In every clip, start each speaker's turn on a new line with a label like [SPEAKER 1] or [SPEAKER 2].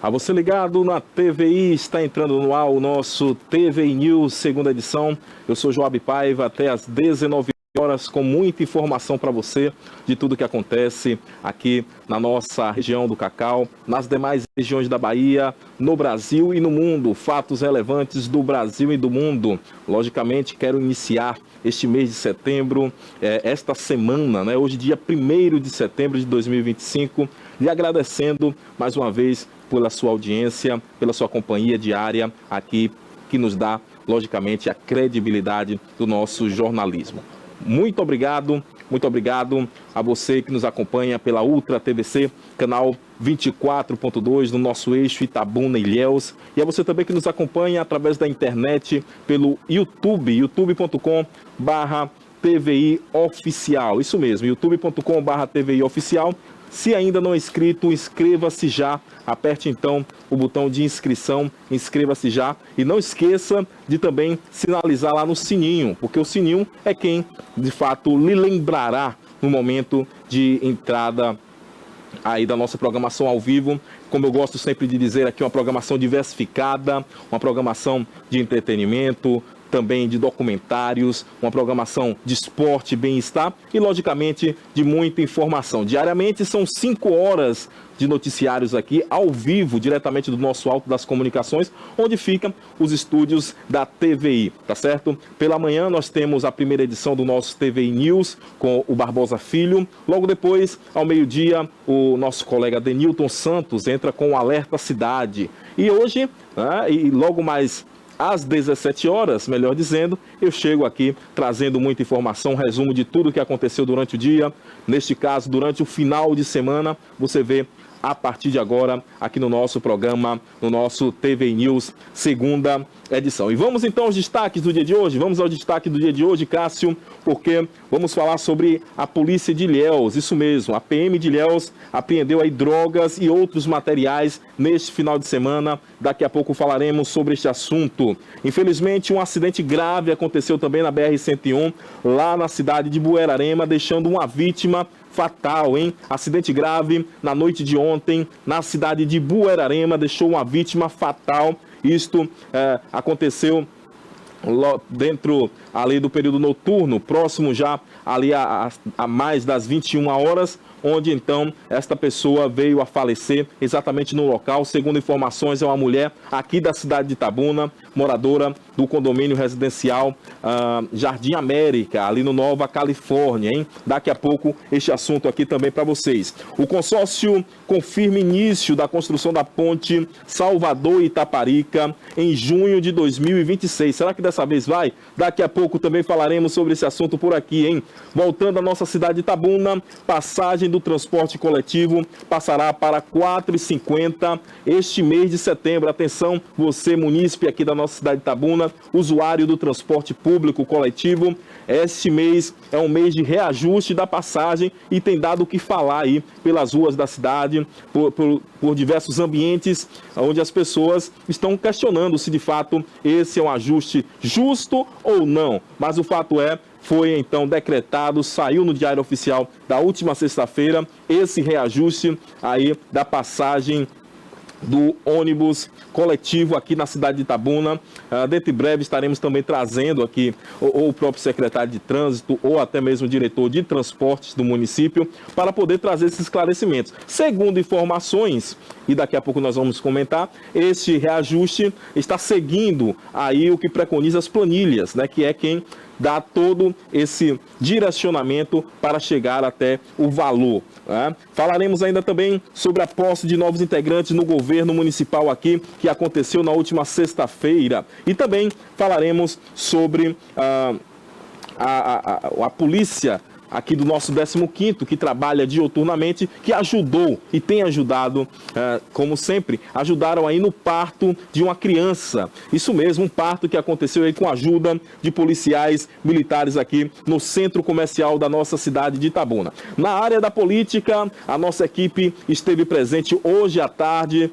[SPEAKER 1] A você ligado na TVI, está entrando no ar o nosso TVI News, segunda edição. Eu sou Joab Paiva, até às 19 horas, com muita informação para você de tudo que acontece aqui na nossa região do Cacau, nas demais regiões da Bahia, no Brasil e no mundo. Fatos relevantes do Brasil e do mundo. Logicamente, quero iniciar este mês de setembro, esta semana, né? Hoje, dia 1º de setembro de 2025, lhe agradecendo mais uma vez pela sua audiência, pela sua companhia diária aqui, que nos dá, logicamente, a credibilidade do nosso jornalismo. Muito obrigado a você que nos acompanha pela Ultra TVC, canal 24.2 no nosso eixo Itabuna-Ilhéus, e a você também que nos acompanha através da internet pelo YouTube, youtube.com/TVI Oficial, isso mesmo, youtube.com/TVI Oficial. Se ainda não é inscrito, inscreva-se já, aperte então o botão de inscrição, inscreva-se já e não esqueça de também sinalizar lá no sininho, porque o sininho é quem de fato lhe lembrará no momento de entrada aí da nossa programação ao vivo. Como eu gosto sempre de dizer aqui, uma programação diversificada, uma programação de entretenimento, também de documentários, uma programação de esporte, bem-estar e, logicamente, de muita informação. Diariamente são 5 horas de noticiários aqui, ao vivo, diretamente do nosso Alto das Comunicações, onde ficam os estúdios da TVI, tá certo? Pela manhã nós temos a primeira edição do nosso TVI News com o Barbosa Filho. Logo depois, ao meio-dia, o nosso colega Denilton Santos entra com o Alerta Cidade. E hoje, e logo mais às 17 horas, melhor dizendo, eu chego aqui trazendo muita informação, resumo de tudo que aconteceu durante o dia. Neste caso, durante o final de semana, você vê a partir de agora aqui no nosso programa, no nosso TVI News, segunda edição. E vamos então aos destaques do dia de hoje. Vamos ao destaque do dia de hoje, Cássio, porque vamos falar sobre a polícia de Ilhéus. Isso mesmo, a PM de Ilhéus apreendeu aí drogas e outros materiais neste final de semana. Daqui a pouco falaremos sobre este assunto. Infelizmente, um acidente grave aconteceu também na BR-101, lá na cidade de Buerarema, deixando uma vítima fatal, hein? Acidente grave na noite de ontem, na cidade de Buerarema, deixou uma vítima fatal. Isto aconteceu dentro ali do período noturno, próximo já ali a mais das 21 horas, onde então esta pessoa veio a falecer exatamente no local. Segundo informações, é uma mulher aqui da cidade de Itabuna, moradora do condomínio residencial Jardim América, ali no Nova Califórnia, hein? Daqui a pouco este assunto aqui também para vocês. O consórcio confirma início da construção da ponte Salvador-Itaparica em junho de 2026. Será que dessa vez vai? Daqui a pouco também falaremos sobre esse assunto por aqui, hein? Voltando à nossa cidade de Itabuna, passagem do transporte coletivo passará para R$ 4,50 este mês de setembro. Atenção, você munícipe aqui da nossa cidade de Itabuna, usuário do transporte público coletivo, este mês é um mês de reajuste da passagem e tem dado o que falar aí pelas ruas da cidade, por diversos ambientes, onde as pessoas estão questionando se de fato esse é um ajuste justo ou não. Mas o fato foi então decretado, saiu no Diário Oficial da última sexta-feira, esse reajuste aí da passagem do ônibus coletivo aqui na cidade de Itabuna. Dentro em breve estaremos também trazendo aqui ou o próprio secretário de trânsito ou até mesmo o diretor de transportes do município para poder trazer esses esclarecimentos. Segundo informações, e daqui a pouco nós vamos comentar, este reajuste está seguindo aí o que preconiza as planilhas, né, que é quem dá todo esse direcionamento para chegar até o valor, né? Falaremos ainda também sobre a posse de novos integrantes no governo municipal aqui, que aconteceu na última sexta-feira. E também falaremos sobre a polícia aqui do nosso 15º, que trabalha diuturnamente, que ajudou e tem ajudado, como sempre, ajudaram aí no parto de uma criança. Isso mesmo, um parto que aconteceu aí com a ajuda de policiais militares aqui no centro comercial da nossa cidade de Itabuna. Na área da política, a nossa equipe esteve presente hoje à tarde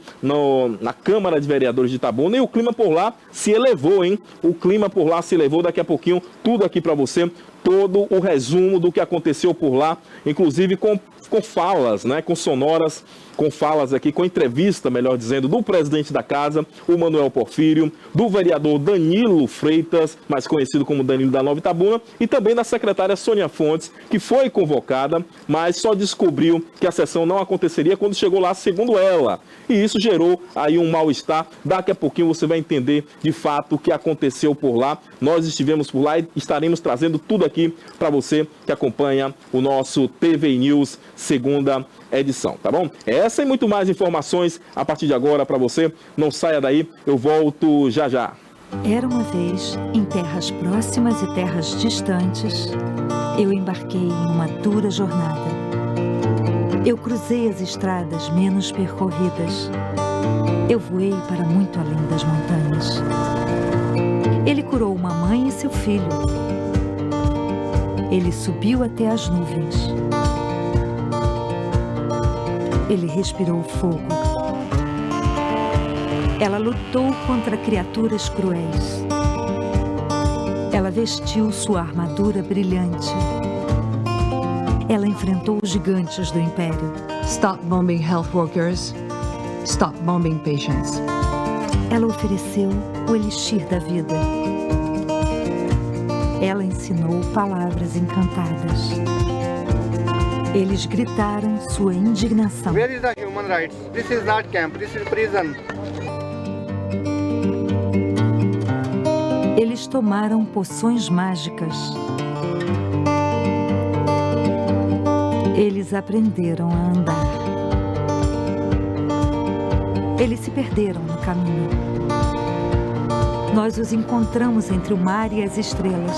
[SPEAKER 1] na Câmara de Vereadores de Itabuna e o clima por lá se elevou, hein? O clima por lá se elevou, daqui a pouquinho, tudo aqui para você. Todo o resumo do que aconteceu por lá, inclusive com com falas, né, com sonoras, com falas aqui, com entrevista, melhor dizendo, do presidente da casa, o Manuel Porfírio, do vereador Danilo Freitas, mais conhecido como Danilo da Nova Itabuna, e também da secretária Sônia Fontes, que foi convocada, mas só descobriu que a sessão não aconteceria quando chegou lá, segundo ela. E isso gerou aí um mal-estar. Daqui a pouquinho você vai entender de fato o que aconteceu por lá. Nós estivemos por lá e estaremos trazendo tudo aqui para você que acompanha o nosso TV News segunda edição, tá bom? Essa e muito mais informações a partir de agora para você. Não saia daí, eu volto já já.
[SPEAKER 2] Era uma vez, em terras próximas e terras distantes, eu embarquei em uma dura jornada. Eu cruzei as estradas menos percorridas. Eu voei para muito além das montanhas. Ele curou uma mãe e seu filho. Ele subiu até as nuvens. Ele respirou fogo. Ela lutou contra criaturas cruéis. Ela vestiu sua armadura brilhante. Ela enfrentou os gigantes do Império.
[SPEAKER 3] Stop bombing health workers. Stop bombing patients.
[SPEAKER 2] Ela ofereceu o elixir da vida. Ela ensinou palavras encantadas. Eles gritaram sua indignação.
[SPEAKER 4] Where is the human rights? This is not camp, this is prison.
[SPEAKER 2] Eles tomaram poções mágicas. Eles aprenderam a andar. Eles se perderam no caminho. Nós os encontramos entre o mar e as estrelas.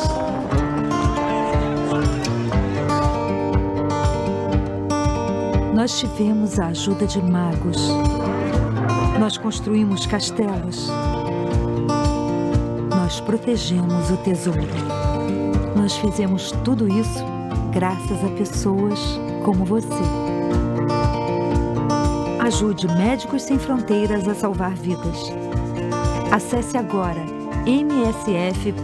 [SPEAKER 2] Nós tivemos a ajuda de magos. Nós construímos castelos. Nós protegemos o tesouro. Nós fizemos tudo isso graças a pessoas como você. Ajude Médicos Sem Fronteiras a salvar vidas. Acesse agora msf.org.br.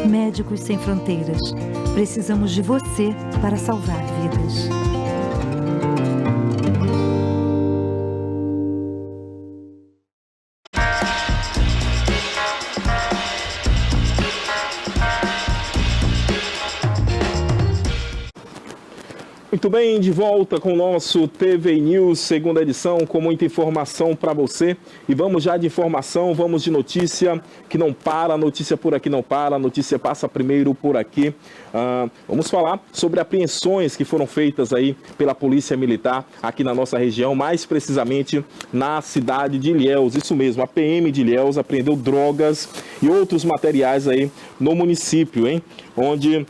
[SPEAKER 2] Médicos Sem Fronteiras. Precisamos de você para salvar vidas.
[SPEAKER 1] Muito bem, de volta com o nosso TV News, segunda edição, com muita informação para você. E vamos já de informação, vamos de notícia que não para, notícia por aqui não para, notícia passa primeiro por aqui. Vamos falar sobre apreensões que foram feitas aí pela Polícia Militar aqui na nossa região, mais precisamente na cidade de Ilhéus. Isso mesmo, a PM de Ilhéus apreendeu drogas e outros materiais aí no município, hein? Onde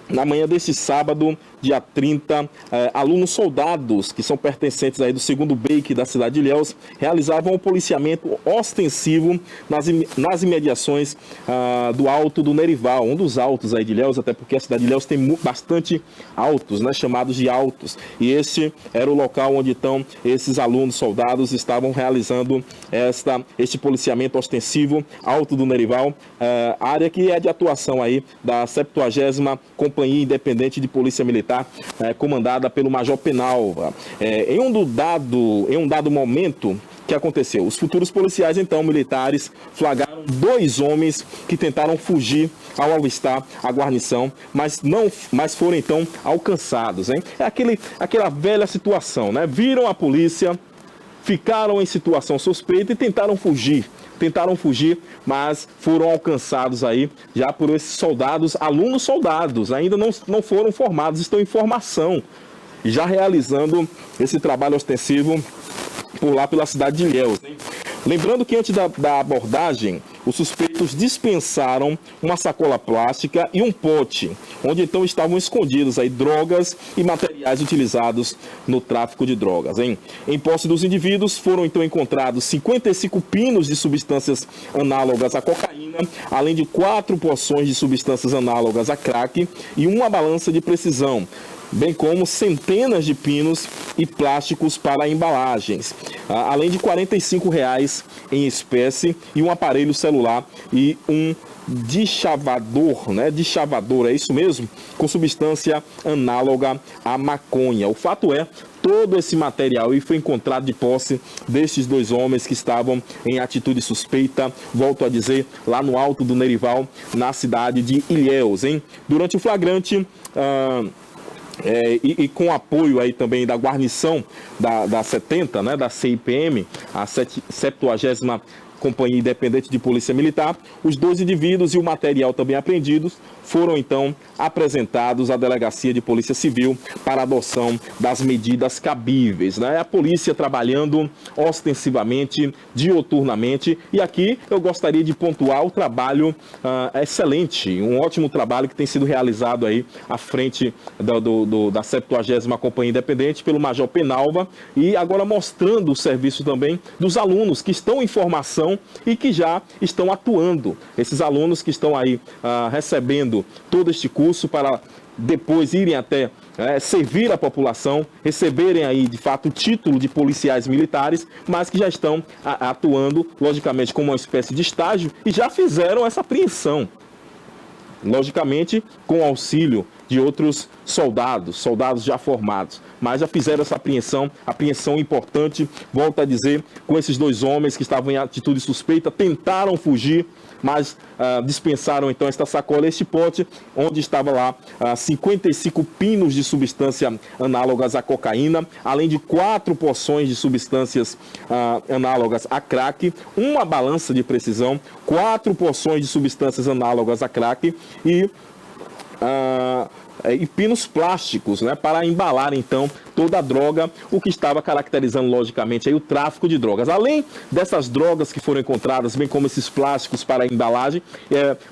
[SPEAKER 1] na manhã deste sábado, dia 30, alunos soldados, que são pertencentes aí do 2º BEIC da cidade de Ilhéus, realizavam um policiamento ostensivo nas imediações do Alto do Nerival, um dos altos aí de Ilhéus, até porque a cidade de Ilhéus tem bastante altos, né, chamados de altos. E este era o local onde então esses alunos soldados estavam realizando este policiamento ostensivo, Alto do Nerival, área que é de atuação aí da 70ª Companhia Independente de Polícia Militar, comandada pelo Major Penalva. Em um dado momento que aconteceu, os futuros policiais, então, militares, flagraram 2 homens que tentaram fugir ao avistar a guarnição, mas foram, então, alcançados, hein? É aquela velha situação, né? Viram a polícia, ficaram em situação suspeita e tentaram fugir, mas foram alcançados aí já por esses soldados, alunos soldados, ainda não foram formados, estão em formação, já realizando esse trabalho ostensivo por lá pela cidade de Ilhéus. Lembrando que antes da abordagem, os suspeitos dispensaram uma sacola plástica e um pote, onde então estavam escondidos aí drogas e materiais utilizados no tráfico de drogas, hein? Em posse dos indivíduos foram então encontrados 55 pinos de substâncias análogas à cocaína, além de 4 porções de substâncias análogas a crack e uma balança de precisão, bem como centenas de pinos e plásticos para embalagens, além de R$ 45 em espécie e um aparelho celular e um deschavador, né? Deschavador, é isso mesmo? Com substância análoga à maconha. O fato é, todo esse material aí foi encontrado de posse destes dois homens que estavam em atitude suspeita, volto a dizer, lá no Alto do Nerival, na cidade de Ilhéus, hein? Durante o flagrante, e com apoio aí também da guarnição da 70, né, da CIPM, a 70ª Companhia Independente de Polícia Militar, os dois indivíduos e o material também apreendidos foram então apresentados à Delegacia de Polícia Civil para adoção das medidas cabíveis, né? A polícia trabalhando ostensivamente, diuturnamente, e aqui eu gostaria de pontuar o trabalho excelente, um ótimo trabalho que tem sido realizado aí à frente da 70ª Companhia Independente pelo Major Penalva, e agora mostrando o serviço também dos alunos que estão em formação e que já estão atuando. Esses alunos que estão aí recebendo todo este curso para depois irem até servir a população, receberem aí de fato o título de policiais militares, mas que já estão atuando, logicamente, como uma espécie de estágio e já fizeram essa apreensão. Logicamente, com auxílio de outros soldados já formados, mas já fizeram essa apreensão importante, volto a dizer, com esses dois homens que estavam em atitude suspeita, tentaram fugir, mas dispensaram então esta sacola, este pote, onde estava lá 55 pinos de substância análogas à cocaína, além de 4 porções de substâncias análogas a crack, uma balança de precisão, 4 porções de substâncias análogas a crack e pinos plásticos, né, para embalar então toda a droga, o que estava caracterizando logicamente aí o tráfico de drogas. Além dessas drogas que foram encontradas, bem como esses plásticos para a embalagem,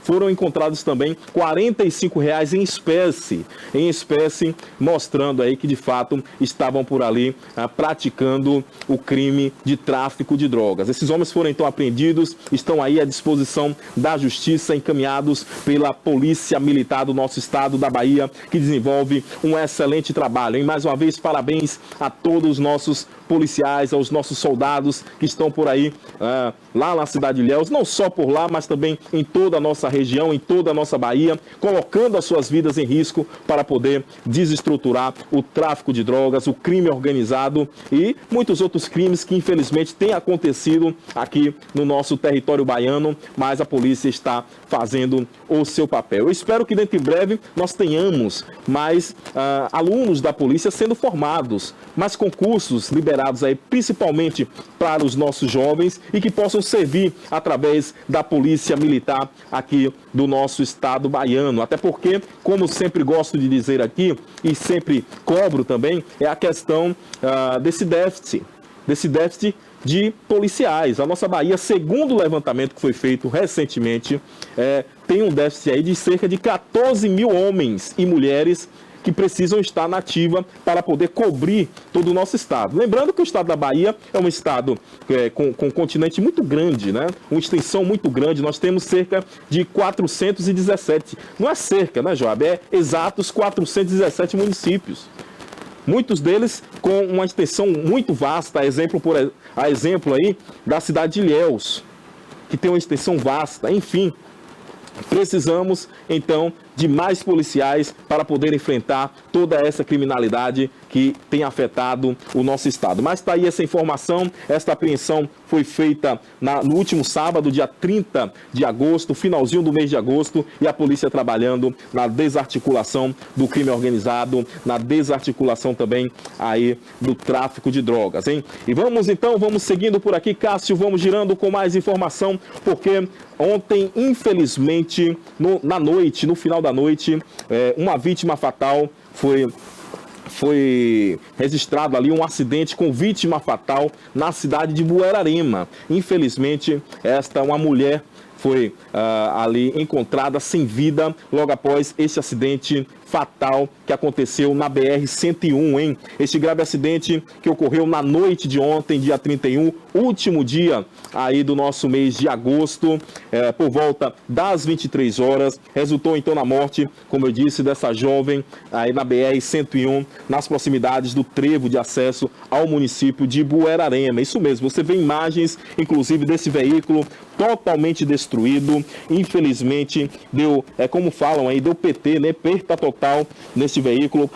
[SPEAKER 1] foram encontrados também R$45 em espécie, mostrando aí que de fato estavam por ali praticando o crime de tráfico de drogas. Esses homens foram então apreendidos, estão aí à disposição da justiça, encaminhados pela Polícia Militar do nosso estado da Bahia, que desenvolve um excelente trabalho. E mais uma vez, parabéns a todos os nossos policiais, aos nossos soldados que estão por aí, lá na cidade de Ilhéus, não só por lá, mas também em toda a nossa região, em toda a nossa Bahia, colocando as suas vidas em risco para poder desestruturar o tráfico de drogas, o crime organizado e muitos outros crimes que infelizmente têm acontecido aqui no nosso território baiano, mas a polícia está fazendo o seu papel. Eu espero que dentro em breve nós tenhamos mais alunos da polícia sendo formados, mais concursos liberados aí principalmente para os nossos jovens e que possam servir através da polícia militar aqui do nosso estado baiano. Até porque, como sempre gosto de dizer aqui e sempre cobro também, é a questão desse déficit de policiais. A nossa Bahia, segundo o levantamento que foi feito recentemente, tem um déficit aí de cerca de 14 mil homens e mulheres que precisam estar na ativa para poder cobrir todo o nosso estado. Lembrando que o estado da Bahia é um estado com um continente muito grande, né? Uma extensão muito grande. Nós temos cerca de 417. Não é cerca, né, Joab? É exatos 417 municípios. Muitos deles com uma extensão muito vasta, a exemplo aí da cidade de Ilhéus, que tem uma extensão vasta. Enfim, precisamos então de mais policiais para poder enfrentar toda essa criminalidade que tem afetado o nosso estado. Mas está aí essa informação, esta apreensão foi feita no último sábado, dia 30 de agosto, finalzinho do mês de agosto, e a polícia trabalhando na desarticulação do crime organizado, na desarticulação também aí do tráfico de drogas, hein? E vamos seguindo por aqui, Cássio, vamos girando com mais informação, porque ontem, infelizmente, no final da noite, uma vítima fatal foi registrado ali, um acidente com vítima fatal na cidade de Buerarema. Infelizmente, uma mulher foi ali encontrada sem vida logo após esse acidente fatal que aconteceu na BR-101, hein? Este grave acidente que ocorreu na noite de ontem, dia 31, último dia aí do nosso mês de agosto, por volta das 23 horas, resultou então na morte, como eu disse, dessa jovem aí na BR-101, nas proximidades do trevo de acesso ao município de Buerarema. Isso mesmo, você vê imagens, inclusive, desse veículo totalmente destruído, destruído. Infelizmente, deu, como falam aí, deu PT, né? Perda total nesse veículo,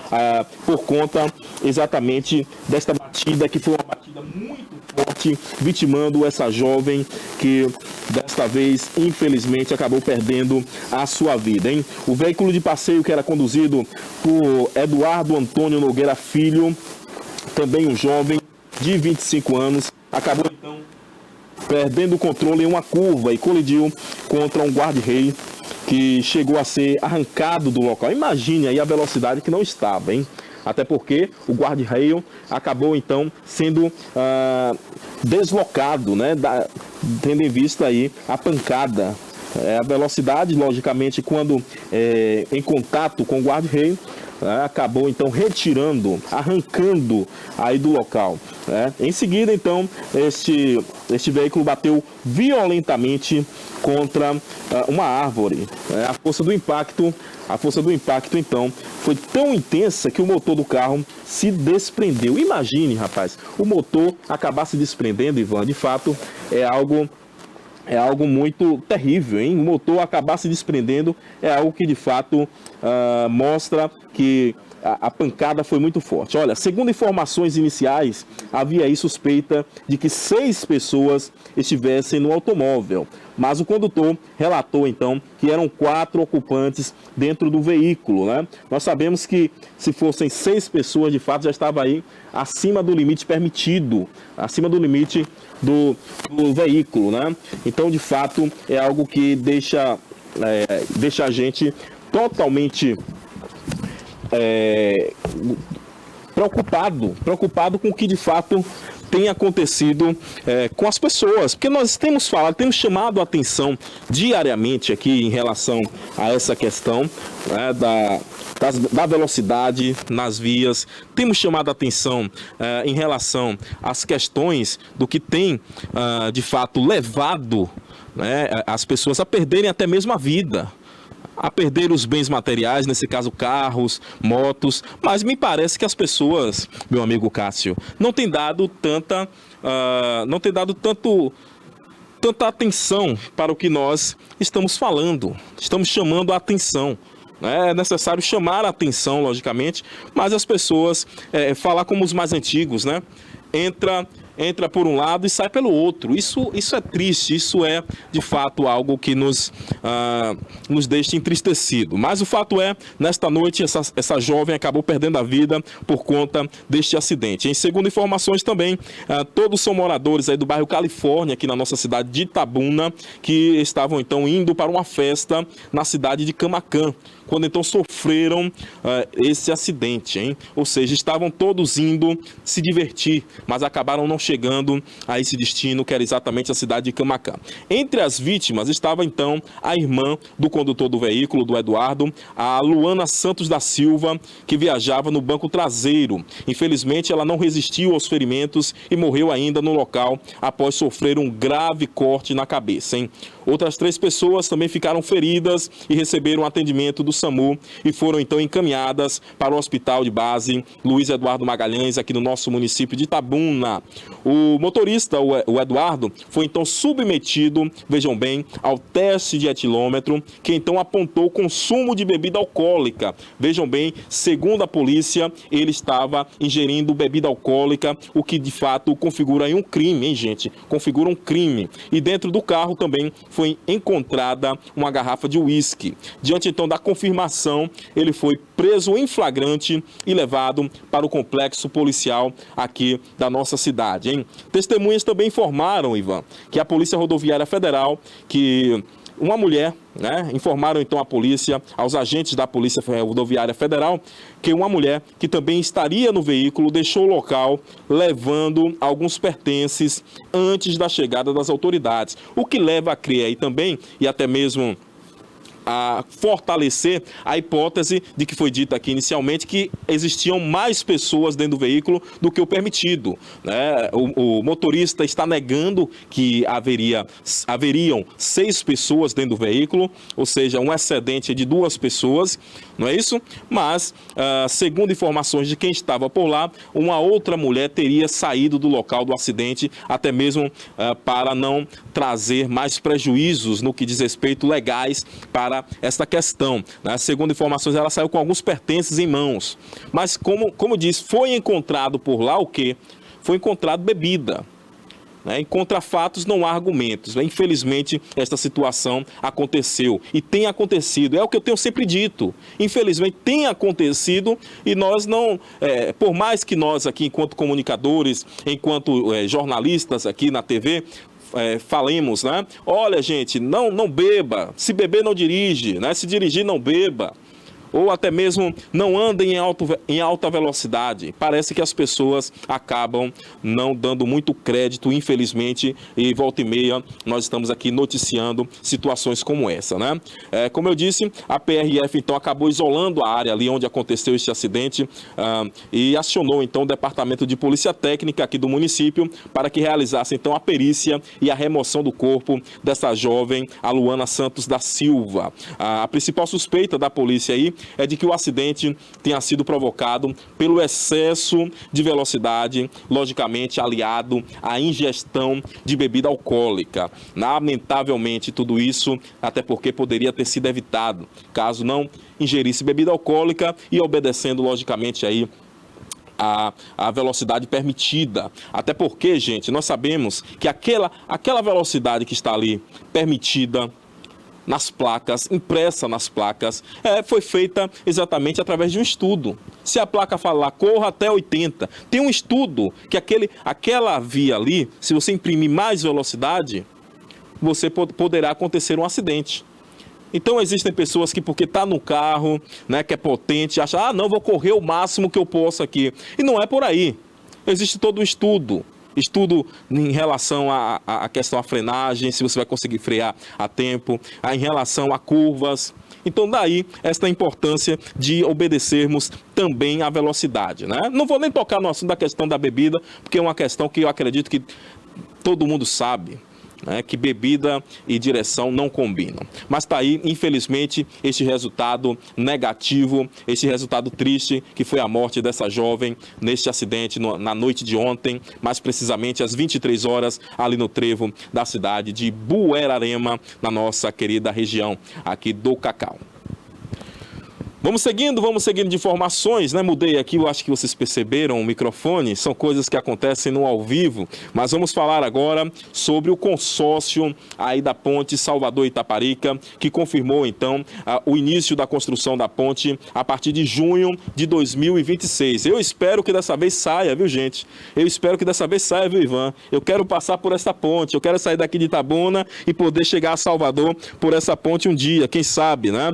[SPEAKER 1] por conta exatamente desta batida, que foi uma batida muito forte, vitimando essa jovem que desta vez, infelizmente, acabou perdendo a sua vida, hein? O veículo de passeio, que era conduzido por Eduardo Antônio Nogueira Filho, também um jovem de 25 anos, acabou então perdendo o controle em uma curva e colidiu contra um guarda-rei que chegou a ser arrancado do local. Imagine aí a velocidade que não estava, hein? Até porque o guarda-reio acabou então sendo deslocado, né? Tendo em vista aí a pancada. A velocidade, logicamente, quando em contato com o guarda-reio, acabou então retirando, arrancando aí do local. Em seguida, então, este veículo bateu violentamente contra uma árvore. A força do impacto, então, foi tão intensa que o motor do carro se desprendeu. Imagine, rapaz, o motor acabar se desprendendo, Ivan, de fato, é algo muito terrível, hein? O motor acabar se desprendendo é algo que, de fato, mostra que a pancada foi muito forte. Olha, segundo informações iniciais, havia aí suspeita de que 6 pessoas estivessem no automóvel, mas o condutor relatou, então, que eram 4 ocupantes dentro do veículo, né? Nós sabemos que se fossem 6 pessoas, de fato, já estava aí acima do limite permitido, acima do limite do veículo, né? Então, de fato, é algo que deixa a gente totalmente preocupado com o que de fato tem acontecido com as pessoas, porque nós temos chamado a atenção diariamente aqui em relação a essa questão, né, da velocidade nas vias. Temos chamado a atenção em relação às questões do que tem de fato levado, né, as pessoas a perderem até mesmo a vida, a perder os bens materiais, nesse caso carros, motos, mas me parece que as pessoas, meu amigo Cássio, não têm dado tanta atenção para o que nós estamos falando, estamos chamando a atenção. É necessário chamar a atenção, logicamente, mas as pessoas falar como os mais antigos, né? Entra por um lado e sai pelo outro. Isso é triste, isso é de fato algo que nos deixa entristecido. Mas o fato é, nesta noite, essa jovem acabou perdendo a vida por conta deste acidente. Em segundo informações também, todos são moradores aí do bairro Califórnia, aqui na nossa cidade de Itabuna, que estavam então indo para uma festa na cidade de Camaquã, quando então sofreram esse acidente, hein? Ou seja, estavam todos indo se divertir, mas acabaram não chegando a esse destino, que era exatamente a cidade de Camaquã. Entre as vítimas estava então a irmã do condutor do veículo, do Eduardo, a Luana Santos da Silva, que viajava no banco traseiro. Infelizmente, ela não resistiu aos ferimentos e morreu ainda no local após sofrer um grave corte na cabeça, hein? Outras 3 pessoas também ficaram feridas e receberam atendimento do SAMU e foram então encaminhadas para o Hospital de Base Luiz Eduardo Magalhães, aqui no nosso município de Itabuna. O motorista, o Eduardo, foi então submetido, vejam bem, ao teste de etilômetro, que então apontou consumo de bebida alcoólica. Vejam bem, segundo a polícia, ele estava ingerindo bebida alcoólica, o que de fato configura aí um crime, hein, gente? Configura um crime. E dentro do carro também foi encontrada uma garrafa de uísque. Diante então da confirmação, ele foi preso em flagrante e levado para o complexo policial aqui da nossa cidade, hein? Testemunhas também informaram, Ivan, que a Polícia Rodoviária Federal, que uma mulher, né, informaram então a polícia, aos agentes da Polícia Rodoviária Federal, que uma mulher que também estaria no veículo deixou o local levando alguns pertences antes da chegada das autoridades, o que leva a crer aí também, e até mesmo a fortalecer a hipótese de que foi dita aqui inicialmente que existiam mais pessoas dentro do veículo do que o permitido, né? O motorista está negando que haveriam 6 pessoas dentro do veículo, ou seja, um excedente de 2 pessoas, não é isso? Mas, segundo informações de quem estava por lá, uma outra mulher teria saído do local do acidente, até mesmo para não trazer mais prejuízos no que diz respeito legais para esta questão, né? Segundo informações, ela saiu com alguns pertences em mãos. Mas, como diz, foi encontrado por lá o quê? Foi encontrado bebida. Em contra fatos não há argumentos. Infelizmente, esta situação aconteceu e tem acontecido. É o que eu tenho sempre dito. Infelizmente, tem acontecido e nós não... por mais que nós aqui, enquanto comunicadores, enquanto jornalistas aqui na TV... falemos, né? Olha, gente, não beba. Se beber, não dirige, né? Se dirigir, não beba. Ou até mesmo não andem em alta velocidade. Parece que as pessoas acabam não dando muito crédito, infelizmente, e volta e meia nós estamos aqui noticiando situações como essa, né? Como eu disse, a PRF então acabou isolando a área ali onde aconteceu este acidente e acionou então o Departamento de Polícia Técnica aqui do município para que realizasse então a perícia e a remoção do corpo dessa jovem, a Luana Santos da Silva. A principal suspeita da polícia aí é de que o acidente tenha sido provocado pelo excesso de velocidade, logicamente aliado à ingestão de bebida alcoólica. Lamentavelmente, tudo isso, até porque poderia ter sido evitado, caso não ingerisse bebida alcoólica e obedecendo, logicamente, aí a velocidade permitida. Até porque, gente, nós sabemos que aquela velocidade que está ali permitida nas placas, impressa nas placas, foi feita exatamente através de um estudo. Se a placa falar corra até 80, tem um estudo que aquela via ali, se você imprimir mais velocidade, você poderá acontecer um acidente. Então existem pessoas que porque está no carro, né, que é potente, acham, não, vou correr o máximo que eu posso aqui. E não é por aí. Existe todo um estudo em relação à questão da frenagem, se você vai conseguir frear a tempo, em relação a curvas. Então daí esta importância de obedecermos também à velocidade, né? Não vou nem tocar no assunto da questão da bebida, porque é uma questão que eu acredito que todo mundo sabe, né, que bebida e direção não combinam. Mas está aí, infelizmente, este resultado negativo, este resultado triste, que foi a morte dessa jovem neste acidente na noite de ontem, mais precisamente às 23 horas, ali no trevo da cidade de Buerarema, na nossa querida região aqui do Cacau. Vamos seguindo de informações, né? Mudei aqui, eu acho que vocês perceberam o microfone, são coisas que acontecem no ao vivo, mas vamos falar agora sobre o consórcio aí da ponte Salvador-Itaparica, que confirmou então o início da construção da ponte a partir de junho de 2026. Eu espero que dessa vez saia, viu, gente? Eu espero que dessa vez saia, viu, Ivan? Eu quero passar por essa ponte, eu quero sair daqui de Itabuna e poder chegar a Salvador por essa ponte um dia, quem sabe, né?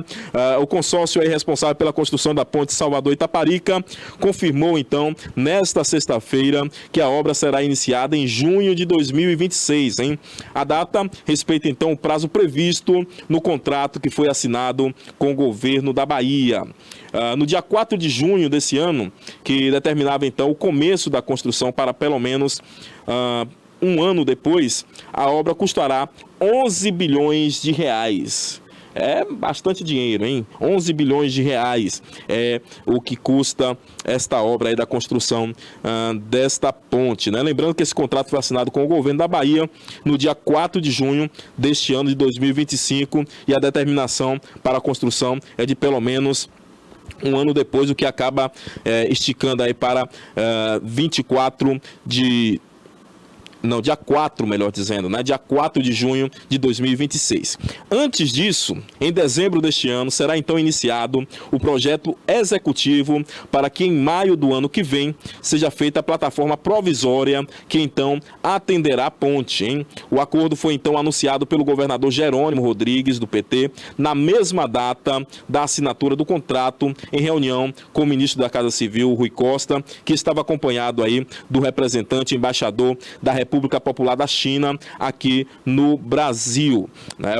[SPEAKER 1] O consórcio aí responsável pela construção da ponte Salvador-Itaparica confirmou então nesta sexta-feira que a obra será iniciada em junho de 2026, hein? A data respeita então o prazo previsto no contrato que foi assinado com o governo da Bahia. No dia 4 de junho desse ano, que determinava então o começo da construção para pelo menos um ano depois, a obra custará 11 bilhões de reais. É bastante dinheiro, hein? 11 bilhões de reais é o que custa esta obra aí da construção desta ponte, né? Lembrando que esse contrato foi assinado com o governo da Bahia no dia 4 de junho deste ano de 2025 e a determinação para a construção é de pelo menos um ano depois, o que acaba esticando aí para dia 4, melhor dizendo, né? Dia 4 de junho de 2026. Antes disso, em dezembro deste ano, será então iniciado o projeto executivo para que em maio do ano que vem seja feita a plataforma provisória que então atenderá a ponte, hein? O acordo foi então anunciado pelo governador Jerônimo Rodrigues, do PT, na mesma data da assinatura do contrato, em reunião com o ministro da Casa Civil, Rui Costa, que estava acompanhado aí do representante embaixador da República República Popular da China aqui no Brasil.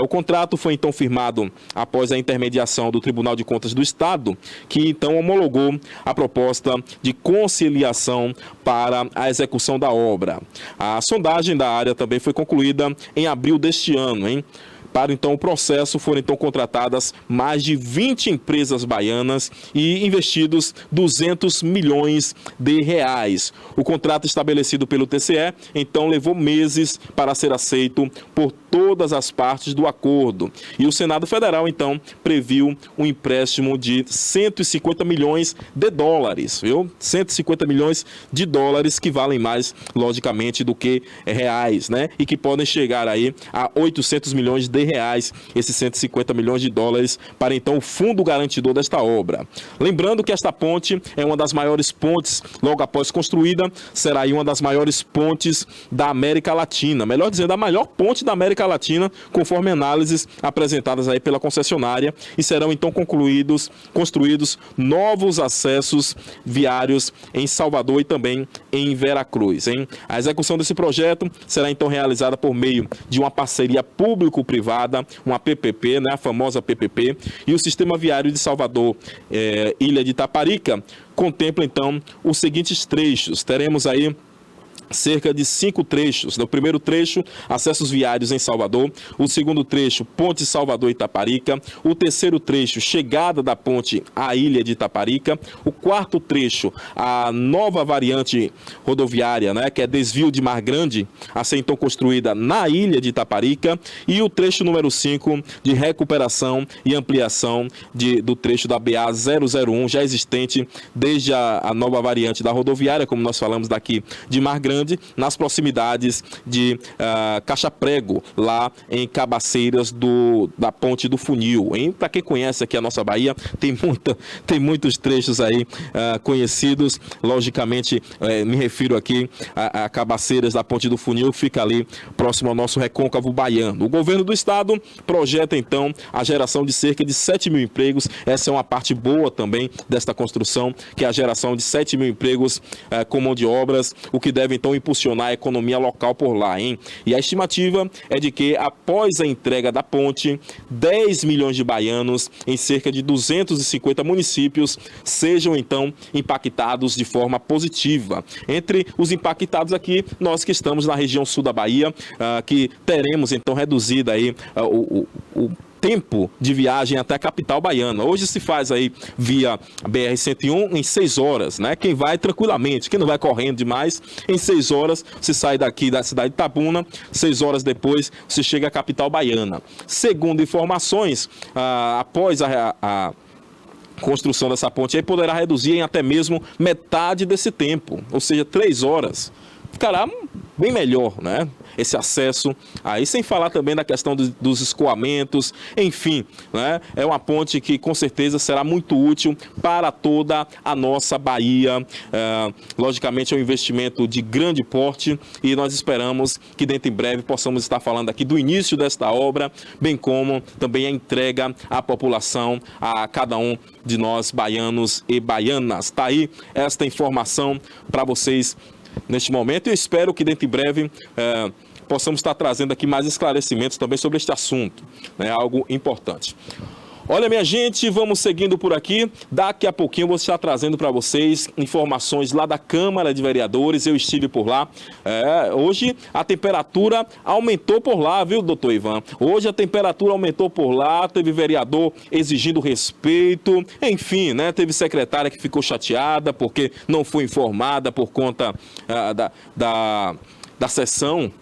[SPEAKER 1] O contrato foi então firmado após a intermediação do Tribunal de Contas do Estado, que então homologou a proposta de conciliação para a execução da obra. A sondagem da área também foi concluída em abril deste ano, hein? Para então o processo foram então contratadas mais de 20 empresas baianas e investidos 200 milhões de reais. O contrato estabelecido pelo TCE então levou meses para ser aceito por todas as partes do acordo. E o Senado Federal então previu um empréstimo de 150 milhões de dólares, viu? 150 milhões de dólares que valem mais, logicamente, do que reais, né? E que podem chegar aí a 800 milhões de reais, esses 150 milhões de dólares, para então o fundo garantidor desta obra. Lembrando que esta ponte é uma das maiores pontes, logo após construída, será aí uma das maiores pontes da América Latina, melhor dizendo, a maior ponte da América Latina, conforme análises apresentadas aí pela concessionária, e serão então construídos novos acessos viários em Salvador e também em Veracruz, hein? A execução desse projeto será então realizada por meio de uma parceria público-privada, uma PPP, né, a famosa PPP, e o Sistema Viário de Salvador, Ilha de Itaparica, contempla então os seguintes trechos. Teremos aí cerca de 5 trechos. No primeiro trecho, acessos viários em Salvador. O segundo trecho, Ponte Salvador-Itaparica. O terceiro trecho, chegada da ponte à ilha de Itaparica. O quarto trecho, a nova variante rodoviária, né, que é desvio de Mar Grande, a ser então construída na ilha de Itaparica. E o trecho número 5, de recuperação e ampliação do trecho da BA-001, já existente desde a nova variante da rodoviária, como nós falamos daqui, de Mar Grande, nas proximidades de Caixa Prego, lá em Cabaceiras da Ponte do Funil. Para quem conhece aqui a nossa Bahia, tem muitos trechos aí conhecidos. Logicamente, me refiro aqui a Cabaceiras da Ponte do Funil, fica ali próximo ao nosso recôncavo baiano. O governo do estado projeta então a geração de cerca de 7 mil empregos. Essa é uma parte boa também desta construção, que é a geração de 7 mil empregos com mão de obras, o que deve então impulsionar a economia local por lá, hein? E a estimativa é de que, após a entrega da ponte, 10 milhões de baianos em cerca de 250 municípios sejam então impactados de forma positiva. Entre os impactados aqui, nós que estamos na região sul da Bahia, que teremos então reduzida aí o tempo de viagem até a capital baiana. Hoje se faz aí via BR-101 em 6 horas, né? Quem vai tranquilamente, quem não vai correndo demais, em 6 horas você sai daqui da cidade de Itabuna, 6 horas depois você chega à capital baiana. Segundo informações, após a construção dessa ponte, aí poderá reduzir em até mesmo metade desse tempo, ou seja, 3 horas. Ficará bem melhor, né? Esse acesso aí, sem falar também da questão dos escoamentos, enfim, né? É uma ponte que com certeza será muito útil para toda a nossa Bahia. Logicamente é um investimento de grande porte e nós esperamos que dentro em breve possamos estar falando aqui do início desta obra, bem como também a entrega à população, a cada um de nós baianos e baianas. Tá aí esta informação para vocês neste momento. Eu espero que dentro em breve possamos estar trazendo aqui mais esclarecimentos também sobre este assunto, né? Algo importante. Olha, minha gente, vamos seguindo por aqui. Daqui a pouquinho eu vou estar trazendo para vocês informações lá da Câmara de Vereadores. Eu estive por lá. Hoje a temperatura aumentou por lá, viu, doutor Ivan? Hoje a temperatura aumentou por lá. Teve vereador exigindo respeito. Enfim, né? Teve secretária que ficou chateada porque não foi informada por conta da sessão.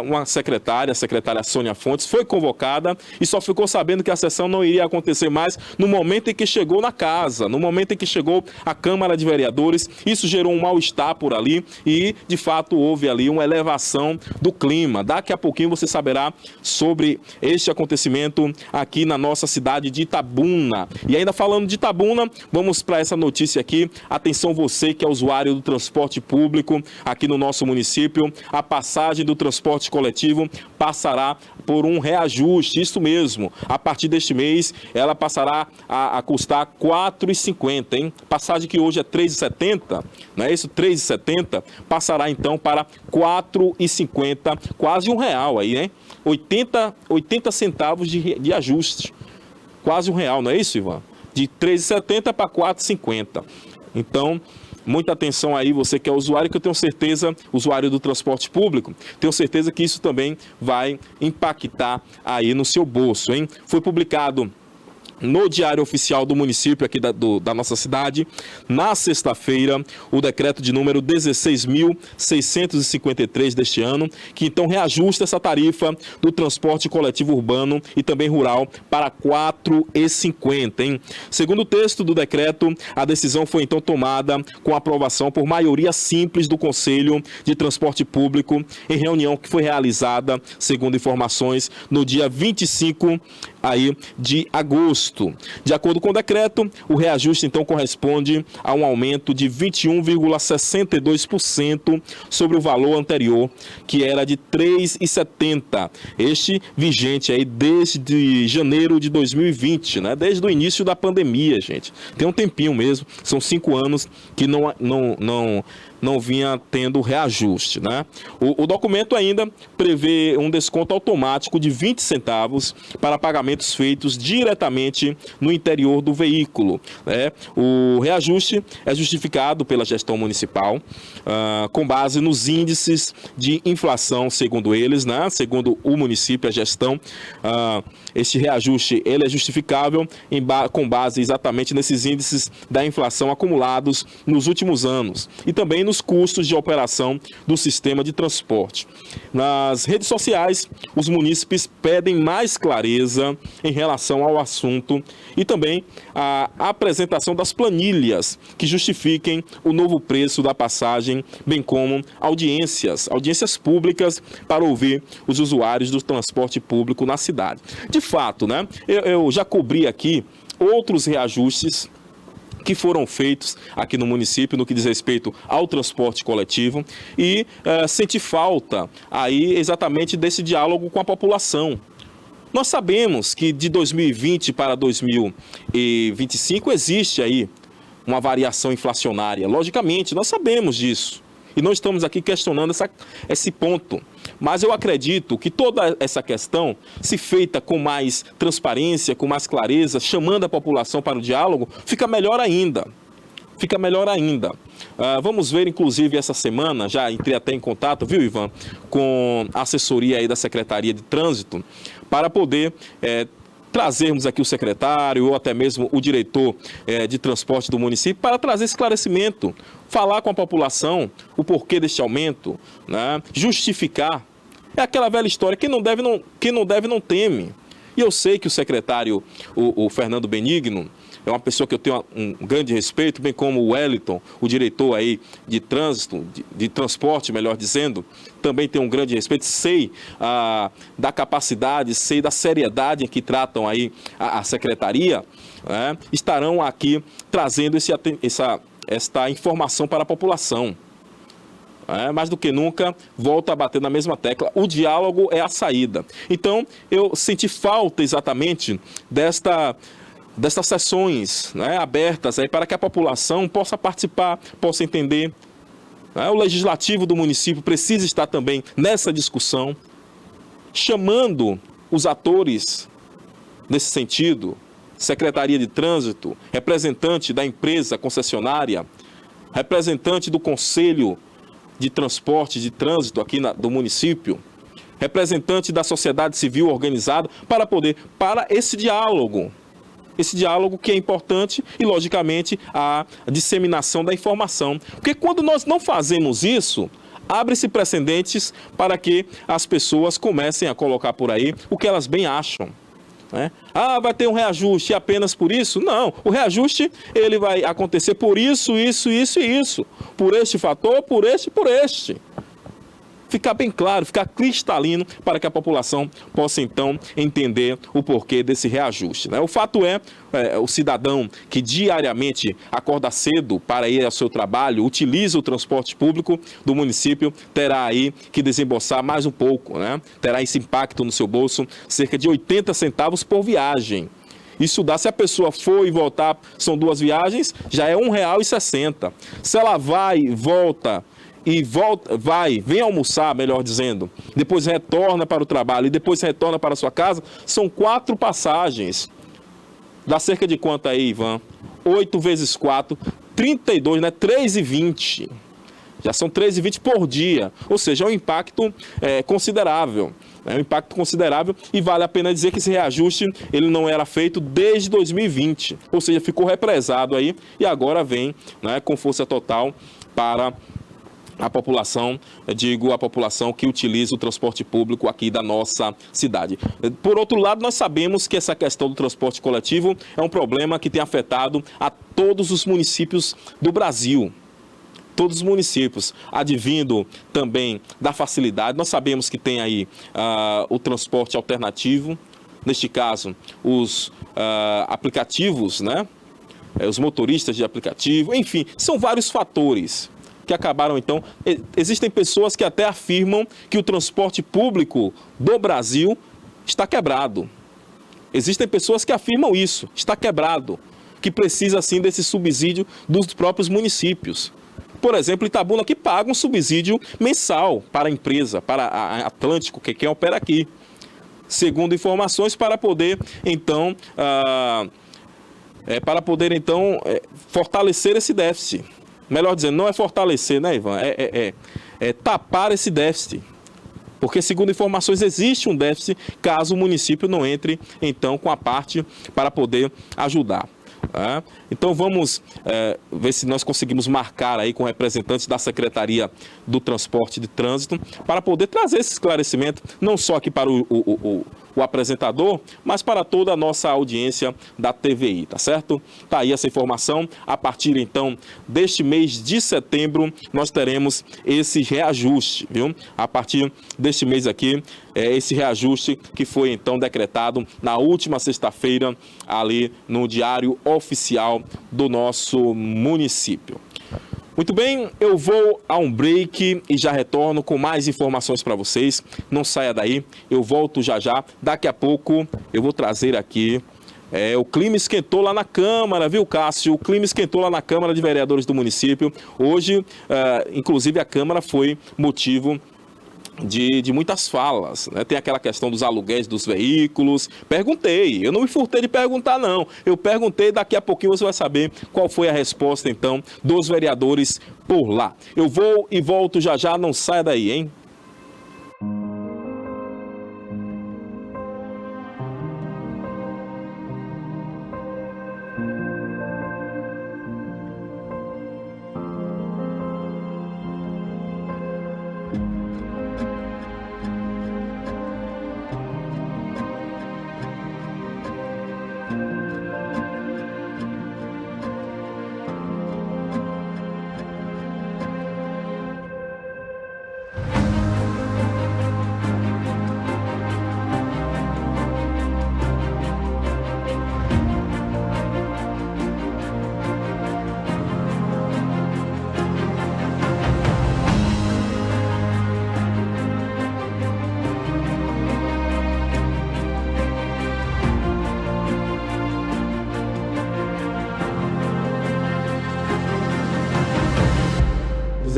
[SPEAKER 1] Uma secretária, a secretária Sônia Fontes, foi convocada e só ficou sabendo que a sessão não iria acontecer mais no momento em que chegou na casa, no momento em que chegou à Câmara de Vereadores. Isso gerou um mal-estar por ali e, de fato, houve ali uma elevação do clima. Daqui a pouquinho você saberá sobre este acontecimento aqui na nossa cidade de Itabuna. E ainda falando de Itabuna, vamos para essa notícia aqui. Atenção você que é usuário do transporte público aqui no nosso município. A passagem do transporte transporte coletivo passará por um reajuste, isso mesmo. A partir deste mês, ela passará a custar R$ 4,50, hein? Passagem que hoje é R$ 3,70, não é isso? R$ 3,70, passará então para R$ 4,50, quase R$1 aí, né? 80 centavos de ajuste. Quase R$1, não é isso, Ivan? De R$ 3,70 para R$ 4,50. Então, muita atenção aí, você que é usuário, que eu tenho certeza, usuário do transporte público, tenho certeza que isso também vai impactar aí no seu bolso, hein? Foi publicado no Diário Oficial do município aqui da nossa cidade, na sexta-feira, o decreto de número 16.653 deste ano, que então reajusta essa tarifa do transporte coletivo urbano e também rural para R$ 4,50, hein? Segundo o texto do decreto, a decisão foi então tomada com aprovação por maioria simples do Conselho de Transporte Público em reunião que foi realizada, segundo informações, no dia 25 aí de agosto. De acordo com o decreto, o reajuste então corresponde a um aumento de 21,62% sobre o valor anterior, que era de R$ 3,70. Este vigente aí desde janeiro de 2020, né? Desde o início da pandemia, gente. Tem um tempinho mesmo, são 5 anos que não vinha tendo reajuste, né? O documento ainda prevê um desconto automático de 20 centavos para pagamentos feitos diretamente no interior do veículo, né? O reajuste é justificado pela gestão municipal com base nos índices de inflação, segundo eles, né? Segundo o município, a gestão, este reajuste ele é justificável com base exatamente nesses índices da inflação acumulados nos últimos anos e também nos custos de operação do sistema de transporte. Nas redes sociais, os munícipes pedem mais clareza em relação ao assunto e também a apresentação das planilhas que justifiquem o novo preço da passagem, bem como audiências públicas para ouvir os usuários do transporte público na cidade. De fato, né, eu já cobri aqui outros reajustes que foram feitos aqui no município no que diz respeito ao transporte coletivo e senti falta aí exatamente desse diálogo com a população. Nós sabemos que de 2020 para 2025 existe aí uma variação inflacionária. Logicamente, nós sabemos disso. E não estamos aqui questionando esse ponto. Mas eu acredito que toda essa questão, se feita com mais transparência, com mais clareza, chamando a população para o diálogo, fica melhor ainda. Fica melhor ainda. Vamos ver, inclusive, essa semana, já entrei até em contato, viu, Ivan, com a assessoria aí da Secretaria de Trânsito, para poder trazermos aqui o secretário ou até mesmo o diretor de transporte do município para trazer esclarecimento, falar com a população o porquê deste aumento, né? Justificar. É aquela velha história, quem não deve não teme. E eu sei que o secretário, o Fernando Benigno, é uma pessoa que eu tenho um grande respeito, bem como o Wellington, o diretor aí de trânsito, de transporte, melhor dizendo, também tenho um grande respeito, sei da capacidade, sei da seriedade em que tratam aí a secretaria, né? Estarão aqui trazendo esta informação para a população. Mais do que nunca, volta a bater na mesma tecla. O diálogo é a saída. Então, eu senti falta exatamente destas sessões, né, abertas aí para que a população possa participar, possa entender. O legislativo do município precisa estar também nessa discussão, chamando os atores nesse sentido, Secretaria de Trânsito, representante da empresa concessionária, representante do Conselho de Transporte de Trânsito aqui do município, representante da sociedade civil organizada, para esse diálogo que é importante e, logicamente, a disseminação da informação. Porque quando nós não fazemos isso, abre-se precedentes para que as pessoas comecem a colocar por aí o que elas bem acham, né? Vai ter um reajuste apenas por isso? Não, o reajuste ele vai acontecer por isso, isso, isso e isso. Por este fator, por este e por este. ficar bem claro, ficar cristalino para que a população possa então entender o porquê desse reajuste, né? O fato é, o cidadão que diariamente acorda cedo para ir ao seu trabalho, utiliza o transporte público do município, terá aí que desembolsar mais um pouco, né? Terá esse impacto no seu bolso, cerca de 80 centavos por viagem. Isso dá, se a pessoa for e voltar, são 2 viagens, já é R$ 1,60. Se ela vai, volta, vem almoçar, melhor dizendo, depois retorna para o trabalho e depois retorna para a sua casa, são 4 passagens. Dá cerca de quanto aí, Ivan? 8 vezes 4, 32, né? 3,20. Já são 3,20 por dia, ou seja, é um impacto considerável. É um impacto considerável e vale a pena dizer que esse reajuste ele não era feito desde 2020, ou seja, ficou represado aí e agora vem, né, com força total para a população, a população que utiliza o transporte público aqui da nossa cidade. Por outro lado, nós sabemos que essa questão do transporte coletivo é um problema que tem afetado a todos os municípios do Brasil. Todos os municípios, advindo também da facilidade. Nós sabemos que tem aí o transporte alternativo, neste caso, os aplicativos, né? Os motoristas de aplicativo, enfim, são vários fatores que acabaram, então. Existem pessoas que até afirmam que o transporte público do Brasil está quebrado. Existem pessoas que afirmam isso, está quebrado, que precisa, assim, desse subsídio dos próprios municípios. Por exemplo, Itabuna, que paga um subsídio mensal para a empresa, para a Atlântico, que é quem opera aqui. Segundo informações, para poder, então, fortalecer esse déficit. Melhor dizendo, não é fortalecer, né, Ivan? É tapar esse déficit. Porque, segundo informações, existe um déficit caso o município não entre, então, com a parte para poder ajudar. Então vamos ver se nós conseguimos marcar aí com representantes da Secretaria do Transporte de Trânsito para poder trazer esse esclarecimento, não só aqui para o apresentador, mas para toda a nossa audiência da TVI, tá certo? Tá aí essa informação. A partir então deste mês de setembro nós teremos esse reajuste, viu? A partir deste mês aqui, esse reajuste que foi então decretado na última sexta-feira ali no Diário Oficial do nosso município. Muito bem, eu vou a um break e já retorno com mais informações para vocês. Não saia daí, eu volto já já. Daqui a pouco eu vou trazer aqui. O clima esquentou lá na Câmara, viu, Cássio? O clima esquentou lá na Câmara de Vereadores do município. Hoje, inclusive, a Câmara foi motivo de muitas falas, né? Tem aquela questão dos aluguéis dos veículos. Perguntei, eu não me furtei de perguntar, não. Eu perguntei, daqui a pouquinho você vai saber qual foi a resposta, então, dos vereadores por lá. Eu vou e volto já já, não saia daí, hein?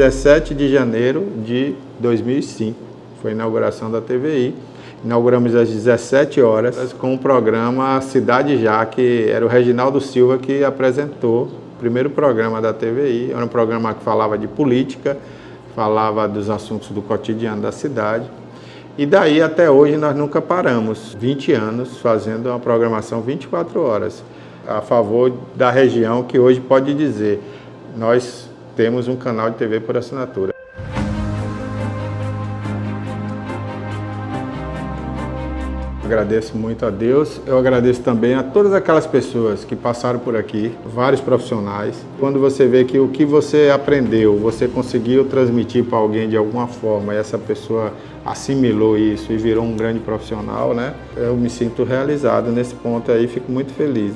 [SPEAKER 5] Dia 17 de janeiro de 2005, foi a inauguração da TVI. Inauguramos às 17 horas com o programa Cidade Já, que era o Reginaldo Silva que apresentou o primeiro programa da TVI. Era um programa que falava de política, falava dos assuntos do cotidiano da cidade. E daí até hoje nós nunca paramos, 20 anos fazendo uma programação 24 horas, a favor da região, que hoje pode dizer, nós temos um canal de TV por assinatura. Agradeço muito a Deus, eu agradeço também a todas aquelas pessoas que passaram por aqui, vários profissionais. Quando você vê que o que você aprendeu, você conseguiu transmitir para alguém de alguma forma e essa pessoa assimilou isso e virou um grande profissional, né? Eu me sinto realizado nesse ponto aí, fico muito feliz.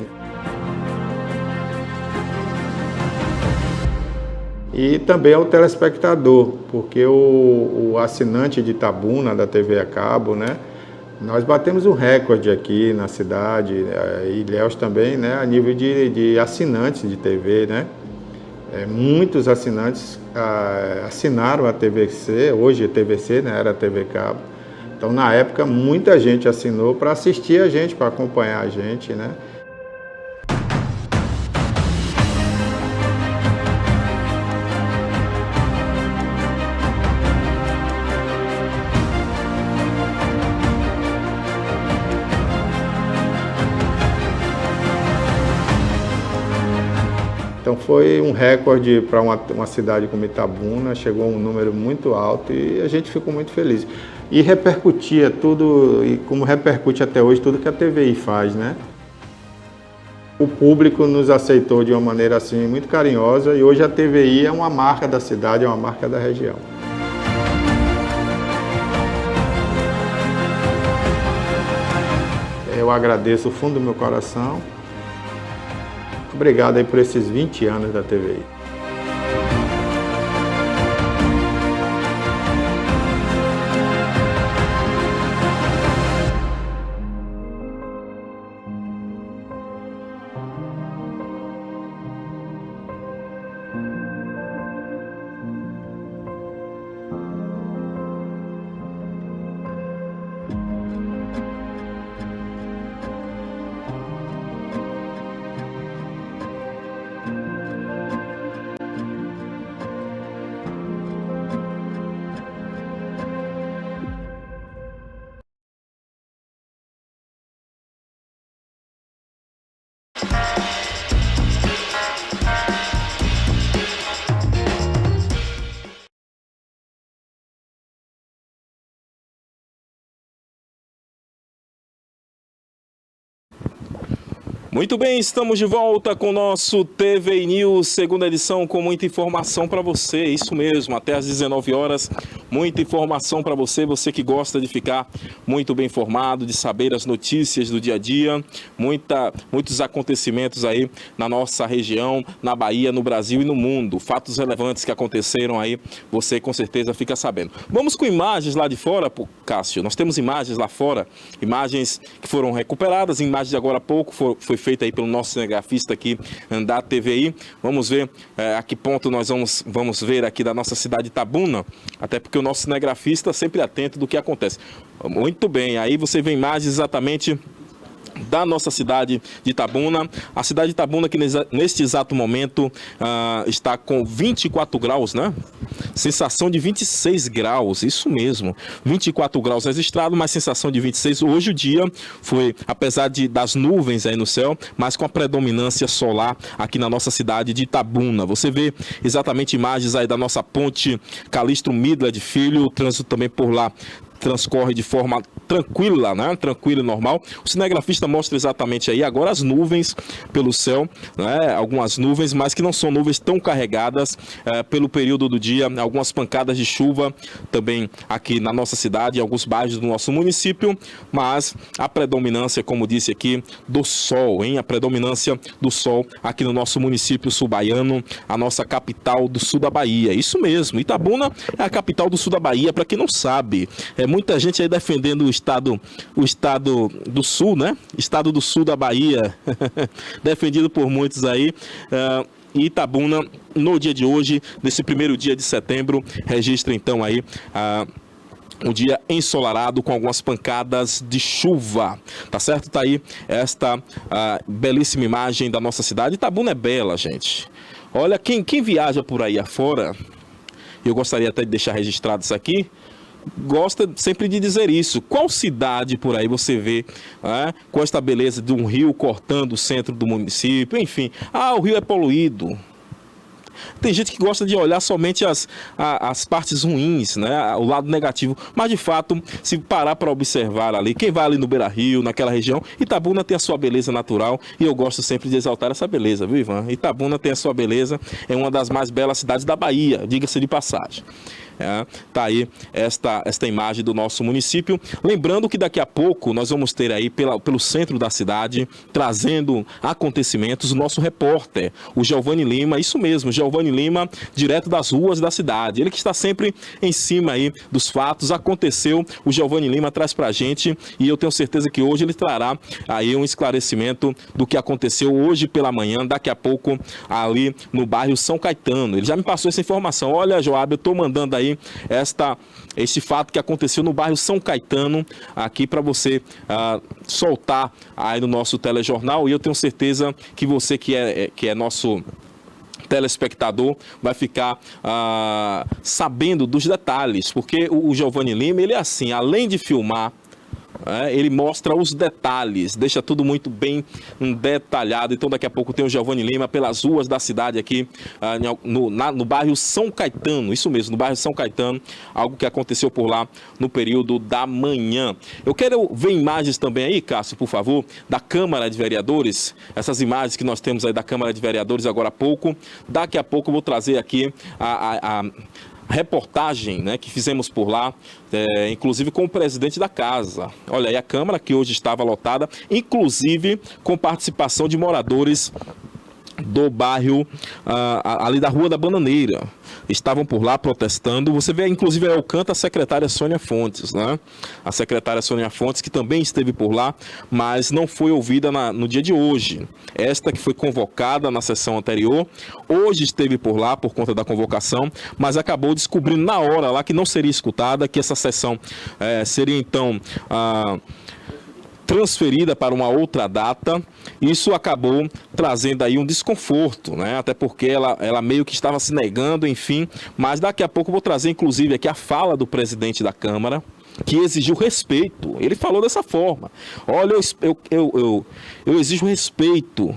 [SPEAKER 5] E também ao telespectador, porque o assinante de Itabuna da TV a cabo, né? Nós batemos um recorde aqui na cidade, e Ilhéus também, né, a nível de assinantes de TV, né? Muitos assinantes assinaram a TVC, hoje a TVC, né, era a TV Cabo. Então, na época, muita gente assinou para assistir a gente, para acompanhar a gente, né? Então foi um recorde para uma cidade como Itabuna, chegou a um número muito alto e a gente ficou muito feliz. E repercutia tudo, e como repercute até hoje, tudo que a TVI faz, né? O público nos aceitou de uma maneira assim muito carinhosa e hoje a TVI é uma marca da cidade, é uma marca da região. Eu agradeço do fundo do meu coração. Obrigado aí por esses 20 anos da TVI.
[SPEAKER 1] Muito bem, estamos de volta com o nosso TVI News, segunda edição, com muita informação para você, isso mesmo, até às 19 horas, muita informação para você, você que gosta de ficar muito bem informado, de saber as notícias do dia a dia, muitos acontecimentos aí na nossa região, na Bahia, no Brasil e no mundo, fatos relevantes que aconteceram aí, você com certeza fica sabendo. Vamos com imagens lá de fora, Cássio, nós temos imagens lá fora, imagens que foram recuperadas, imagens de agora há pouco, foi feita aí pelo nosso cinegrafista aqui da TVI. Vamos ver a que ponto nós vamos ver aqui da nossa cidade de Itabuna, até porque o nosso cinegrafista sempre atento do que acontece. Muito bem, aí você vê imagens exatamente da nossa cidade de Itabuna. A cidade de Itabuna que neste exato momento está com 24 graus, né? Sensação de 26 graus, isso mesmo. 24 graus registrado, mas sensação de 26. Hoje o dia foi, apesar das nuvens aí no céu, mas com a predominância solar aqui na nossa cidade de Itabuna. Você vê exatamente imagens aí da nossa ponte Calixto Midla de Filho, o trânsito também por lá transcorre de forma tranquila, né? Tranquila e normal. O cinegrafista mostra exatamente aí agora as nuvens pelo céu, né? Algumas nuvens, mas que não são nuvens tão carregadas pelo período do dia, algumas pancadas de chuva também aqui na nossa cidade, em alguns bairros do nosso município, mas a predominância, como disse aqui, do sol, hein? A predominância do sol aqui no nosso município sul-baiano, a nossa capital do sul da Bahia. Isso mesmo, Itabuna é a capital do sul da Bahia, para quem não sabe. Muita gente aí defendendo o estado do sul, né? Estado do sul da Bahia, defendido por muitos aí. E Itabuna, no dia de hoje, nesse primeiro dia de setembro, registra então aí um dia ensolarado com algumas pancadas de chuva, tá certo? Tá aí esta belíssima imagem da nossa cidade. Itabuna é bela, gente. Olha, quem viaja por aí afora, eu gostaria até de deixar registrado isso aqui, gosta sempre de dizer isso. Qual cidade por aí você vê com esta beleza de um rio cortando o centro do município, enfim, o rio é poluído. Tem gente que gosta de olhar somente as partes ruins, né? O lado negativo. Mas, de fato, se parar para observar ali, quem vai ali no Beira-Rio, naquela região, Itabuna tem a sua beleza natural e eu gosto sempre de exaltar essa beleza, viu, Ivan? Itabuna tem a sua beleza, é uma das mais belas cidades da Bahia, diga-se de passagem. Tá aí esta imagem do nosso município. Lembrando que daqui a pouco nós vamos ter aí pelo centro da cidade, trazendo acontecimentos, o nosso repórter, o Giovanni Lima, isso mesmo, Giovanni Lima, direto das ruas da cidade. Ele que está sempre em cima aí dos fatos. Aconteceu, o Giovanni Lima traz pra gente e eu tenho certeza que hoje ele trará aí um esclarecimento do que aconteceu hoje pela manhã, daqui a pouco ali no bairro São Caetano. Ele já me passou essa informação. Olha, Joab, eu tô mandando aí este fato que aconteceu no bairro São Caetano, aqui para você soltar aí no nosso telejornal, e eu tenho certeza que você que é nosso telespectador vai ficar sabendo dos detalhes, porque o Giovanni Lima, ele é assim, além de filmar, ele mostra os detalhes, deixa tudo muito bem detalhado. Então daqui a pouco tem o Giovanni Lima pelas ruas da cidade aqui no bairro São Caetano, isso mesmo, no bairro São Caetano, algo que aconteceu por lá no período da manhã. Eu quero ver imagens também aí, Cássio, por favor, da Câmara de Vereadores, essas imagens que nós temos aí da Câmara de Vereadores agora há pouco. Daqui a pouco eu vou trazer aqui a reportagem, né, que fizemos por lá, inclusive com o presidente da casa. Olha aí a Câmara, que hoje estava lotada, inclusive com participação de moradores do bairro ali da Rua da Bananeira. Estavam por lá protestando. Você vê, inclusive, ao canto a secretária Sônia Fontes, né? A secretária Sônia Fontes, que também esteve por lá, mas não foi ouvida no dia de hoje. Esta que foi convocada na sessão anterior, hoje esteve por lá por conta da convocação, mas acabou descobrindo na hora lá que não seria escutada, que essa sessão seria, então, transferida para uma outra data. Isso acabou trazendo aí um desconforto, né? Até porque ela meio que estava se negando, enfim. Mas daqui a pouco eu vou trazer, inclusive, aqui a fala do presidente da Câmara, que exigiu respeito. Ele falou dessa forma: olha, eu exijo respeito.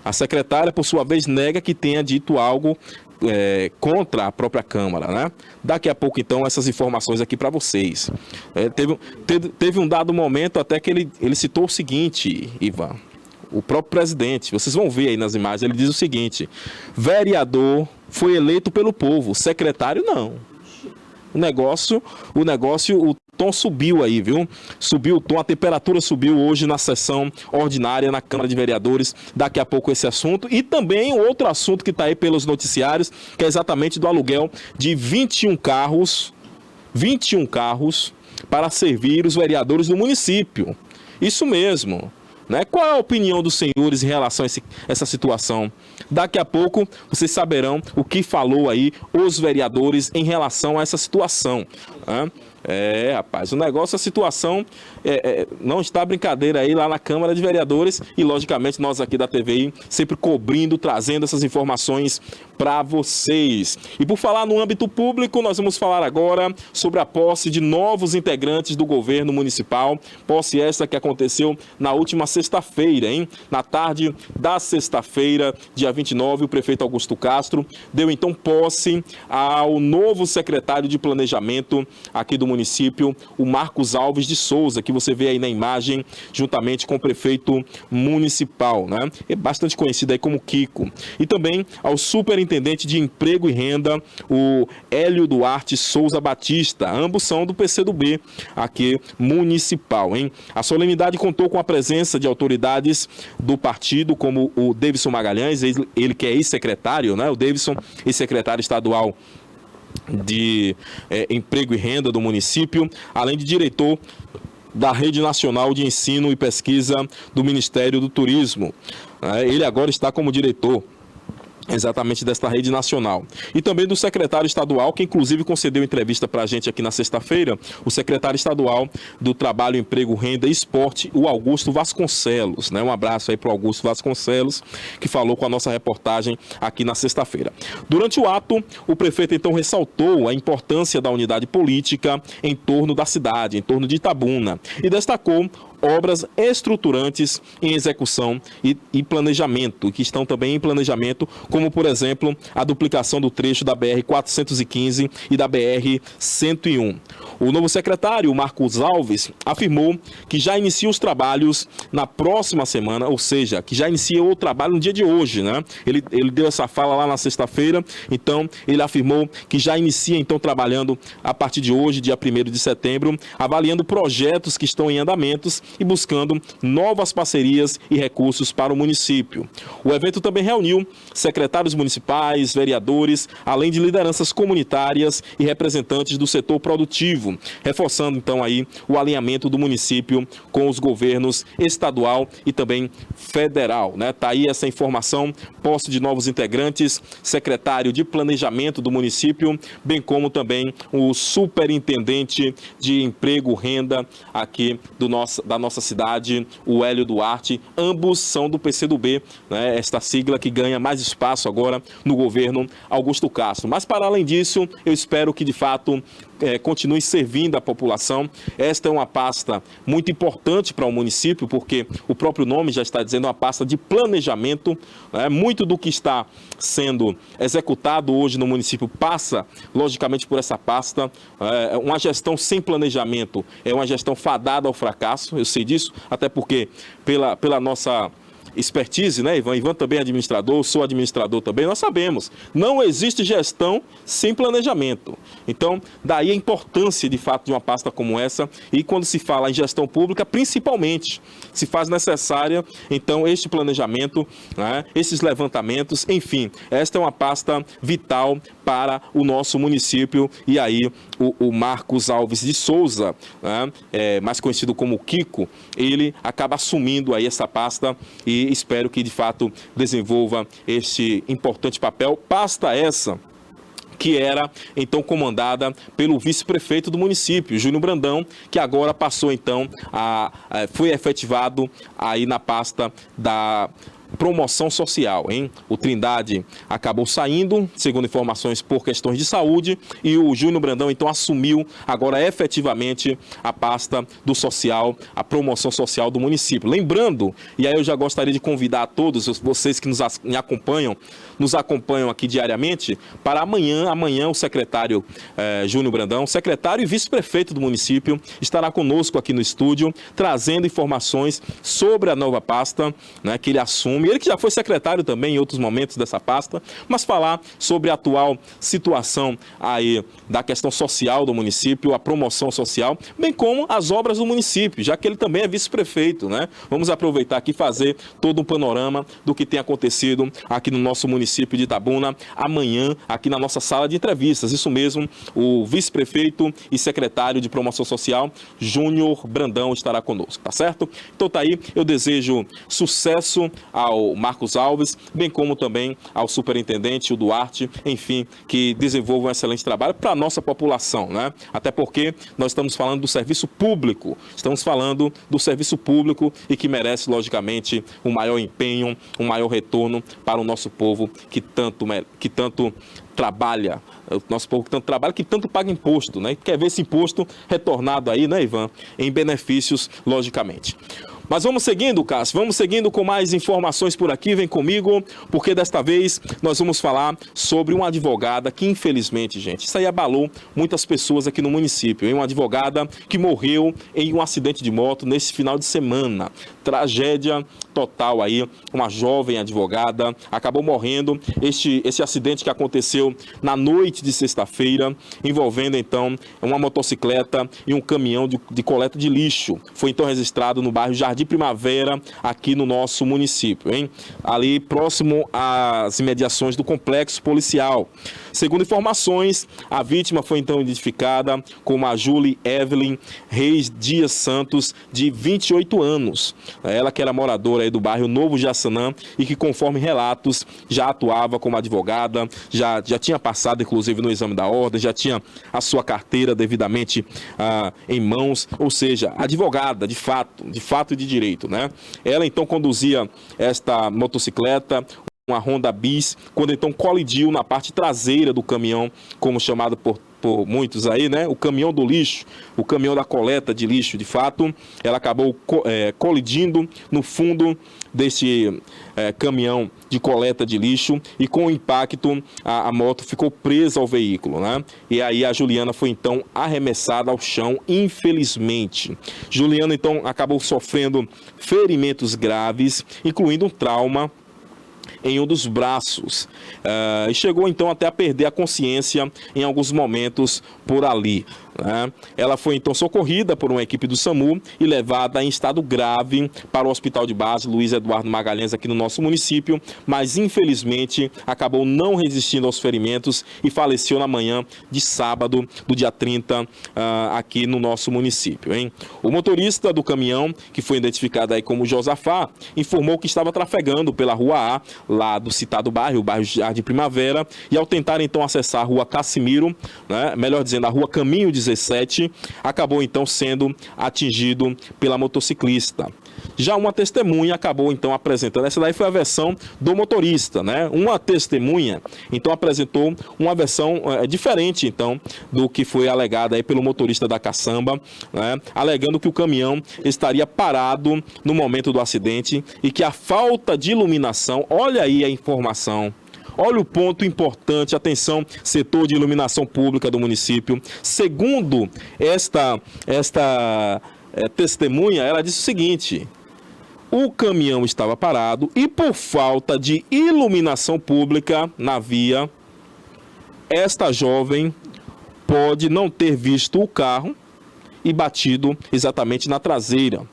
[SPEAKER 1] A secretária, por sua vez, nega que tenha dito algo contra a própria Câmara, né? Daqui a pouco, então, essas informações aqui para vocês. Teve um dado momento até que ele citou o seguinte, Ivan, o próprio presidente, vocês vão ver aí nas imagens, ele diz o seguinte: vereador foi eleito pelo povo, secretário não. O tom subiu aí, viu? Subiu o tom, a temperatura subiu hoje na sessão ordinária na Câmara de Vereadores. Daqui a pouco esse assunto. E também outro assunto que está aí pelos noticiários, que é exatamente do aluguel de 21 carros para servir os vereadores do município. Isso mesmo. Né? Qual é a opinião dos senhores em relação a essa situação? Daqui a pouco vocês saberão o que falou aí os vereadores em relação a essa situação. Rapaz, o negócio, a situação não está brincadeira aí lá na Câmara de Vereadores e, logicamente, nós aqui da TVI sempre cobrindo, trazendo essas informações para vocês. E por falar no âmbito público, nós vamos falar agora sobre a posse de novos integrantes do governo municipal. Posse essa que aconteceu na última sexta-feira, hein? Na tarde da sexta-feira, dia 29, o prefeito Augusto Castro deu então posse ao novo secretário de Planejamento aqui do município, o Marcos Alves de Souza, que você vê aí na imagem, juntamente com o prefeito municipal, né? É bastante conhecido aí como Kiko. E também ao superintendente de Emprego e Renda, o Hélio Duarte Souza Batista, ambos são do PCdoB aqui municipal, hein? A solenidade contou com a presença de autoridades do partido, como o Davidson Magalhães, ele que é ex-secretário, né? O Davidson, ex-secretário estadual de Emprego e Renda do município, além de diretor da Rede Nacional de Ensino e Pesquisa do Ministério do Turismo. Ele agora está como diretor exatamente desta rede nacional. E também do secretário estadual, que inclusive concedeu entrevista para a gente aqui na sexta-feira, o secretário estadual do Trabalho, Emprego, Renda e Esporte, o Augusto Vasconcelos, né? Um abraço aí para o Augusto Vasconcelos, que falou com a nossa reportagem aqui na sexta-feira. Durante o ato, o prefeito então ressaltou a importância da unidade política em torno da cidade, em torno de Itabuna, e destacou obras estruturantes em execução e planejamento, que estão também em planejamento, como, por exemplo, a duplicação do trecho da BR-415 e da BR-101. O novo secretário, Marcos Alves, afirmou que já inicia os trabalhos na próxima semana, ou seja, que já inicia o trabalho no dia de hoje, né? Ele deu essa fala lá na sexta-feira, então ele afirmou que já inicia então trabalhando a partir de hoje, dia 1º de setembro, avaliando projetos que estão em andamentos e buscando novas parcerias e recursos para o município. O evento também reuniu secretários municipais, vereadores, além de lideranças comunitárias e representantes do setor produtivo, reforçando então aí o alinhamento do município com os governos estadual e também federal, né? Tá aí essa informação, posse de novos integrantes, secretário de planejamento do município, bem como também o superintendente de emprego, renda aqui da nossa cidade, o Hélio Duarte. Ambos são do PCdoB, né? Esta sigla que ganha mais espaço agora no governo Augusto Castro. Mas para além disso, eu espero que de fato continue servindo a população. Esta é uma pasta muito importante para o município, porque o próprio nome já está dizendo, uma pasta de planejamento, né? Muito do que está sendo executado hoje no município passa, logicamente, por essa pasta. Uma gestão sem planejamento é uma gestão fadada ao fracasso, eu sei disso, até porque pela nossa expertise, né, Ivan? Ivan também é administrador, sou administrador também, nós sabemos, não existe gestão sem planejamento. Então, daí a importância, de fato, de uma pasta como essa, e quando se fala em gestão pública, principalmente, se faz necessária, então, este planejamento, né, esses levantamentos, enfim, esta é uma pasta vital para o nosso município, e aí o Marcos Alves de Souza, né, mais conhecido como Kiko, ele acaba assumindo aí essa pasta e espero que de fato desenvolva este importante papel. Pasta essa que era então comandada pelo vice-prefeito do município, Júnior Brandão, que agora passou então foi efetivado aí na pasta da promoção social, hein? O Trindade acabou saindo, segundo informações, por questões de saúde, e o Júnior Brandão então assumiu agora efetivamente a pasta do social, a promoção social do município. Lembrando, e aí eu já gostaria de convidar a todos vocês que nos acompanham aqui diariamente, para amanhã o secretário Júnior Brandão, secretário e vice-prefeito do município, estará conosco aqui no estúdio, trazendo informações sobre a nova pasta, né, que ele assume. Ele que já foi secretário também em outros momentos dessa pasta, mas falar sobre a atual situação aí da questão social do município, a promoção social, bem como as obras do município, já que ele também é vice-prefeito, né? Vamos aproveitar aqui e fazer todo um panorama do que tem acontecido aqui no nosso município de Itabuna, amanhã, aqui na nossa sala de entrevistas. Isso mesmo, o vice-prefeito e secretário de promoção social, Júnior Brandão, estará conosco, tá certo? Então tá aí, eu desejo sucesso ao Marcos Alves, bem como também ao superintendente, o Duarte, enfim, que desenvolvam um excelente trabalho para a nossa população, né? Até porque nós estamos falando do serviço público, e que merece, logicamente, um maior empenho, um maior retorno para o nosso povo que tanto trabalha, o nosso povo que tanto trabalha, que tanto paga imposto, né? E quer ver esse imposto retornado aí, né, Ivan, em benefícios, logicamente. Mas vamos seguindo, Cássio, vamos seguindo com mais informações por aqui, vem comigo, porque desta vez nós vamos falar sobre uma advogada que, infelizmente, gente, isso aí abalou muitas pessoas aqui no município, hein? Uma advogada que morreu em um acidente de moto nesse final de semana. Tragédia total aí, uma jovem advogada acabou morrendo. Esse acidente que aconteceu na noite de sexta-feira, envolvendo então uma motocicleta e um caminhão de coleta de lixo. Foi então registrado no bairro Jardim Primavera, aqui no nosso município, hein? Ali próximo às imediações do complexo policial. Segundo informações, a vítima foi então identificada como a Julie Evelyn Reis Dias Santos, de 28 anos. Ela que era moradora aí do bairro Novo Jaçanã e que, conforme relatos, já atuava como advogada, já tinha passado inclusive no exame da ordem, já tinha a sua carteira devidamente em mãos, ou seja, advogada de fato e de direito, né? Ela então conduzia esta motocicleta, uma Honda Bis, quando então colidiu na parte traseira do caminhão, como chamado por por muitos aí, né? O caminhão do lixo, o caminhão da coleta de lixo, de fato, ela acabou colidindo no fundo deste caminhão de coleta de lixo e com o impacto a moto ficou presa ao veículo, né? E aí a Juliana foi então arremessada ao chão, infelizmente. Juliana então acabou sofrendo ferimentos graves, incluindo um trauma em um dos braços, e chegou então até a perder a consciência em alguns momentos por ali, né? Ela foi então socorrida por uma equipe do SAMU e levada em estado grave para o hospital de base Luiz Eduardo Magalhães aqui no nosso município, mas infelizmente acabou não resistindo aos ferimentos e faleceu na manhã de sábado do dia 30 aqui no nosso município, hein? O motorista do caminhão, que foi identificado aí como Josafá, informou que estava trafegando pela Rua A, lá do citado bairro, o bairro Jardim Primavera, e ao tentar então acessar a Rua Cassimiro, né, melhor dizendo, a Rua Caminho 17, acabou então sendo atingido pela motociclista. Já uma testemunha acabou então apresentando, essa daí foi a versão do motorista, né? Uma testemunha então apresentou uma versão diferente então do que foi alegada aí pelo motorista da caçamba, né? Alegando que o caminhão estaria parado no momento do acidente e que a falta de iluminação, olha aí a informação, olha o ponto importante, atenção, setor de iluminação pública do município. Segundo esta testemunha, ela disse o seguinte: o caminhão estava parado e por falta de iluminação pública na via, esta jovem pode não ter visto o carro e batido exatamente na traseira.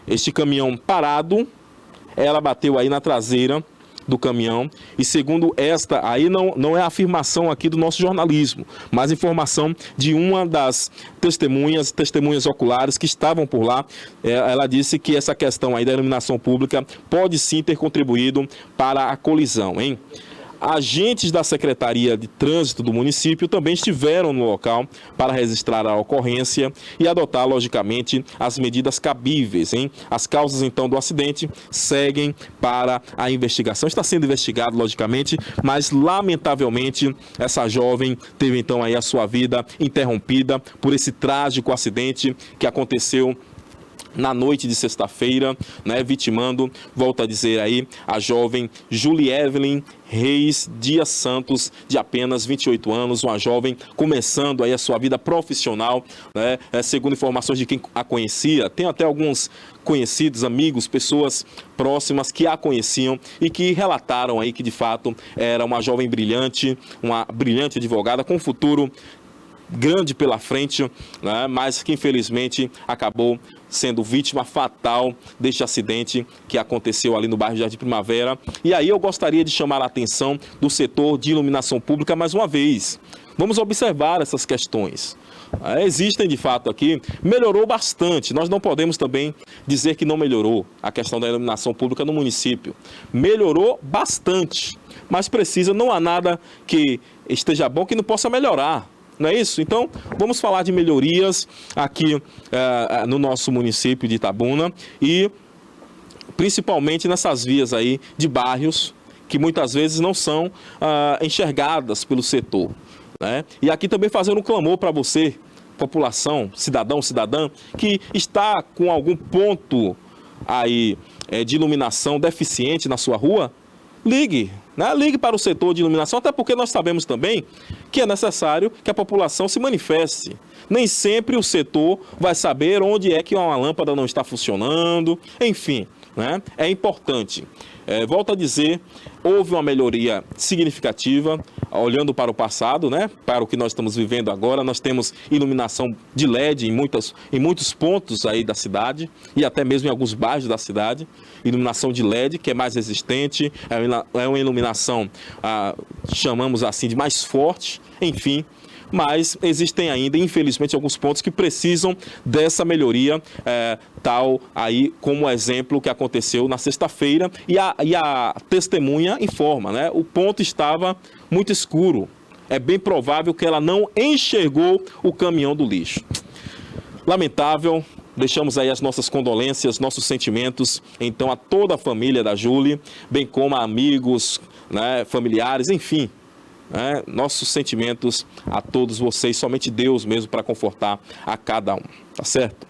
[SPEAKER 1] Este caminhão parado, ela bateu aí na traseira do caminhão, e segundo esta, aí não é a afirmação aqui do nosso jornalismo, mas informação de uma das testemunhas oculares que estavam por lá. Ela disse que essa questão aí da iluminação pública pode sim ter contribuído para a colisão, hein? Agentes da Secretaria de Trânsito do município também estiveram no local para registrar a ocorrência e adotar, logicamente, as medidas cabíveis, hein? As causas, então, do acidente seguem para a investigação. Está sendo investigado, logicamente, mas, lamentavelmente, essa jovem teve, então, aí a sua vida interrompida por esse trágico acidente que aconteceu na noite de sexta-feira, né, vitimando, volto a dizer aí, a jovem Julie Evelyn Reis Dias Santos, de apenas 28 anos, uma jovem começando aí a sua vida profissional, né, segundo informações de quem a conhecia. Tem até alguns conhecidos, amigos, pessoas próximas que a conheciam e que relataram aí que de fato era uma jovem brilhante, uma brilhante advogada com um futuro grande pela frente, né, mas que infelizmente acabou sendo vítima fatal deste acidente que aconteceu ali no bairro Jardim Primavera. E aí eu gostaria de chamar a atenção do setor de iluminação pública mais uma vez. Vamos observar essas questões. Existem de fato aqui, melhorou bastante, nós não podemos também dizer que não melhorou a questão da iluminação pública no município. Melhorou bastante, mas precisa, não há nada que esteja bom que não possa melhorar. Não é isso? Então, vamos falar de melhorias aqui no nosso município de Itabuna e principalmente nessas vias aí de bairros que muitas vezes não são enxergadas pelo setor, né? E aqui também fazendo um clamor para você, população, cidadão, cidadã, que está com algum ponto aí de iluminação deficiente na sua rua, ligue, né? Ligue para o setor de iluminação, até porque nós sabemos também que é necessário que a população se manifeste. Nem sempre o setor vai saber onde é que uma lâmpada não está funcionando, enfim, né? É importante. Volto a dizer, houve uma melhoria significativa, olhando para o passado, né? Para o que nós estamos vivendo agora. Nós temos iluminação de LED em muitos pontos aí da cidade e até mesmo em alguns bairros da cidade. Iluminação de LED, que é mais resistente, é uma iluminação, chamamos assim, de mais forte, enfim. Mas existem ainda, infelizmente, alguns pontos que precisam dessa melhoria, tal aí como o exemplo que aconteceu na sexta-feira, e a testemunha informa, né? O ponto estava muito escuro. É bem provável que ela não enxergou o caminhão do lixo. Lamentável. Deixamos aí as nossas condolências, nossos sentimentos, então, a toda a família da Julie, bem como a amigos, né, familiares, enfim. Nossos sentimentos a todos vocês, somente Deus mesmo para confortar a cada um, tá certo?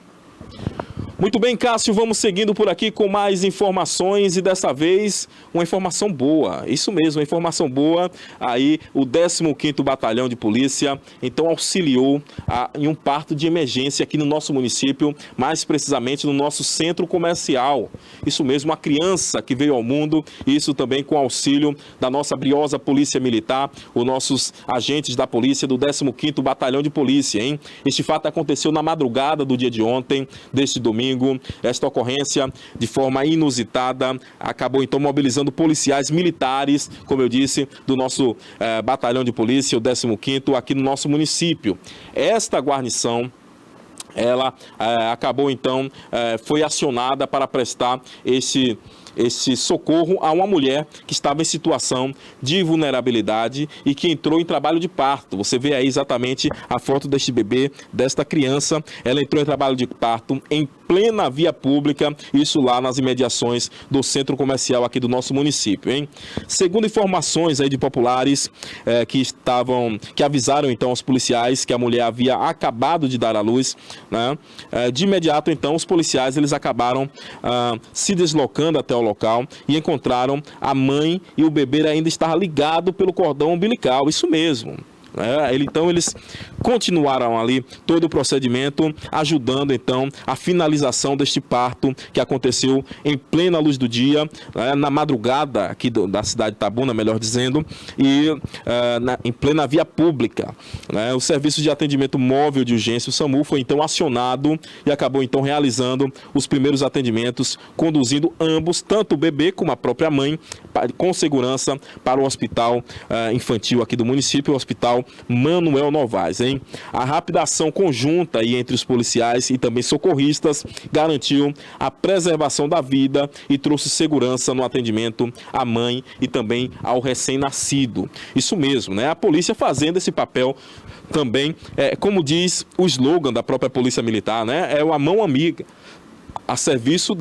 [SPEAKER 1] Muito bem, Cássio, vamos seguindo por aqui com mais informações e dessa vez uma informação boa, isso mesmo, uma informação boa. Aí o 15º Batalhão de Polícia então auxiliou em um parto de emergência aqui no nosso município, mais precisamente no nosso centro comercial. Isso mesmo, uma criança que veio ao mundo, isso também com auxílio da nossa briosa Polícia Militar, os nossos agentes da polícia do 15º Batalhão de Polícia, hein? Este fato aconteceu na madrugada do dia de ontem, deste domingo. Esta ocorrência, de forma inusitada, acabou então mobilizando policiais militares, como eu disse, do nosso batalhão de polícia, o 15º, aqui no nosso município. Esta guarnição, ela acabou então, foi acionada para prestar esse socorro a uma mulher que estava em situação de vulnerabilidade e que entrou em trabalho de parto. Você vê aí exatamente a foto deste bebê, desta criança. Ela entrou em trabalho de parto em plena via pública, isso lá nas imediações do centro comercial aqui do nosso município, hein? Segundo informações aí de populares que avisaram então aos policiais que a mulher havia acabado de dar à luz, né? De imediato então os policiais eles acabaram se deslocando até o local e encontraram a mãe e o bebê ainda estava ligado pelo cordão umbilical, isso mesmo. Então eles continuaram ali todo o procedimento, ajudando então a finalização deste parto que aconteceu em plena luz do dia, na madrugada aqui da cidade de Itabuna, melhor dizendo, e em plena via pública. O Serviço de Atendimento Móvel de Urgência, o SAMU, foi então acionado e acabou então realizando os primeiros atendimentos, conduzindo ambos, tanto o bebê como a própria mãe, com segurança para o hospital infantil aqui do município, o Hospital Manuel Novaes, hein? A rápida ação conjunta aí entre os policiais e também socorristas garantiu a preservação da vida e trouxe segurança no atendimento à mãe e também ao recém-nascido. Isso mesmo, né? A polícia fazendo esse papel também, como diz o slogan da própria Polícia Militar, né? É a mão amiga a serviço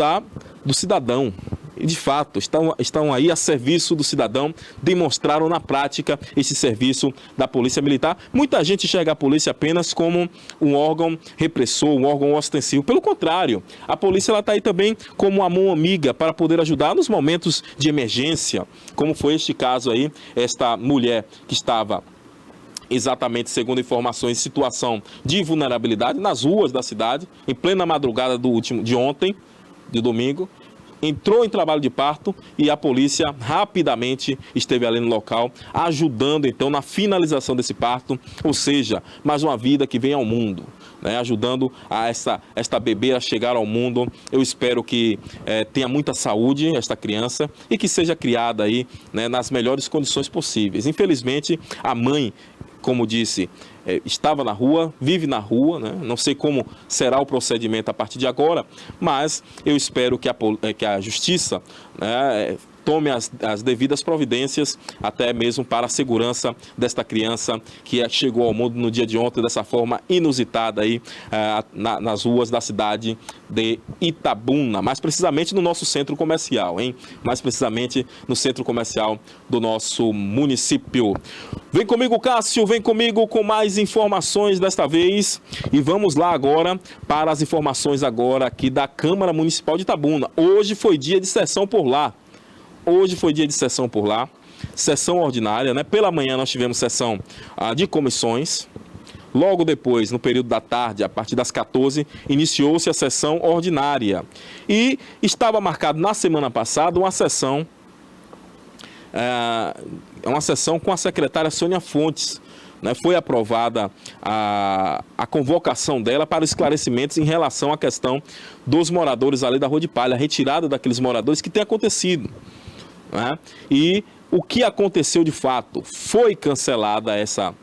[SPEAKER 1] do cidadão. E de fato, estão aí a serviço do cidadão, demonstraram na prática esse serviço da Polícia Militar. Muita gente enxerga a polícia apenas como um órgão repressor, um órgão ostensivo. Pelo contrário, a polícia está aí também como uma mão amiga para poder ajudar nos momentos de emergência, como foi este caso aí, esta mulher que estava exatamente, segundo informações, em situação de vulnerabilidade nas ruas da cidade, em plena madrugada de ontem, de domingo. Entrou em trabalho de parto e a polícia rapidamente esteve ali no local, ajudando então na finalização desse parto, ou seja, mais uma vida que vem ao mundo, né? Ajudando a esta bebê a chegar ao mundo. Eu espero que tenha muita saúde esta criança e que seja criada aí, né, nas melhores condições possíveis. Infelizmente, a mãe, como disse, estava na rua, vive na rua, né? Não sei como será o procedimento a partir de agora, mas eu espero que a justiça, né, tome as devidas providências, até mesmo para a segurança desta criança que chegou ao mundo no dia de ontem dessa forma inusitada aí nas ruas da cidade de Itabuna, mais precisamente no nosso centro comercial, hein? Mais precisamente no centro comercial do nosso município. Vem comigo, Cássio, vem comigo com mais informações desta vez e vamos lá agora para as informações agora aqui da Câmara Municipal de Itabuna. Hoje foi dia de sessão por lá. Sessão ordinária, né? Pela manhã nós tivemos sessão de comissões. Logo depois, no período da tarde, a partir das 14, iniciou-se a sessão ordinária. E estava marcado na semana passada uma sessão com a secretária Sônia Fontes. Foi aprovada a convocação dela para esclarecimentos em relação à questão dos moradores ali da Rua de Palha, a retirada daqueles moradores que tem acontecido. E o que aconteceu de fato? Foi cancelada esta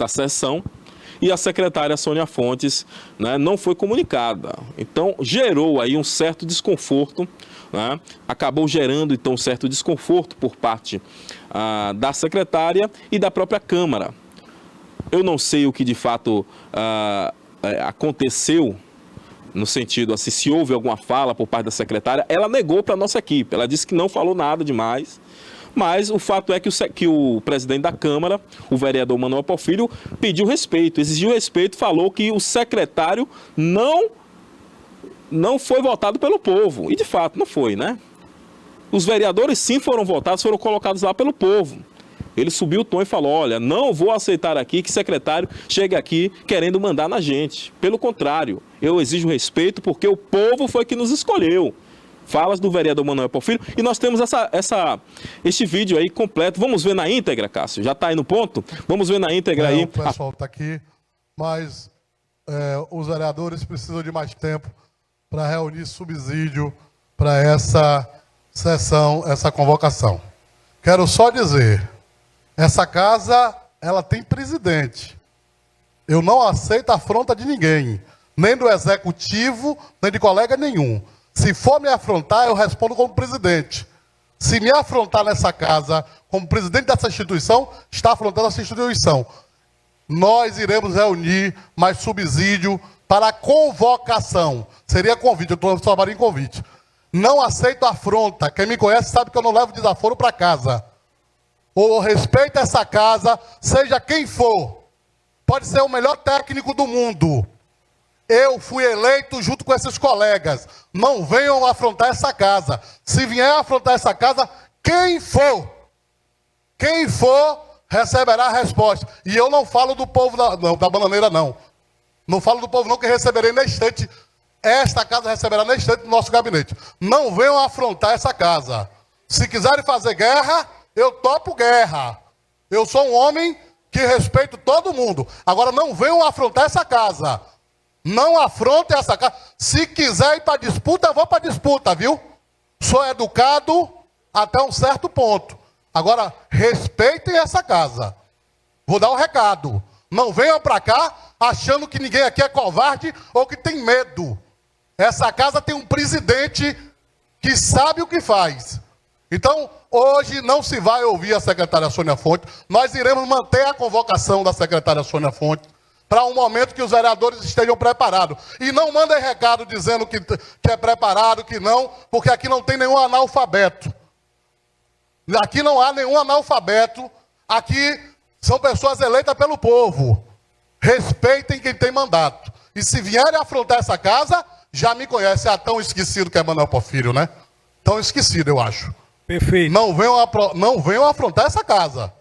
[SPEAKER 1] sessão e a secretária Sônia Fontes, né, não foi comunicada. Então gerou aí um certo desconforto, né? Acabou gerando então um certo desconforto por parte da secretária e da própria Câmara. Eu não sei o que de fato aconteceu, no sentido assim, se houve alguma fala por parte da secretária. Ela negou para a nossa equipe, ela disse que não falou nada demais, Mas o fato é que o presidente da Câmara, o vereador Manuel Porfírio, pediu respeito, exigiu respeito, falou que o secretário não foi votado pelo povo. E de fato não foi, né? Os vereadores sim foram votados, foram colocados lá pelo povo. Ele subiu o tom e falou, olha, não vou aceitar aqui que secretário chegue aqui querendo mandar na gente. Pelo contrário, eu exijo respeito porque o povo foi que nos escolheu. Falas do vereador Manuel Porfírio. E nós temos este vídeo aí completo. Vamos ver na íntegra, Cássio? Já está aí no ponto? Vamos ver na íntegra aí.
[SPEAKER 6] O pessoal está aqui, mas os vereadores precisam de mais tempo para reunir subsídio para essa sessão, essa convocação. Quero só dizer, essa casa, ela tem presidente. Eu não aceito a afronta de ninguém, nem do executivo, nem de colega nenhum. Se for me afrontar, eu respondo como presidente. Se me afrontar nessa casa, como presidente dessa instituição, está afrontando essa instituição. Nós iremos reunir mais subsídio para a convocação. Seria convite, eu transformaria em convite. Não aceito afronta. Quem me conhece sabe que eu não levo desaforo para casa. Ou respeito essa casa, seja quem for. Pode ser o melhor técnico do mundo. Eu fui eleito junto com esses colegas. Não venham afrontar essa casa. Se vier afrontar essa casa, quem for receberá a resposta. E eu não falo do povo da bananeira, não. Não falo do povo, não, que receberei na estante. Esta casa receberá na estante do nosso gabinete. Não venham afrontar essa casa. Se quiserem fazer guerra, eu topo guerra. Eu sou um homem que respeito todo mundo. Agora não venham afrontar essa casa. Não afrontem essa casa. Se quiser ir para disputa, eu vou para disputa, viu? Sou educado até um certo ponto. Agora, respeitem essa casa. Vou dar um recado. Não venham para cá achando que ninguém aqui é covarde ou que tem medo. Essa casa tem um presidente que sabe o que faz. Então, hoje não se vai ouvir a secretária Sônia Fonte. Nós iremos manter a convocação da secretária Sônia Fonte para um momento que os vereadores estejam preparados. E não mandem recado dizendo que é preparado, que não, porque aqui não tem nenhum analfabeto. Aqui não há nenhum analfabeto. Aqui são pessoas eleitas pelo povo. Respeitem quem tem mandato. E se vierem afrontar essa casa, já me conhece. É tão esquecido que é Manuel Porfírio, né? Tão esquecido, eu acho.
[SPEAKER 7] Perfeito.
[SPEAKER 6] Não venham afrontar essa casa.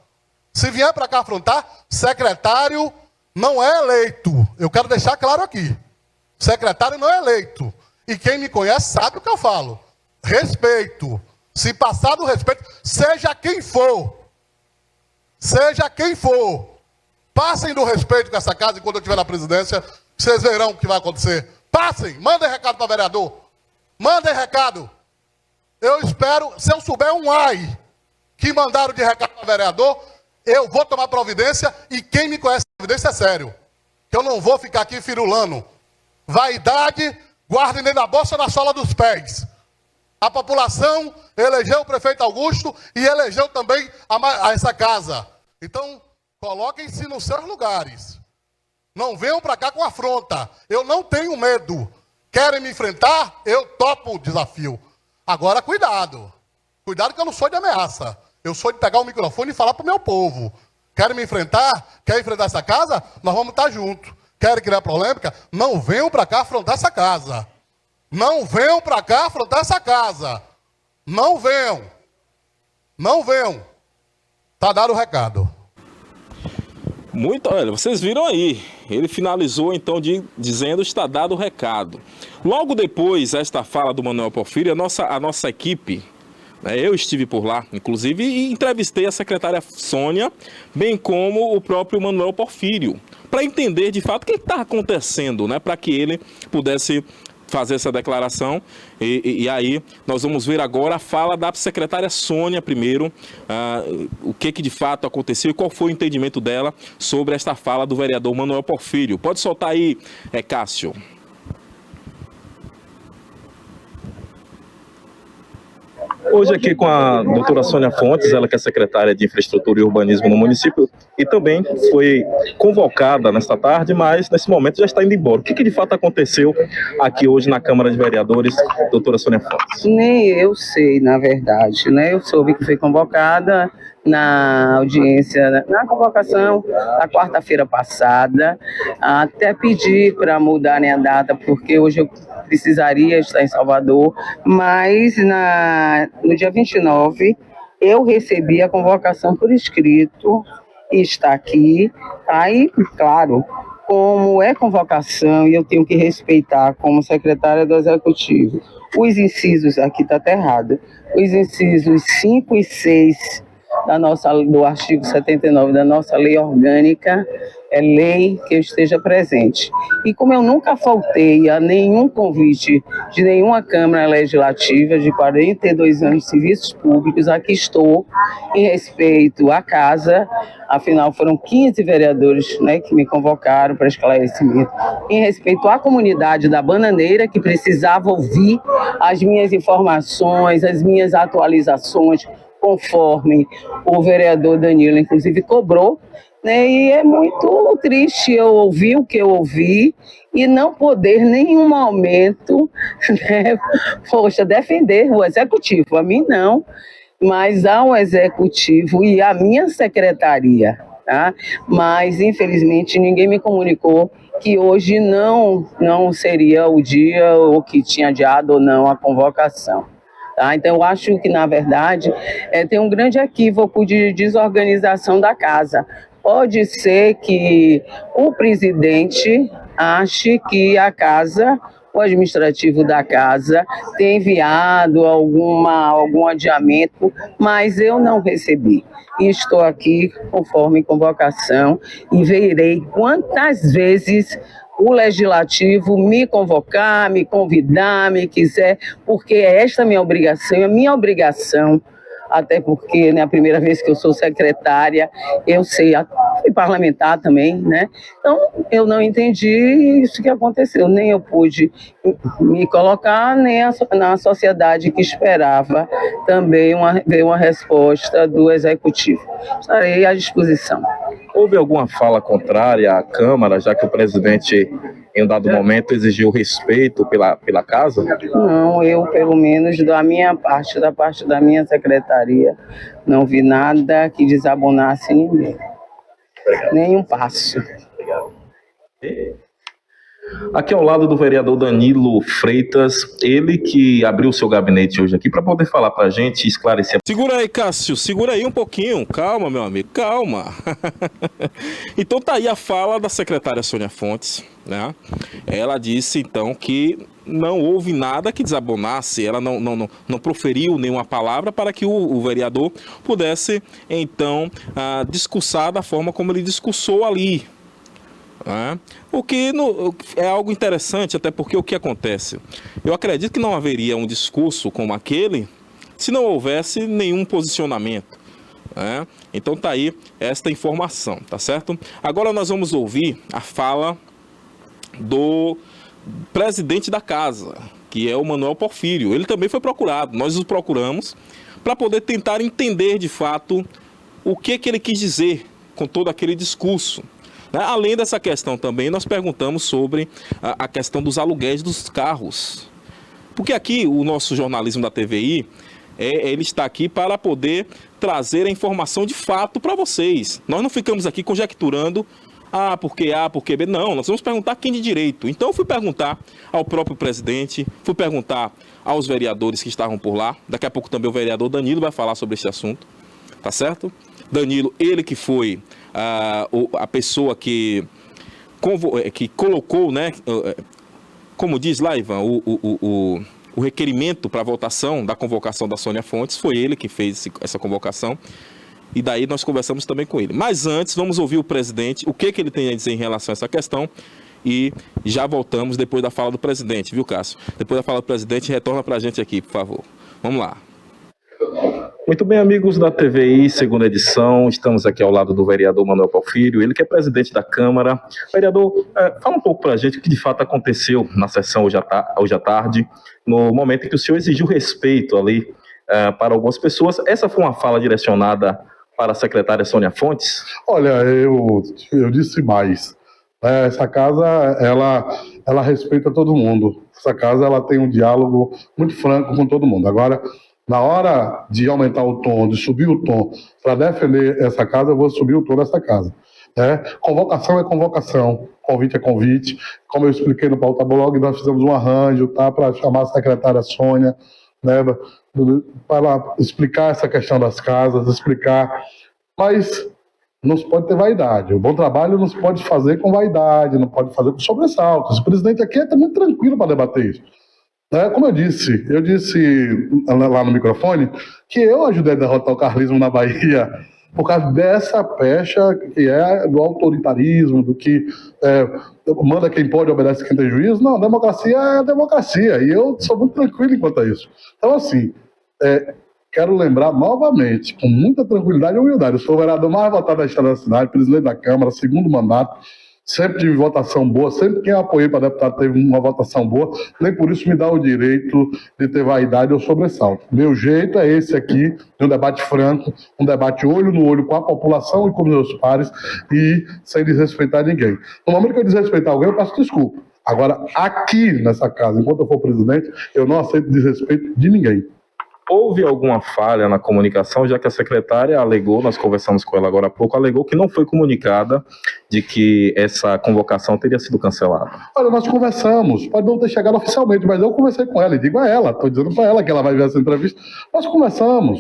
[SPEAKER 6] Se vier para cá afrontar, secretário não é eleito. Eu quero deixar claro aqui. Secretário não é eleito. E quem me conhece sabe o que eu falo. Respeito. Se passar do respeito, seja quem for. Seja quem for. Passem do respeito com essa casa enquanto eu estiver na presidência. Vocês verão o que vai acontecer. Passem. Mandem recado para o vereador. Mandem recado. Eu espero, se eu souber um ai que mandaram de recado para o vereador, eu vou tomar providência, e quem me conhece providência é sério. Que eu não vou ficar aqui firulando. Vaidade, guardem dentro da bolsa na sola dos pés. A população elegeu o prefeito Augusto e elegeu também essa casa. Então, coloquem-se nos seus lugares. Não venham para cá com afronta. Eu não tenho medo. Querem me enfrentar? Eu topo o desafio. Agora, cuidado. Cuidado que eu não sou de ameaça. Eu sou de pegar o microfone e falar para o meu povo. Querem me enfrentar? Querem enfrentar essa casa? Nós vamos estar juntos. Querem criar polêmica? Não venham para cá afrontar essa casa. Não venham para cá afrontar essa casa. Não venham. Não venham. Tá dado o recado.
[SPEAKER 1] Muito, olha, vocês viram aí. Ele finalizou então dizendo está dado o recado. Logo depois esta fala do Manuel Porfírio, a nossa equipe, eu estive por lá, inclusive, e entrevistei a secretária Sônia, bem como o próprio Manuel Porfírio, para entender de fato o que está acontecendo, né, para que ele pudesse fazer essa declaração. E aí nós vamos ver agora a fala da secretária Sônia primeiro, o que de fato aconteceu e qual foi o entendimento dela sobre esta fala do vereador Manuel Porfírio. Pode soltar aí, Cássio. Hoje aqui com a doutora Sônia Fontes, ela que é secretária de Infraestrutura e Urbanismo no município. e também foi convocada nesta tarde, mas nesse momento já está indo embora. O que de fato aconteceu aqui hoje na Câmara de Vereadores, doutora Sônia Fontes?
[SPEAKER 7] Nem eu sei, na verdade, né? Eu soube que foi convocada na audiência, na convocação da quarta-feira passada, até pedi para mudarem a data, porque hoje eu precisaria estar em Salvador, mas no dia 29 eu recebi a convocação por escrito e está aqui. Aí, claro, como é convocação e eu tenho que respeitar como secretária do Executivo, os incisos, aqui está errado, os incisos 5 e 6 do artigo 79 da nossa lei orgânica, é lei que eu esteja presente. E como eu nunca faltei a nenhum convite de nenhuma Câmara Legislativa de 42 anos de serviços públicos, aqui estou em respeito à casa, afinal foram 15 vereadores, né, que me convocaram para esclarecimento, em respeito à comunidade da Bananeira, que precisava ouvir as minhas informações, as minhas atualizações, conforme o vereador Danilo, inclusive, cobrou, né? E é muito triste eu ouvir o que eu ouvi e não poder em nenhum momento, né, defender o Executivo. A mim não, mas ao Executivo e à minha secretaria, tá? Mas, infelizmente, ninguém me comunicou que hoje não seria o dia ou que tinha adiado ou não a convocação. Tá? Então, eu acho que, na verdade, tem um grande equívoco de desorganização da casa. Pode ser que o presidente ache que a casa, o administrativo da casa, tenha enviado algum adiamento, mas eu não recebi. E estou aqui conforme convocação e verei quantas vezes o Legislativo me convocar, me convidar, me quiser, porque esta é a minha obrigação, até porque é a primeira vez que eu sou secretária, eu sei, fui parlamentar também, né? Então, eu não entendi isso que aconteceu, nem eu pude me colocar, nem na sociedade que esperava também ver uma resposta do Executivo. Estarei à disposição.
[SPEAKER 1] Houve alguma fala contrária à Câmara, já que o presidente, em um dado momento, exigiu respeito pela casa?
[SPEAKER 7] Não, eu, pelo menos, da parte da minha secretaria, não vi nada que desabonasse ninguém. Nenhum passo.
[SPEAKER 1] Aqui ao lado do vereador Danilo Freitas, ele que abriu o seu gabinete hoje aqui para poder falar para a gente e esclarecer. Segura aí, Cássio, segura aí um pouquinho. Calma, meu amigo, calma. Então tá aí a fala da secretária Sônia Fontes, né? Ela disse então que não houve nada que desabonasse, ela não proferiu nenhuma palavra para que o vereador pudesse então discursar da forma como ele discursou ali. O que é algo interessante, até porque o que acontece? Eu acredito que não haveria um discurso como aquele se não houvesse nenhum posicionamento. Então tá aí esta informação, tá certo? Agora nós vamos ouvir a fala do presidente da casa, que é o Manuel Porfírio. Ele também foi procurado, nós o procuramos para poder tentar entender de fato o que ele quis dizer com todo aquele discurso. Além dessa questão também, nós perguntamos sobre a questão dos aluguéis dos carros. Porque aqui o nosso jornalismo da TVI, ele está aqui para poder trazer a informação de fato para vocês. Nós não ficamos aqui conjecturando porque A, porque B. Não, nós vamos perguntar quem de direito. Então eu fui perguntar ao próprio presidente, fui perguntar aos vereadores que estavam por lá. Daqui a pouco também o vereador Danilo vai falar sobre esse assunto, tá certo? Danilo, ele que foi a pessoa que colocou, né, como diz lá, Ivan, o requerimento para a votação da convocação da Sônia Fontes, foi ele que fez essa convocação, e daí nós conversamos também com ele. Mas antes, vamos ouvir o presidente, o que ele tem a dizer em relação a essa questão, e já voltamos depois da fala do presidente, viu, Cássio? Depois da fala do presidente, retorna para a gente aqui, por favor. Vamos lá. Muito bem, amigos da TVI, segunda edição, estamos aqui ao lado do vereador Manuel Porfírio, ele que é presidente da Câmara. Vereador, fala um pouco para a gente o que de fato aconteceu na sessão hoje à tarde, no momento em que o senhor exigiu respeito ali para algumas pessoas. Essa foi uma fala direcionada para a secretária Sônia Fontes?
[SPEAKER 6] Olha, eu disse mais. Essa casa, ela respeita todo mundo. Essa casa, ela tem um diálogo muito franco com todo mundo. Agora, na hora de aumentar o tom, de subir o tom para defender essa casa, eu vou subir o tom dessa casa. Convocação é convocação, convite é convite. Como eu expliquei no Pauta Blog, nós fizemos um arranjo, tá, para chamar a secretária Sônia, né, para explicar essa questão das casas, mas não se pode ter vaidade. O bom trabalho não se pode fazer com vaidade, não pode fazer com sobressaltos. O presidente aqui é muito tranquilo para debater isso. Como eu disse lá no microfone que eu ajudei a derrotar o carlismo na Bahia por causa dessa pecha que é do autoritarismo, do que manda quem pode, obedece quem tem juízo. Não, democracia é democracia, e eu sou muito tranquilo enquanto a isso. Então, assim, quero lembrar novamente, com muita tranquilidade e humildade, eu sou o vereador mais votado da história da cidade, presidente da Câmara, segundo mandato, sempre tive votação boa, sempre quem eu apoiei para deputado teve uma votação boa, nem por isso me dá o direito de ter vaidade ou sobressalto. Meu jeito é esse aqui, de um debate franco, um debate olho no olho com a população e com meus pares, e sem desrespeitar ninguém. No momento que eu desrespeitar alguém, eu peço desculpa. Agora, aqui nessa casa, enquanto eu for presidente, eu não aceito desrespeito de ninguém.
[SPEAKER 1] Houve alguma falha na comunicação, já que a secretária alegou, nós conversamos com ela agora há pouco, alegou que não foi comunicada de que essa convocação teria sido cancelada?
[SPEAKER 6] Olha, nós conversamos, pode não ter chegado oficialmente, mas eu conversei com ela e digo a ela, estou dizendo para ela que ela vai ver essa entrevista, nós conversamos.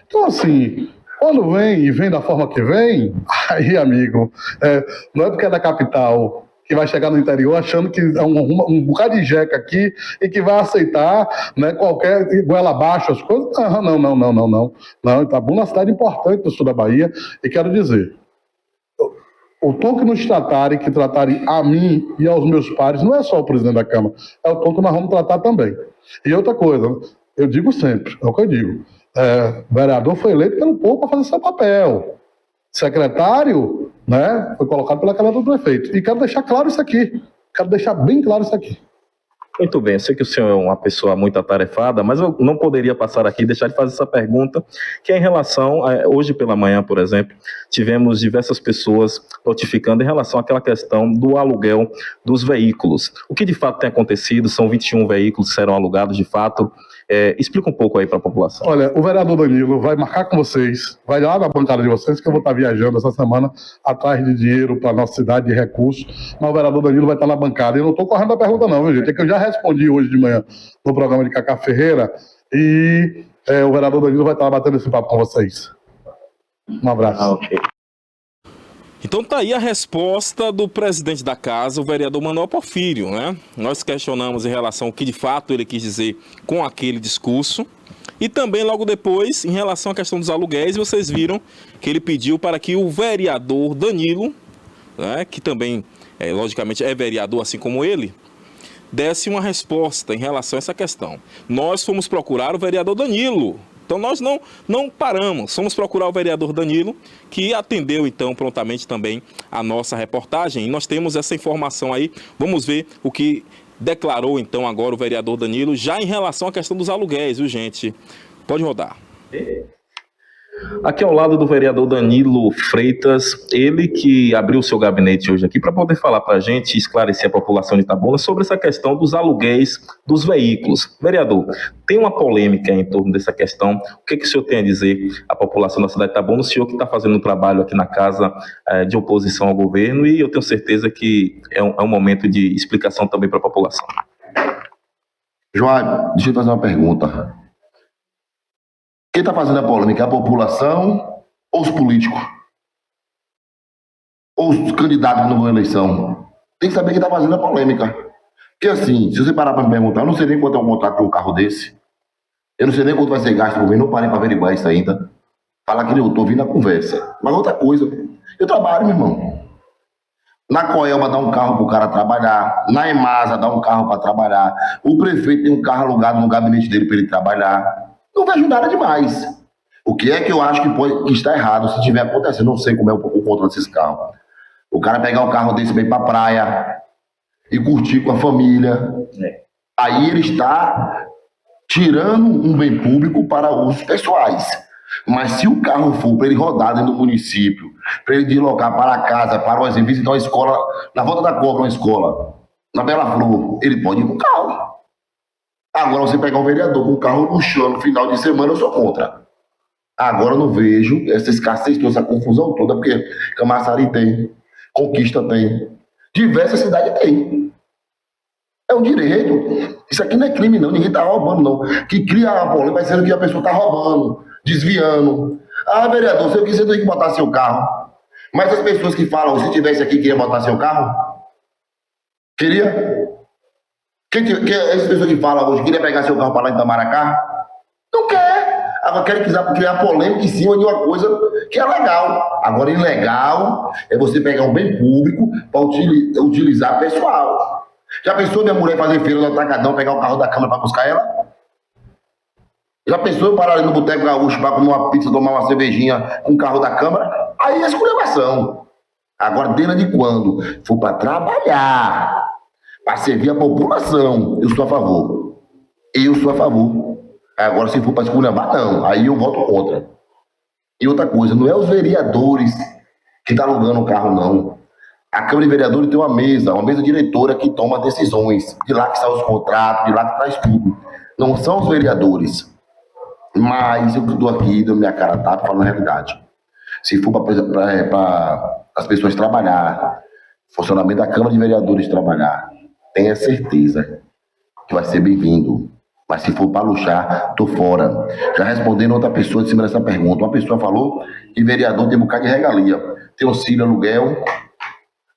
[SPEAKER 6] Então, assim, quando vem da forma que vem, aí, amigo, não é porque é da capital que vai chegar no interior achando que é um bocado de jeca aqui e que vai aceitar, né, qualquer goela abaixo as coisas. Não, Itabuna é uma cidade importante do sul da Bahia, e quero dizer, o tom que nos tratarem, que tratarem a mim e aos meus pares, não é só o presidente da Câmara, é o tom que nós vamos tratar também. E outra coisa, eu digo sempre, é o que eu digo, o vereador foi eleito pelo povo para fazer seu papel. Secretário, né, foi colocado pela caneta do prefeito. E quero deixar claro isso aqui. Quero deixar bem claro isso aqui.
[SPEAKER 1] Muito bem, eu sei que o senhor é uma pessoa muito atarefada, mas eu não poderia passar aqui e deixar de fazer essa pergunta, que é em relação, hoje pela manhã, por exemplo, tivemos diversas pessoas notificando em relação àquela questão do aluguel dos veículos. O que de fato tem acontecido? São 21 veículos que serão alugados de fato. Explica um pouco aí para a população.
[SPEAKER 6] Olha, o vereador Danilo vai marcar com vocês, vai lá na bancada de vocês, que eu vou estar viajando essa semana atrás de dinheiro para a nossa cidade, de recursos, mas o vereador Danilo vai estar na bancada. Eu não estou correndo a pergunta não, viu, gente? É que eu já respondi hoje de manhã no programa de Cacá Ferreira, e o vereador Danilo vai estar batendo esse papo com vocês. Um abraço.
[SPEAKER 1] Ok. Então tá aí a resposta do presidente da casa, o vereador Manuel Porfírio, né? Nós questionamos em relação ao que de fato ele quis dizer com aquele discurso, e também logo depois em relação à questão dos aluguéis, vocês viram que ele pediu para que o vereador Danilo, né, que também logicamente é vereador assim como ele, desse uma resposta em relação a essa questão. Nós fomos procurar o vereador Danilo. Então nós não paramos, fomos procurar o vereador Danilo, que atendeu então prontamente também a nossa reportagem, e nós temos essa informação aí. Vamos ver o que declarou então agora o vereador Danilo, já em relação à questão dos aluguéis, viu, gente? Pode rodar. Aqui ao lado do vereador Danilo Freitas, ele que abriu o seu gabinete hoje aqui para poder falar para a gente e esclarecer a população de Itabuna sobre essa questão dos aluguéis dos veículos. Vereador, tem uma polêmica em torno dessa questão. O que o senhor tem a dizer à população da cidade de Itabuna? O senhor que está fazendo um trabalho aqui na casa de oposição ao governo, e eu tenho certeza que é um momento de explicação também para a população.
[SPEAKER 8] João, deixa eu fazer uma pergunta. Quem está fazendo a polêmica é a população ou os políticos? Ou os candidatos que não vão à eleição? Tem que saber quem está fazendo a polêmica. Porque assim, se você parar para me perguntar, eu não sei nem quanto é o contrato de um carro desse. Eu não sei nem quanto vai ser gasto por mês, não parei para averiguar isso ainda. Falar que eu estou vindo a conversa. Mas outra coisa, eu trabalho, meu irmão. Na Coelba dá um carro para o cara trabalhar. Na Emasa dá um carro para trabalhar. O prefeito tem um carro alugado no gabinete dele para ele trabalhar. Não vejo nada demais. O que é que eu acho que está errado se tiver acontecendo? Não sei como é o controle desses carros. O cara pegar um carro desse para ir para a praia e curtir com a família. Aí ele está tirando um bem público para usos pessoais. Mas se o carro for para ele rodar dentro do município, para ele deslocar para casa, para um exemplo, visitar uma escola, na Volta da Cobra, uma escola, na Bela Flor, ele pode ir com o carro. Agora você pegar um vereador com um carro luxuoso no final de semana, eu sou contra. Agora eu não vejo essa escassez toda, essa confusão toda, porque Camaçari tem, Conquista tem, diversas cidades tem. É um direito. Isso aqui não é crime, não. Ninguém está roubando, não. Que cria a polêmica vai sendo que a pessoa está roubando, desviando. Ah, vereador, você tem que botar seu carro. Mas as pessoas que falam, se tivesse aqui, queria botar seu carro? Queria? Essas pessoas que falam hoje, queria pegar seu carro para lá em Itamaracá? Não quer. Agora querem criar polêmica em cima de uma coisa que é legal. Agora, ilegal é você pegar um bem público para utilizar pessoal. Já pensou minha mulher fazer feira no Atacadão, pegar o carro da Câmara para buscar ela? Já pensou eu parar ali no Boteco Gaúcho para comer uma pizza, tomar uma cervejinha com o carro da Câmara? Aí é esculhambação. Agora, desde quando for para trabalhar, para servir a população, eu sou a favor. Eu sou a favor. Agora, se for para esculhambar, não. Aí eu voto contra. E outra coisa, não é os vereadores que estão alugando o carro, não. A Câmara de Vereadores tem uma mesa diretora que toma decisões. De lá que saem os contratos, de lá que traz tudo. Não são os vereadores. Mas eu estou aqui, dando minha cara tapa, falando a realidade. Se for para as pessoas trabalhar, funcionamento da Câmara de Vereadores trabalhar, tenha certeza que vai ser bem-vindo. Mas se for para luxar, tô fora. Já respondendo outra pessoa de cima dessa pergunta. Uma pessoa falou que vereador tem um bocado de regalia. Tem auxílio aluguel,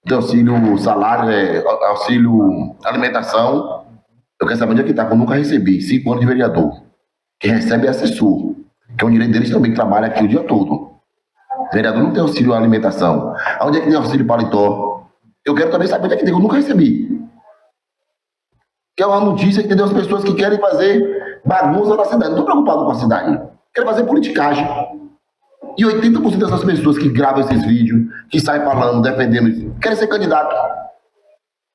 [SPEAKER 8] tem auxílio salário, auxílio alimentação. Eu quero saber onde é que tá, que eu nunca recebi. 5 anos de vereador. Quem recebe é assessor, que é um direito deles também, que trabalha aqui o dia todo. Vereador não tem auxílio alimentação. Onde é que tem auxílio paletó? Eu quero também saber onde é que tem, eu nunca recebi. Que é uma notícia que tem as pessoas que querem fazer bagunça na cidade. Não estou preocupado com a cidade. Querem fazer politicagem. E 80% dessas pessoas que gravam esses vídeos, que saem falando, defendendo isso, querem ser candidato.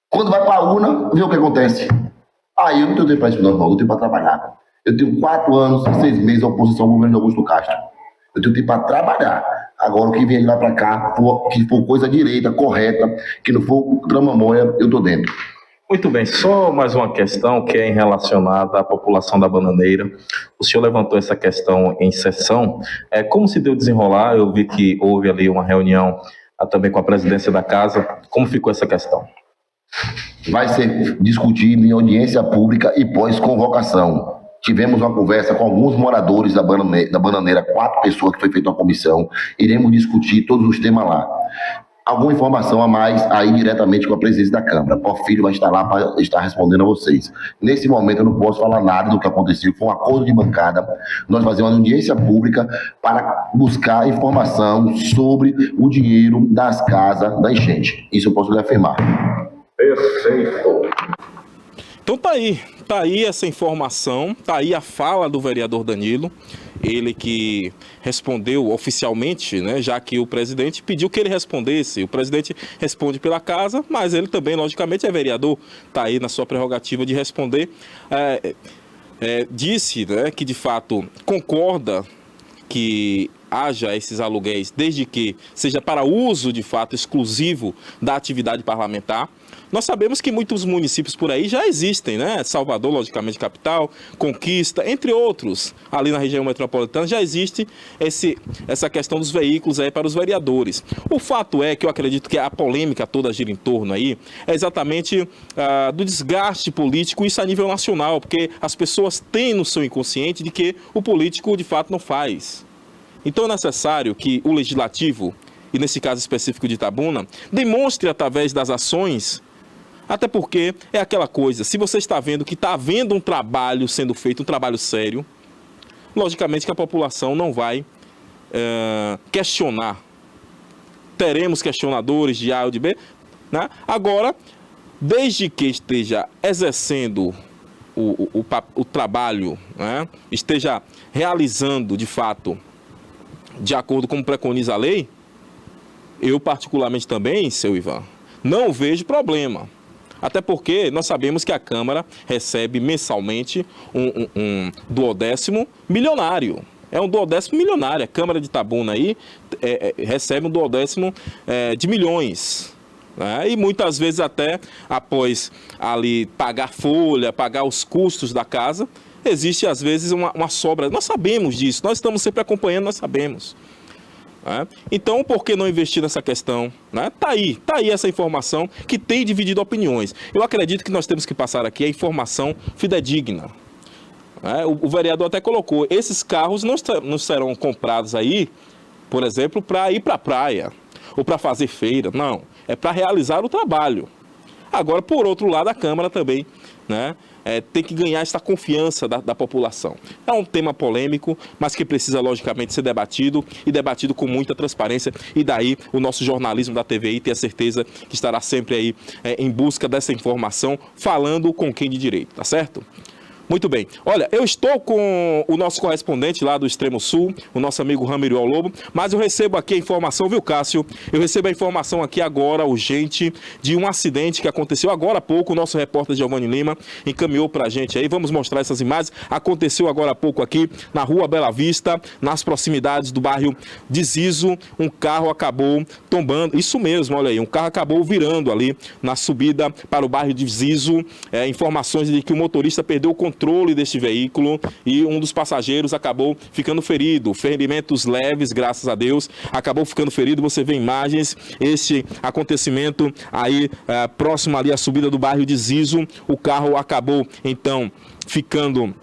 [SPEAKER 8] Quando vai para a urna, vê o que acontece. Aí eu não tenho tempo para isso, não, irmão. Eu tenho para trabalhar. Eu tenho 4 anos e 6 meses de oposição ao governo de Augusto Castro. Eu tenho tempo para trabalhar. Agora, o que vier de lá para cá, que for coisa direita, correta, que não for tramamóia, eu estou dentro.
[SPEAKER 1] Muito bem, só mais uma questão que é relacionada à população da Bananeira. O senhor levantou essa questão em sessão. Como se deu desenrolar? Eu vi que houve ali uma reunião também com a presidência da casa. Como ficou essa questão?
[SPEAKER 8] Vai ser discutido em audiência pública e pós-convocação. Tivemos uma conversa com alguns moradores da Bananeira, 4 pessoas que foi feita uma comissão. Iremos discutir todos os temas lá. Alguma informação a mais aí diretamente com a presidência da Câmara. Porfírio vai estar lá para estar respondendo a vocês. Nesse momento eu não posso falar nada do que aconteceu, foi um acordo de bancada. Nós fazemos uma audiência pública para buscar informação sobre o dinheiro das casas da enchente. Isso eu posso lhe afirmar.
[SPEAKER 1] Perfeito. Então tá aí essa informação, tá aí a fala do vereador Danilo, ele que respondeu oficialmente, né, já que o presidente pediu que ele respondesse. O presidente responde pela casa, mas ele também, logicamente, é vereador, tá aí na sua prerrogativa de responder. Disse, né, que de fato concorda que haja esses aluguéis, desde que seja para uso de fato exclusivo da atividade parlamentar. Nós sabemos que muitos municípios por aí já existem, né? Salvador, logicamente, capital, Conquista, entre outros, ali na região metropolitana, já existe essa questão dos veículos aí para os vereadores. O fato é que eu acredito que a polêmica toda gira em torno aí é exatamente do desgaste político, isso a nível nacional, porque as pessoas têm no seu inconsciente de que o político, de fato, não faz. Então é necessário que o legislativo, e nesse caso específico de Itabuna, demonstre através das ações. Até porque é aquela coisa, se você está vendo que está havendo um trabalho sendo feito, um trabalho sério, logicamente que a população não vai questionar. Teremos questionadores de A ou de B, né? Agora, desde que esteja exercendo o trabalho, né? Esteja realizando de fato, de acordo com preconiza a lei, eu particularmente também, seu Ivan, não vejo problema. Até porque nós sabemos que a Câmara recebe mensalmente um 12º milionário. É um duodécimo milionário. A Câmara de Itabuna aí recebe um duodécimo de milhões. Né? E muitas vezes até após ali pagar folha, pagar os custos da casa, existe às vezes uma sobra. Nós sabemos disso, nós estamos sempre acompanhando, nós sabemos. Né? Então, por que não investir nessa questão? Né? Tá aí essa informação que tem dividido opiniões. Eu acredito que nós temos que passar aqui a informação fidedigna. Né? O vereador até colocou, esses carros não serão comprados aí, por exemplo, para ir para a praia ou para fazer feira. Não, é para realizar o trabalho. Agora, por outro lado, a Câmara também, né, tem que ganhar essa confiança da população. É um tema polêmico, mas que precisa, logicamente, ser debatido e debatido com muita transparência. E daí, o nosso jornalismo da TVI tem a certeza que estará sempre aí em busca dessa informação, falando com quem de direito, tá certo? Muito bem. Olha, eu estou com o nosso correspondente lá do Extremo Sul, o nosso amigo Ramiriel Lobo, mas eu recebo aqui a informação, viu, Cássio? Eu recebo a informação aqui agora, urgente, de um acidente que aconteceu agora há pouco. O nosso repórter Giovanni Lima encaminhou pra gente aí. Vamos mostrar essas imagens. Aconteceu agora há pouco aqui na Rua Bela Vista, nas proximidades do bairro de Zizo. Um carro acabou tombando. Isso mesmo, olha aí. Um carro acabou virando ali na subida para o bairro de Zizo. Informações de que o motorista perdeu o controle deste veículo e um dos passageiros acabou ficando ferido, ferimentos leves, graças a Deus, acabou ficando ferido. Você vê imagens, este acontecimento aí próximo ali à subida do bairro de Zizo. O carro acabou então ficando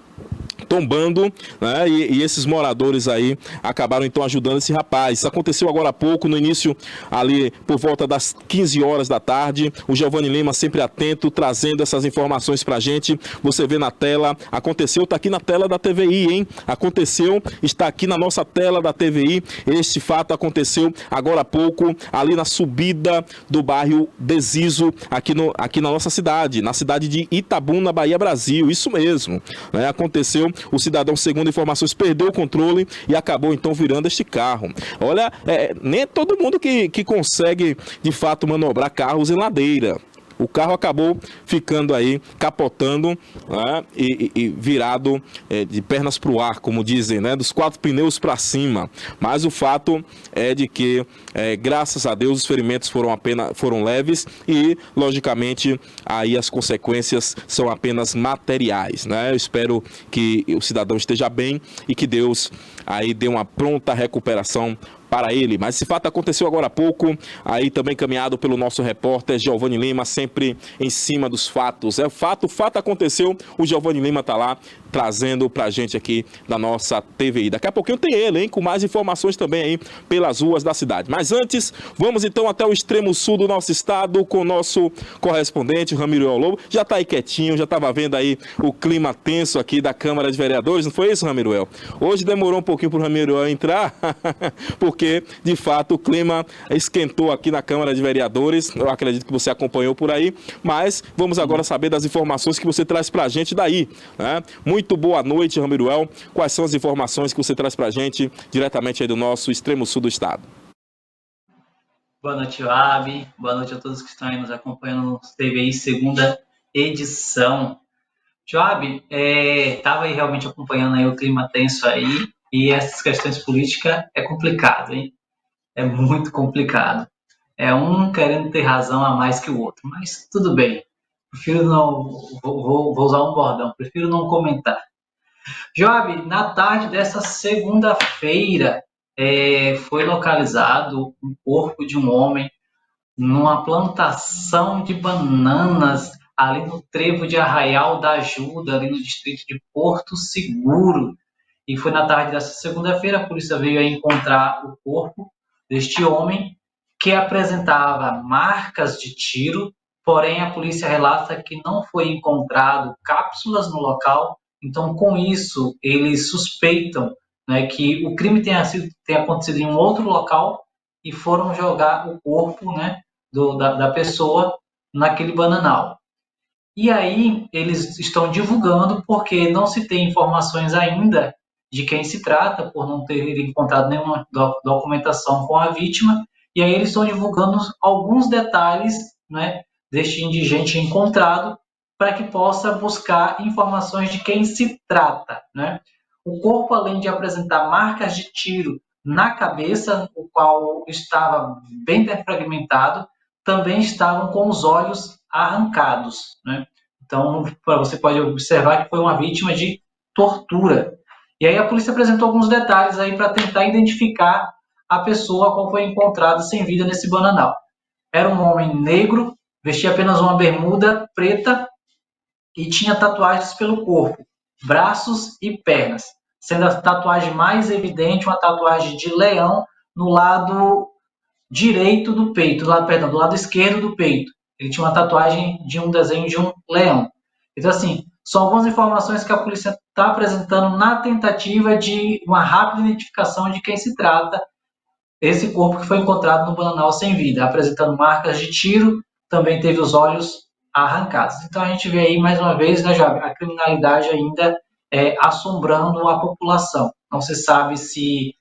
[SPEAKER 1] tombando, né? E esses moradores aí acabaram então ajudando esse rapaz. Isso aconteceu agora há pouco, no início ali por volta das 15 horas da tarde. O Giovanni Lima sempre atento, trazendo essas informações pra gente. Você vê na tela, aconteceu, tá aqui na tela da TVI, hein? Aconteceu, está aqui na nossa tela da TVI. Este fato aconteceu agora há pouco, ali na subida do bairro de Zizo, aqui na nossa cidade, na cidade de Itabuna, Bahia, Brasil. Isso mesmo, né? Aconteceu. O cidadão, segundo informações, perdeu o controle e acabou então virando este carro. Olha, nem é todo mundo que consegue de fato manobrar carros em ladeira. O carro acabou ficando aí, capotando, né, e virado de pernas para o ar, como dizem, né, dos 4 pneus para cima. Mas o fato é de que, graças a Deus, os ferimentos foram leves e, logicamente, aí as consequências são apenas materiais, né? Eu espero que o cidadão esteja bem e que Deus aí dê uma pronta recuperação para ele. Mas esse fato aconteceu agora há pouco, aí também encaminhado pelo nosso repórter Giovanni Lima, sempre em cima dos fatos. O fato aconteceu, o Giovanni Lima está lá trazendo pra gente aqui da nossa TVI. Daqui a pouquinho tem ele, hein, com mais informações também aí pelas ruas da cidade. Mas antes, vamos então até o extremo sul do nosso estado com o nosso correspondente, Ramiriel Lobo. Já tá aí quietinho, já estava vendo aí o clima tenso aqui da Câmara de Vereadores, não foi isso, Ramiriel? Hoje demorou um pouquinho pro Ramiriel entrar, porque, de fato, o clima esquentou aqui na Câmara de Vereadores. Eu acredito que você acompanhou por aí, mas vamos agora saber das informações que você traz pra gente daí, né? Muito boa noite, Ramiriel. Quais são as informações que você traz pra gente diretamente aí do nosso extremo sul do estado?
[SPEAKER 9] Boa noite, Joab. Boa noite a todos que estão aí nos acompanhando no TVI segunda edição. Joab, estava aí realmente acompanhando aí o clima tenso aí, e essas questões políticas é complicado, hein? É muito complicado. É um querendo ter razão a mais que o outro, mas tudo bem. Prefiro não... Vou usar um bordão. Prefiro não comentar. Joab, na tarde dessa segunda-feira, foi localizado um corpo de um homem numa plantação de bananas ali no trevo de Arraial da Ajuda, ali no distrito de Porto Seguro. E foi na tarde dessa segunda-feira, a polícia veio a encontrar o corpo deste homem, que apresentava marcas de tiro, porém a polícia relata que não foi encontrado cápsulas no local. Então, com isso, eles suspeitam, né, que o crime tenha acontecido em um outro local e foram jogar o corpo, né, da pessoa naquele bananal. E aí eles estão divulgando porque não se tem informações ainda de quem se trata, por não ter encontrado nenhuma documentação com a vítima, e aí eles estão divulgando alguns detalhes, né, deste indigente encontrado, para que possa buscar informações de quem se trata, né? O corpo, além de apresentar marcas de tiro na cabeça, o qual estava bem defragmentado, também estavam com os olhos arrancados, né? Então, você pode observar que foi uma vítima de tortura. E aí a polícia apresentou alguns detalhes aí para tentar identificar a pessoa qual foi encontrada sem vida nesse bananal. Era um homem negro, vestia apenas uma bermuda preta e tinha tatuagens pelo corpo, braços e pernas, sendo a tatuagem mais evidente uma tatuagem de leão no lado direito do peito, do lado esquerdo do peito. Ele tinha uma tatuagem de um desenho de um leão. Então, assim, são algumas informações que a polícia está apresentando na tentativa de uma rápida identificação de quem se trata esse corpo que foi encontrado no bananal sem vida, apresentando marcas de tiro, também teve os olhos arrancados. Então a gente vê aí mais uma vez, né, Job, a criminalidade ainda assombrando a população. Não se sabe se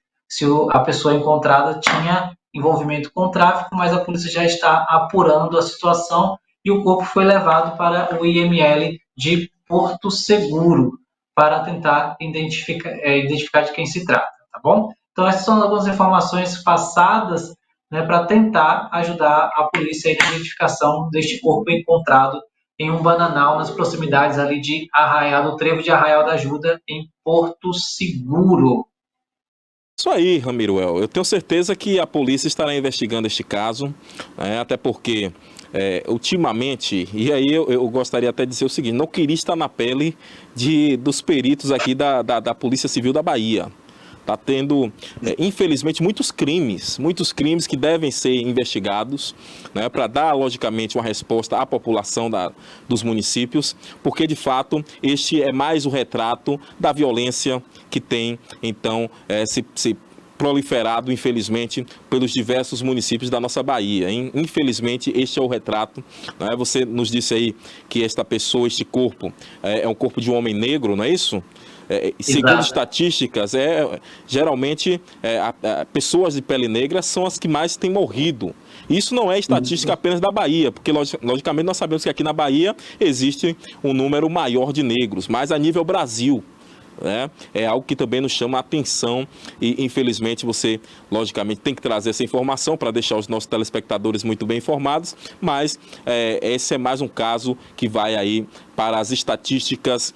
[SPEAKER 9] a pessoa encontrada tinha envolvimento com tráfico, mas a polícia já está apurando a situação e o corpo foi levado para o IML de Porto Seguro para tentar identificar de quem se trata, tá bom? Então, essas são algumas informações passadas, né, para tentar ajudar a polícia na identificação deste corpo encontrado em um bananal nas proximidades ali de Arraial do Trevo de Arraial da Ajuda, em Porto Seguro.
[SPEAKER 1] Isso aí, Ramiruel. Eu tenho certeza que a polícia estará investigando este caso, né, até porque, ultimamente, e aí eu gostaria até de dizer o seguinte, não queria estar na pele dos peritos aqui da Polícia Civil da Bahia. Está tendo, infelizmente, muitos crimes que devem ser investigados, né, para dar, logicamente, uma resposta à população dos municípios, porque, de fato, este é mais o retrato da violência que tem, então, se proliferado, infelizmente, pelos diversos municípios da nossa Bahia. Infelizmente, este é o retrato. Né? Você nos disse aí que esta pessoa, este corpo, é um corpo de um homem negro, não é isso? Segundo estatísticas, geralmente pessoas de pele negra são as que mais têm morrido. Isso não é estatística apenas da Bahia, porque logicamente nós sabemos que aqui na Bahia existe um número maior de negros, mas a nível Brasil, né, é algo que também nos chama a atenção e infelizmente você logicamente tem que trazer essa informação para deixar os nossos telespectadores muito bem informados, mas esse é mais um caso que vai aí para as estatísticas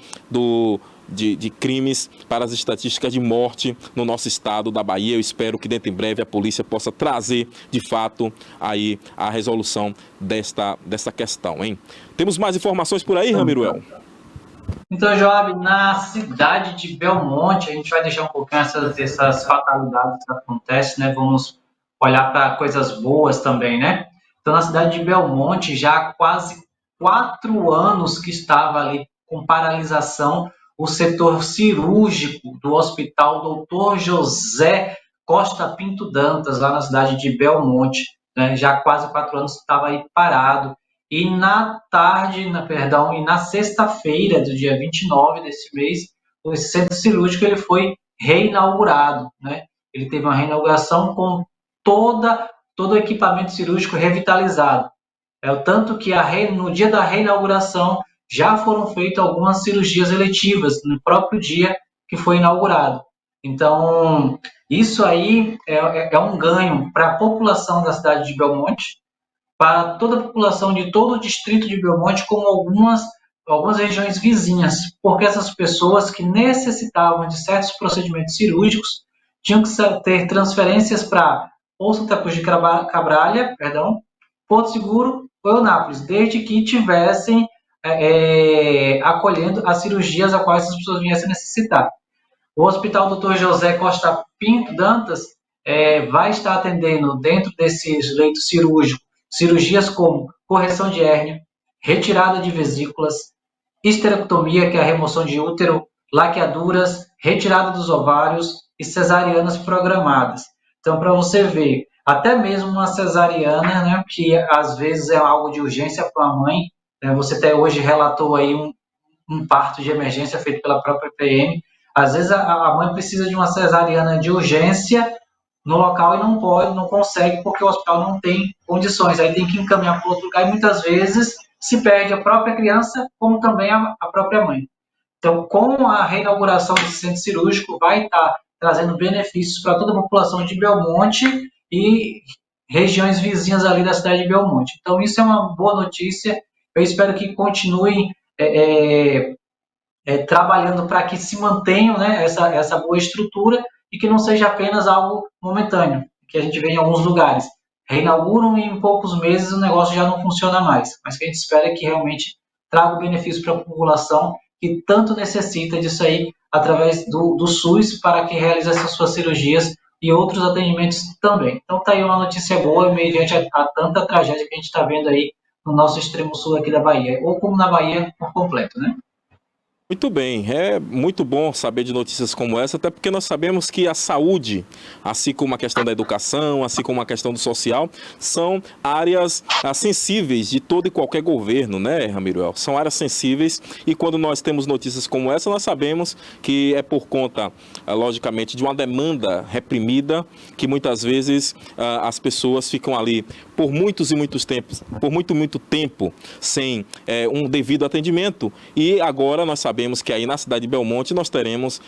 [SPEAKER 1] de crimes, para as estatísticas de morte no nosso estado da Bahia. Eu espero que dentro em breve a polícia possa trazer de fato aí a resolução desta questão, hein? Temos mais informações por aí, Ramiruel?
[SPEAKER 9] Então, Joab, na cidade de Belmonte, a gente vai deixar um pouquinho essas fatalidades que acontecem, né? Vamos olhar para coisas boas também, né? Então, na cidade de Belmonte, já há quase 4 anos que estava ali com paralisação o setor cirúrgico do Hospital Dr. José Costa Pinto Dantas, lá na cidade de Belmonte, né? Já há quase 4 anos estava aí parado. E na sexta-feira do dia 29 desse mês, o centro cirúrgico ele foi reinaugurado, né? Ele teve uma reinauguração com todo o equipamento cirúrgico revitalizado. O tanto que no dia da reinauguração já foram feitas algumas cirurgias eletivas no próprio dia que foi inaugurado. Então, isso aí é um ganho para a população da cidade de Belmonte, para toda a população de todo o distrito de Belmonte, como algumas regiões vizinhas, porque essas pessoas que necessitavam de certos procedimentos cirúrgicos tinham que ter transferências para ou Santa Cruz de Cabralha, Porto Seguro ou Eunápolis, desde que tivessem acolhendo as cirurgias a quais essas pessoas viessem necessitar. O Hospital Dr. José Costa Pinto Dantas vai estar atendendo, dentro desses leitos cirúrgicos, cirurgias como correção de hérnia, retirada de vesículas, histerectomia, que é a remoção de útero, laqueaduras, retirada dos ovários e cesarianas programadas. Então, para você ver, até mesmo uma cesariana, né, que às vezes é algo de urgência para a mãe, né, você até hoje relatou aí um parto de emergência feito pela própria PM, às vezes a mãe precisa de uma cesariana de urgência no local e não consegue porque o hospital não tem condições, aí tem que encaminhar para outro lugar e muitas vezes se perde a própria criança como também a própria mãe. Então, com a reinauguração desse centro cirúrgico, vai estar trazendo benefícios para toda a população de Belmonte e regiões vizinhas ali da cidade de Belmonte. Então, isso é uma boa notícia. Eu espero que continuem trabalhando para que se mantenham, né, essa boa estrutura e que não seja apenas algo momentâneo, que a gente vê em alguns lugares. Reinauguram e em poucos meses o negócio já não funciona mais, mas que a gente espera que realmente traga benefício para a população que tanto necessita disso aí através do SUS para que realize essas suas cirurgias e outros atendimentos também. Então tá aí uma notícia boa mediante a tanta tragédia que a gente está vendo aí no nosso extremo sul aqui da Bahia, ou como na Bahia por completo, né?
[SPEAKER 1] Muito bem, é muito bom saber de notícias como essa, até porque nós sabemos que a saúde, assim como a questão da educação, assim como a questão do social, são áreas sensíveis de todo e qualquer governo, né, Ramiruel? São áreas sensíveis e quando nós temos notícias como essa, nós sabemos que é por conta, logicamente, de uma demanda reprimida, que muitas vezes as pessoas ficam ali por muitos e muitos tempos, por muito tempo, sem um devido atendimento. E agora nós sabemos que aí na cidade de Belmonte nós teremos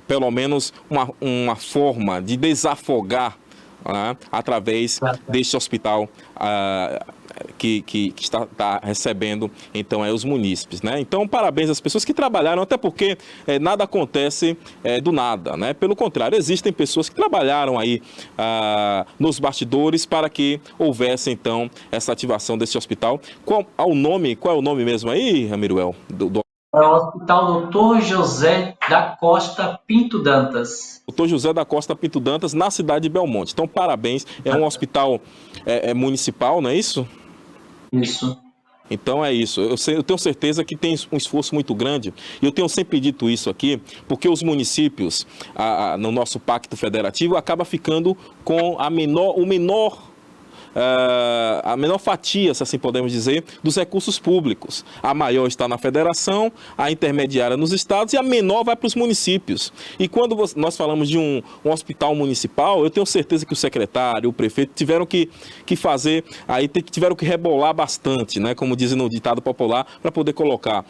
[SPEAKER 1] pelo menos uma forma de desafogar através deste hospital que está recebendo então os munícipes, né? Então parabéns às pessoas que trabalharam, até porque nada acontece do nada, né? Pelo contrário, existem pessoas que trabalharam aí nos bastidores para que houvesse então essa ativação desse hospital. Qual é o nome mesmo aí, Ramiruel?
[SPEAKER 9] É o Hospital Dr. José da Costa Pinto Dantas.
[SPEAKER 1] Dr. José da Costa Pinto Dantas, na cidade de Belmonte. Então, parabéns. É um hospital municipal, não é isso?
[SPEAKER 9] Isso.
[SPEAKER 1] Então é isso. Eu tenho certeza que tem um esforço muito grande. E eu tenho sempre dito isso aqui, porque os municípios, no nosso pacto federativo, acaba ficando com a menor fatia, se assim podemos dizer, dos recursos públicos. A maior está na federação, a intermediária nos estados e a menor vai para os municípios. E quando nós falamos de um hospital municipal, eu tenho certeza que o secretário, o prefeito tiveram que fazer, aí tiveram que rebolar bastante, né, como dizem no ditado popular, para poder colocar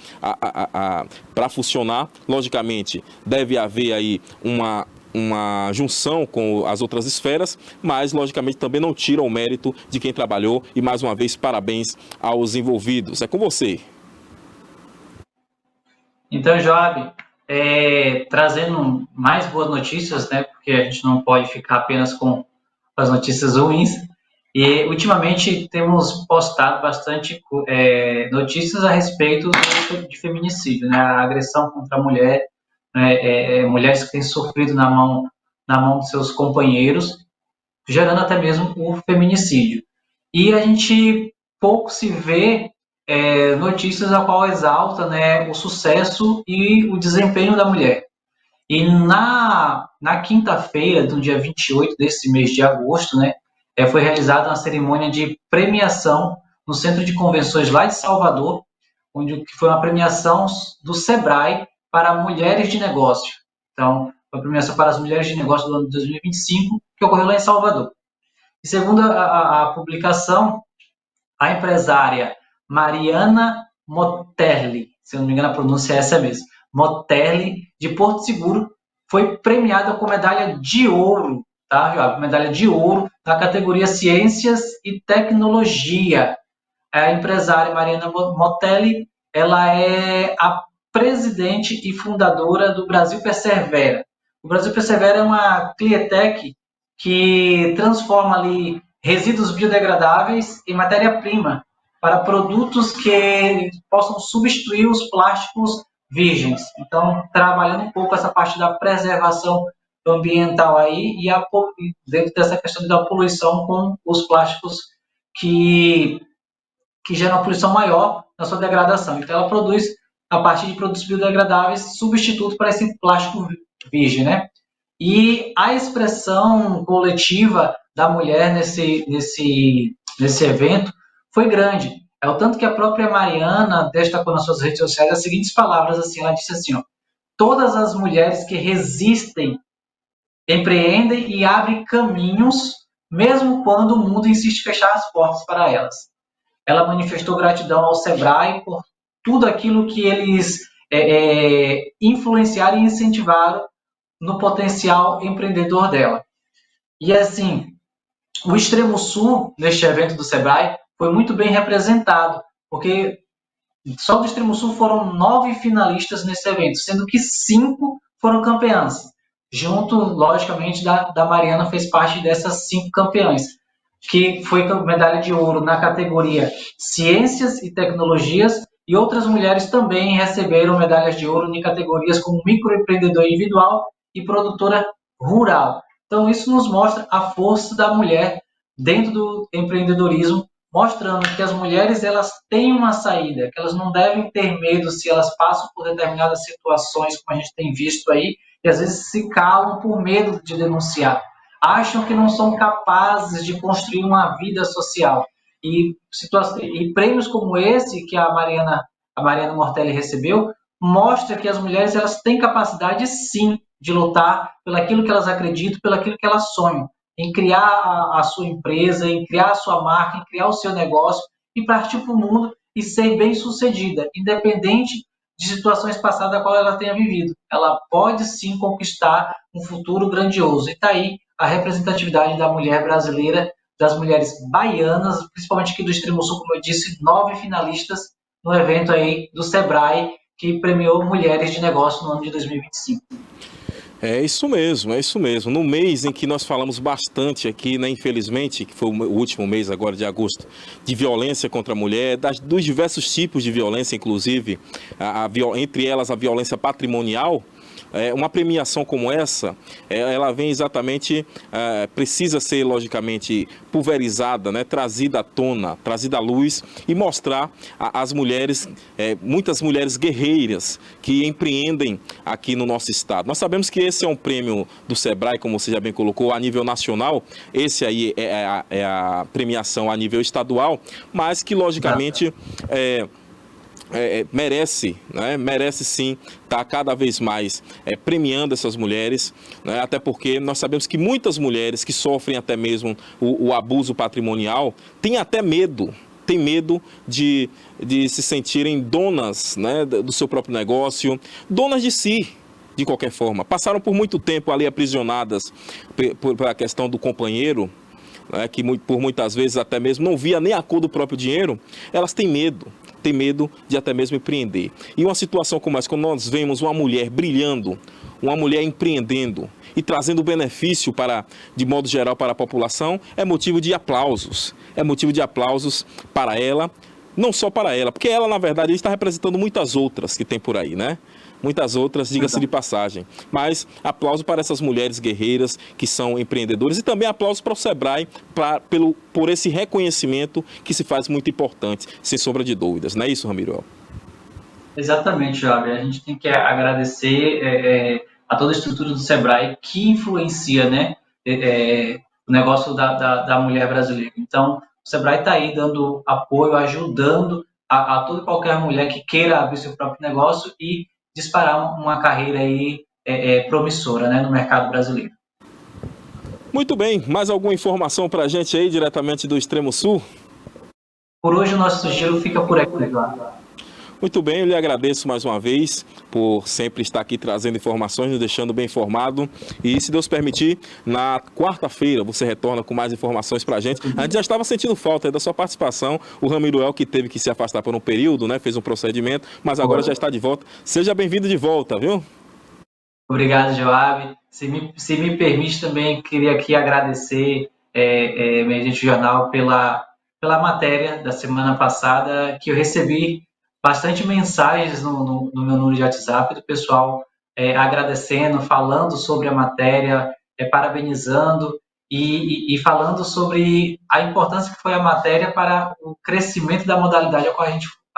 [SPEAKER 1] para funcionar. Logicamente, deve haver aí uma junção com as outras esferas, mas logicamente também não tira o mérito de quem trabalhou e mais uma vez parabéns aos envolvidos. É com você.
[SPEAKER 9] Então, Joab, trazendo mais boas notícias, né, porque a gente não pode ficar apenas com as notícias ruins, e ultimamente temos postado bastante notícias a respeito de feminicídio, né, a agressão contra a mulher, mulheres que têm sofrido na mão de seus companheiros, gerando até mesmo o feminicídio. E a gente pouco se vê notícias a qual exalta, né, o sucesso e o desempenho da mulher. E na quinta-feira, do dia 28 desse mês de agosto, né, foi realizada uma cerimônia de premiação no Centro de Convenções lá de Salvador, onde foi uma premiação do SEBRAE para mulheres de negócio. Então, foi a premiação para as mulheres de negócio do ano de 2025, que ocorreu lá em Salvador. E segundo a publicação, a empresária Mariana Motelli, se eu não me engano a pronúncia é essa mesmo, Motelli, de Porto Seguro, foi premiada com medalha de ouro, tá? Medalha de ouro na categoria Ciências e Tecnologia. A empresária Mariana Motelli, ela é a presidente e fundadora do Brasil Persevera. O Brasil Persevera é uma cleantech que transforma ali resíduos biodegradáveis em matéria-prima para produtos que possam substituir os plásticos virgens. Então, trabalhando um pouco essa parte da preservação ambiental aí e dentro dessa questão da poluição com os plásticos que geram uma poluição maior na sua degradação. Então, ela produz, a partir de produtos biodegradáveis, substituto para esse plástico virgem, né? E a expressão coletiva da mulher nesse evento foi grande. É o tanto que a própria Mariana destacou nas suas redes sociais as seguintes palavras, assim, ela disse assim, ó, todas as mulheres que resistem, empreendem e abrem caminhos, mesmo quando o mundo insiste em fechar as portas para elas. Ela manifestou gratidão ao SEBRAE por tudo aquilo que eles influenciaram e incentivaram no potencial empreendedor dela. E assim, o Extremo Sul, neste evento do Sebrae, foi muito bem representado, porque só do Extremo Sul foram 9 finalistas nesse evento, sendo que 5 foram campeãs. Junto, logicamente, da Mariana fez parte dessas 5 campeãs, que foi medalha de ouro na categoria Ciências e Tecnologias, e outras mulheres também receberam medalhas de ouro em categorias como microempreendedor individual e produtora rural. Então, isso nos mostra a força da mulher dentro do empreendedorismo, mostrando que as mulheres elas têm uma saída, que elas não devem ter medo se elas passam por determinadas situações, como a gente tem visto aí, e às vezes se calam por medo de denunciar. Acham que não são capazes de construir uma vida social. E prêmios como esse que a Mariana Mortelli recebeu, mostra que as mulheres elas têm capacidade sim de lutar pelo aquilo que elas acreditam, pelo aquilo que elas sonham, em criar a sua empresa, em criar a sua marca, em criar o seu negócio e partir para o mundo e ser bem-sucedida, independente de situações passadas a qual ela tenha vivido. Ela pode sim conquistar um futuro grandioso. E está aí a representatividade da mulher brasileira, das mulheres baianas, principalmente aqui do Extremo Sul, como eu disse, 9 finalistas no evento aí do Sebrae, que premiou mulheres de negócio no ano de 2025.
[SPEAKER 1] É isso mesmo, é isso mesmo. No mês em que nós falamos bastante aqui, né, infelizmente, que foi o último mês agora de agosto, de violência contra a mulher, dos diversos tipos de violência, inclusive, entre elas a violência patrimonial, uma premiação como essa, ela vem exatamente, precisa ser logicamente pulverizada, né, trazida à tona, trazida à luz e mostrar às mulheres, muitas mulheres guerreiras que empreendem aqui no nosso estado. Nós sabemos que esse é um prêmio do Sebrae, como você já bem colocou, a nível nacional, esse aí é a premiação a nível estadual, mas que logicamente merece, né? Merece sim estar cada vez mais premiando essas mulheres, né? Até porque nós sabemos que muitas mulheres que sofrem até mesmo o abuso patrimonial têm até medo, de se sentirem donas, né, do seu próprio negócio, donas de si. De qualquer forma, passaram por muito tempo ali aprisionadas por a questão do companheiro, né, que por muitas vezes até mesmo não via nem a cor do próprio dinheiro. Elas têm medo de até mesmo empreender. E uma situação como essa, quando nós vemos uma mulher brilhando, uma mulher empreendendo e trazendo benefício de modo geral para a população, é motivo de aplausos. É motivo de aplausos para ela, não só para ela, porque ela, na verdade, está representando muitas outras que tem por aí, né? Muitas outras, diga-se de passagem. Mas aplauso para essas mulheres guerreiras que são empreendedoras e também aplauso para o Sebrae por esse reconhecimento que se faz muito importante, sem sombra de dúvidas. Não é isso, Ramiro?
[SPEAKER 9] Exatamente, Job. A gente tem que agradecer a toda a estrutura do Sebrae que influencia, né, o negócio da mulher brasileira. Então, o Sebrae está aí dando apoio, ajudando a toda e qualquer mulher que queira abrir seu próprio negócio e disparar uma carreira aí promissora, né, no mercado brasileiro.
[SPEAKER 1] Muito bem, mais alguma informação para a gente aí, diretamente do Extremo Sul?
[SPEAKER 9] Por hoje o nosso giro fica por aqui, Eduardo.
[SPEAKER 1] Muito bem, eu lhe agradeço mais uma vez por sempre estar aqui trazendo informações, nos deixando bem informado. E se Deus permitir, na quarta-feira você retorna com mais informações para a gente. A gente já estava sentindo falta da sua participação. O Ramiruel, que teve que se afastar por um período, né, fez um procedimento, mas agora já está de volta. Seja bem-vindo de volta, viu?
[SPEAKER 9] Obrigado, Joab. Se me permite também, queria aqui agradecer minha gente jornal pela matéria da semana passada, que eu recebi bastante mensagens no meu número de WhatsApp do pessoal agradecendo, falando sobre a matéria, parabenizando e falando sobre a importância que foi a matéria para o crescimento da modalidade a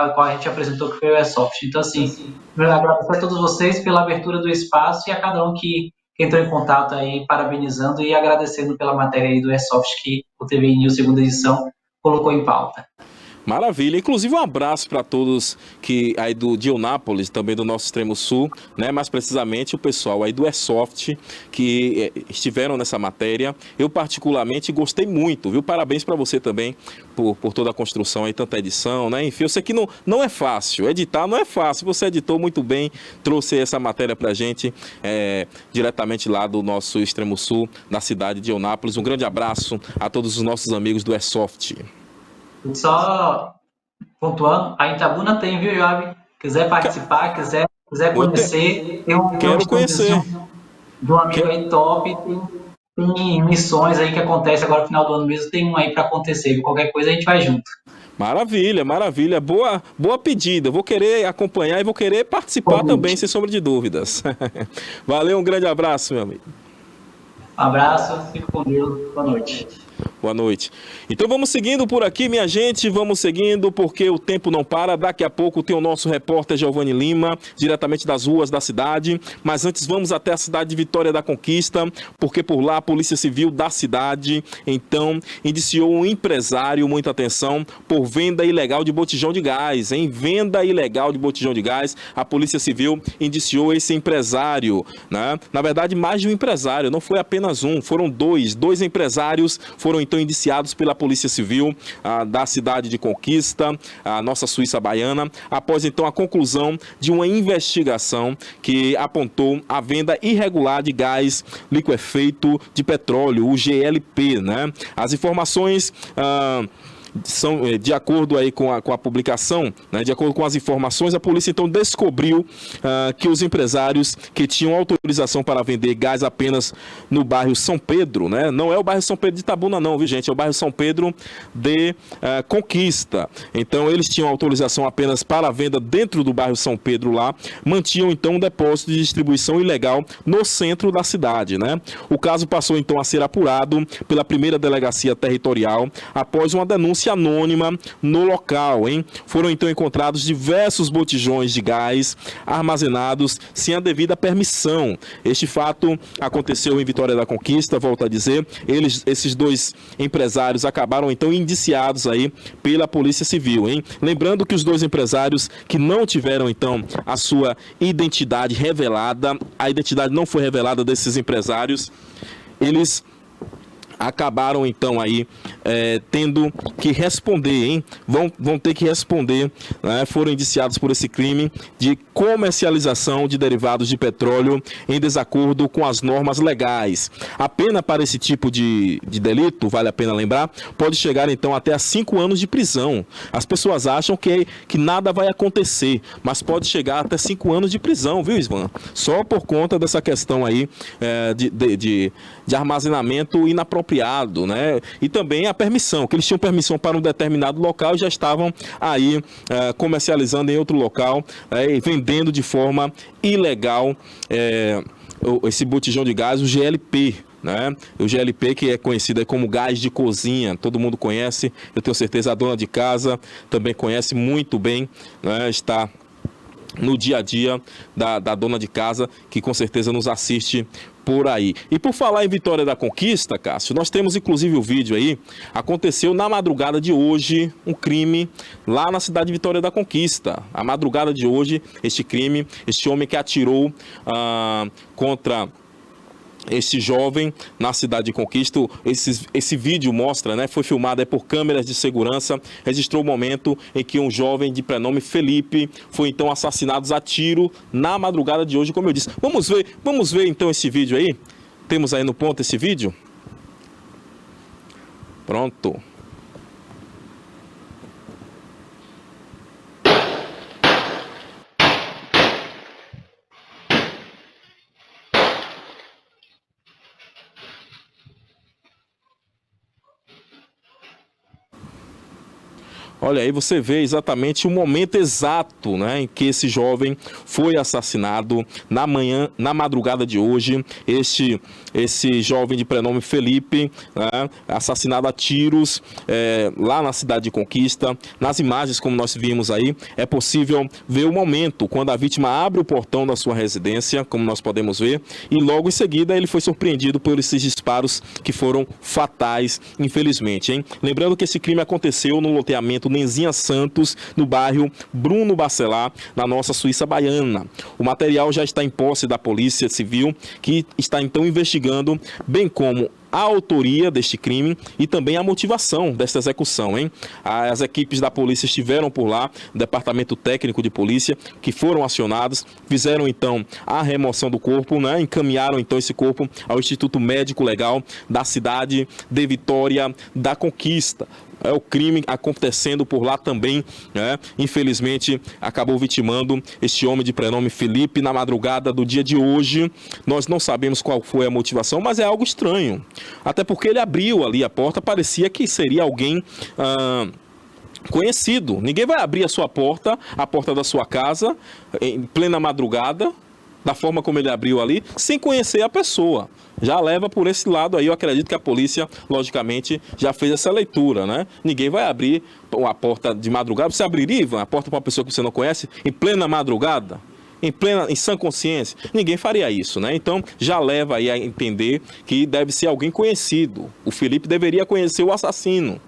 [SPEAKER 9] qual a gente apresentou, que foi o Airsoft. Então, assim, eu agradeço a todos vocês pela abertura do espaço e a cada um que entrou em contato aí, parabenizando e agradecendo pela matéria aí do Airsoft que o TVI News segunda edição colocou em pauta.
[SPEAKER 1] Maravilha. Inclusive um abraço para todos que aí de Eunápolis, também do nosso extremo sul, né? Mais precisamente o pessoal aí do Airsoft que estiveram nessa matéria. Eu particularmente gostei muito, viu? Parabéns para você também por toda a construção aí, tanta edição, né? Enfim, eu sei que não é fácil, editar não é fácil. Você editou muito bem, trouxe essa matéria pra gente diretamente lá do nosso extremo sul, da cidade de Eunápolis. Um grande abraço a todos os nossos amigos do Airsoft.
[SPEAKER 9] Só pontuando, a Itabuna tem, viu, Job? Quiser participar, quiser conhecer,
[SPEAKER 1] quero conhecer.
[SPEAKER 9] De um amigo aí top, tem missões aí que acontecem agora no final do ano mesmo, tem um aí para acontecer, qualquer coisa a gente vai junto.
[SPEAKER 1] Maravilha, maravilha, boa pedida, vou querer acompanhar e vou querer participar também, sem sombra de dúvidas. Valeu, um grande abraço, meu amigo.
[SPEAKER 9] Um abraço, fico com Deus, boa noite.
[SPEAKER 1] Boa noite. Então vamos seguindo por aqui, minha gente, vamos seguindo porque o tempo não para. Daqui a pouco tem o nosso repórter Giovanni Lima, diretamente das ruas da cidade. Mas antes vamos até a cidade de Vitória da Conquista, porque por lá a Polícia Civil da cidade, então, indiciou um empresário, muita atenção, por venda ilegal de botijão de gás, hein? Venda ilegal de botijão de gás. A Polícia Civil indiciou esse empresário, né? Na verdade, mais de um empresário, não foi apenas um, foram dois empresários foram então indiciados pela Polícia Civil da cidade de Conquista, a nossa Suíça baiana, após então a conclusão de uma investigação que apontou a venda irregular de gás liquefeito de petróleo, o GLP, né? As informações são de acordo aí com a publicação, né, de acordo com as informações, a polícia então descobriu que os empresários que tinham autorização para vender gás apenas no bairro São Pedro, né, não é o bairro São Pedro de Itabuna não, viu gente, é o bairro São Pedro de Conquista. Então eles tinham autorização apenas para a venda dentro do bairro São Pedro lá, mantinham então um depósito de distribuição ilegal no centro da cidade, né. O caso passou então a ser apurado pela primeira delegacia territorial após uma denúncia anônima no local, hein? Foram então encontrados diversos botijões de gás armazenados sem a devida permissão. Este fato aconteceu em Vitória da Conquista, volto a dizer, esses dois empresários acabaram então indiciados aí pela Polícia Civil, hein? Lembrando que os dois empresários que não tiveram então a sua identidade revelada, a identidade não foi revelada desses empresários, eles acabaram então aí tendo que responder, hein? Vão ter que responder, né? Foram indiciados por esse crime de comercialização de derivados de petróleo em desacordo com as normas legais. A pena para esse tipo de delito, vale a pena lembrar, pode chegar então até a 5 anos de prisão. As pessoas acham que nada vai acontecer, mas pode chegar até 5 anos de prisão, viu, Isvan? Só por conta dessa questão aí de armazenamento inapropriado, né? E também a permissão, que eles tinham permissão para um determinado local e já estavam aí comercializando em outro local e vendendo de forma ilegal esse botijão de gás, o GLP, né? O GLP, que é conhecido aí como gás de cozinha, todo mundo conhece, eu tenho certeza a dona de casa também conhece muito bem, né? Está no dia a dia da dona de casa, que com certeza nos assiste por aí. E por falar em Vitória da Conquista, Cássio, nós temos inclusive o vídeo aí, aconteceu na madrugada de hoje um crime lá na cidade de Vitória da Conquista. A madrugada de hoje, este crime, este homem que atirou contra este jovem na cidade de Conquista, esse vídeo mostra, né, foi filmado por câmeras de segurança, registrou o momento em que um jovem de prenome Felipe foi então assassinado a tiro na madrugada de hoje, como eu disse. Vamos ver então esse vídeo aí? Temos aí no ponto esse vídeo? Pronto. Olha aí, você vê exatamente o momento exato, né, em que esse jovem foi assassinado na madrugada de hoje. Esse jovem de prenome Felipe, né, assassinado a tiros lá na cidade de Conquista. Nas imagens, como nós vimos aí, é possível ver o momento quando a vítima abre o portão da sua residência, como nós podemos ver, e logo em seguida ele foi surpreendido por esses disparos que foram fatais, infelizmente, hein? Lembrando que esse crime aconteceu no loteamento loteamento Nenzinha Santos, no bairro Bruno Bacelar, na nossa Suíça Baiana. O material já está em posse da Polícia Civil, que está então investigando, bem como a autoria deste crime e também a motivação desta execução, hein? As equipes da polícia estiveram por lá, o departamento técnico de polícia, que foram acionados, fizeram então a remoção do corpo, né? Encaminharam então esse corpo ao Instituto Médico Legal da cidade de Vitória da Conquista. É o crime acontecendo por lá também, né? Infelizmente, acabou vitimando este homem de prenome Felipe na madrugada do dia de hoje. Nós não sabemos qual foi a motivação, mas é algo estranho. Até porque ele abriu ali a porta, parecia que seria alguém conhecido. Ninguém vai abrir a porta da sua casa, em plena madrugada, da forma como ele abriu ali, sem conhecer a pessoa. Já leva por esse lado aí, eu acredito que a polícia, logicamente, já fez essa leitura, né? Ninguém vai abrir a porta de madrugada. Você abriria, Ivan, a porta para uma pessoa que você não conhece, em plena madrugada? Em sã consciência? Ninguém faria isso, né? Então, já leva aí a entender que deve ser alguém conhecido. O Felipe deveria conhecer o assassino.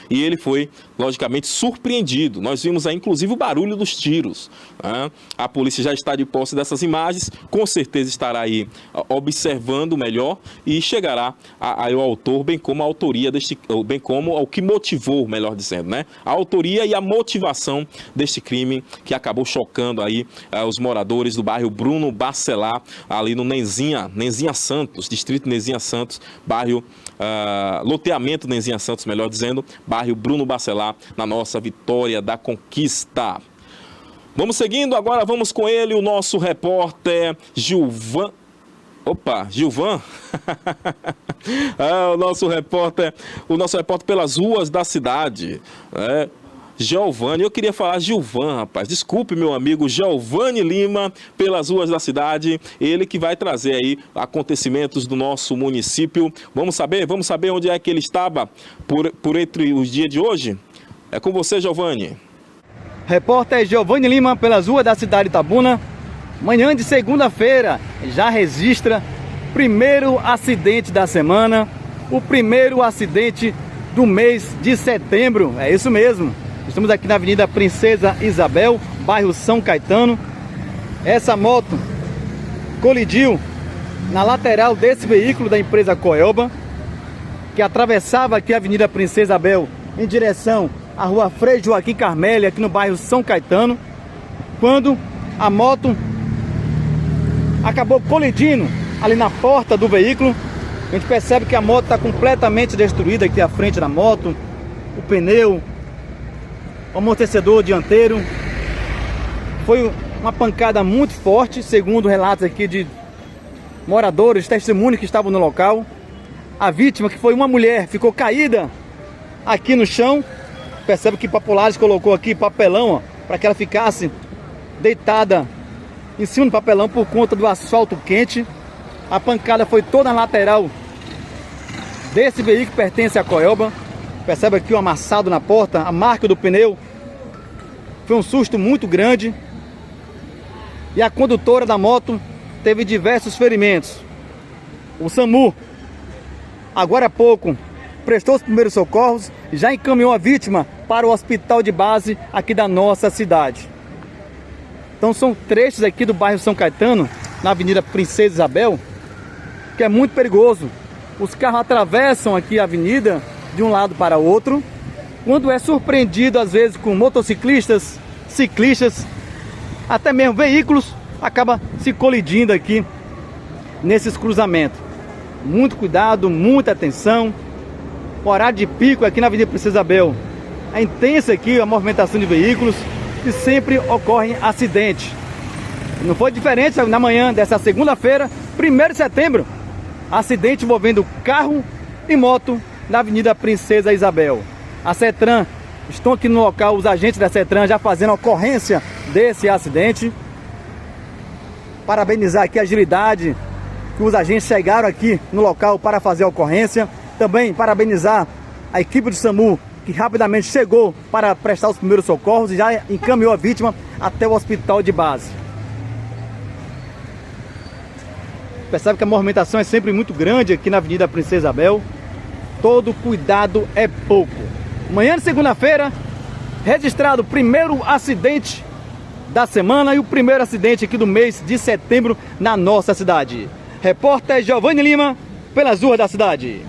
[SPEAKER 1] E ele foi, logicamente, surpreendido. Nós vimos aí, inclusive, o barulho dos tiros, né? A polícia já está de posse dessas imagens, com certeza estará aí observando melhor e chegará ao autor, bem como a autoria bem como ao que motivou, melhor dizendo, né? A autoria e a motivação deste crime que acabou chocando aí os moradores do bairro Bruno Bacelar, ali no Nenzinha Santos, distrito Nenzinha Santos, bairro loteamento Nenzinha Santos, melhor dizendo, bairro Bruno Bacelar, na nossa Vitória da Conquista. Vamos seguindo, agora vamos com ele, o nosso repórter Gilvan. O nosso repórter pelas ruas da cidade, né? Giovanni, eu queria falar Gilvan, rapaz, desculpe meu amigo Giovanni Lima, pelas ruas da cidade, ele que vai trazer aí acontecimentos do nosso município. Vamos saber onde é que ele estava por entre os dias de hoje? É com você, Giovanni.
[SPEAKER 10] Repórter Giovanni Lima, pelas ruas da cidade de Itabuna. Manhã de segunda-feira já registra o primeiro acidente da semana, o primeiro acidente do mês de setembro, é isso mesmo. Estamos aqui na Avenida Princesa Isabel, bairro São Caetano. Essa moto colidiu na lateral desse veículo da empresa Coelba, que atravessava aqui a Avenida Princesa Isabel em direção à rua Frei Joaquim Carmelli, aqui no bairro São Caetano, quando a moto acabou colidindo ali na porta do veículo. A gente percebe que a moto está completamente destruída aqui à frente da moto, o pneu, o amortecedor dianteiro. Foi uma pancada muito forte, segundo relatos aqui de moradores, testemunhos que estavam no local. A vítima, que foi uma mulher, ficou caída aqui no chão. Percebe que Populares colocou aqui papelão para que ela ficasse deitada em cima do papelão por conta do asfalto quente. A pancada foi toda na lateral desse veículo que pertence à Coelba. Percebe aqui o amassado na porta, a marca do pneu. Foi um susto muito grande. E a condutora da moto teve diversos ferimentos. O SAMU, agora há pouco, prestou os primeiros socorros e já encaminhou a vítima para o hospital de base aqui da nossa cidade. Então são trechos aqui do bairro São Caetano, na Avenida Princesa Isabel, que é muito perigoso. Os carros atravessam aqui a avenida de um lado para o outro, quando é surpreendido às vezes com motociclistas, ciclistas, até mesmo veículos, acaba se colidindo aqui nesses cruzamentos. Muito cuidado, muita atenção. O horário de pico aqui na Avenida Princesa Isabel é intensa aqui a movimentação de veículos e sempre ocorrem acidentes. Não foi diferente na manhã dessa segunda-feira, 1º de setembro, acidente envolvendo carro e moto na Avenida Princesa Isabel. A CETRAN, estão aqui no local, os agentes da CETRAN já fazendo a ocorrência desse acidente. Parabenizar aqui a agilidade que os agentes chegaram aqui no local para fazer a ocorrência. Também parabenizar a equipe do SAMU, que rapidamente chegou para prestar os primeiros socorros e já encaminhou a vítima até o hospital de base. Percebe que a movimentação é sempre muito grande aqui na Avenida Princesa Isabel. Todo cuidado é pouco. Manhã de segunda-feira, registrado o primeiro acidente da semana e o primeiro acidente aqui do mês de setembro na nossa cidade. Repórter Giovanni Lima, pelas ruas da cidade.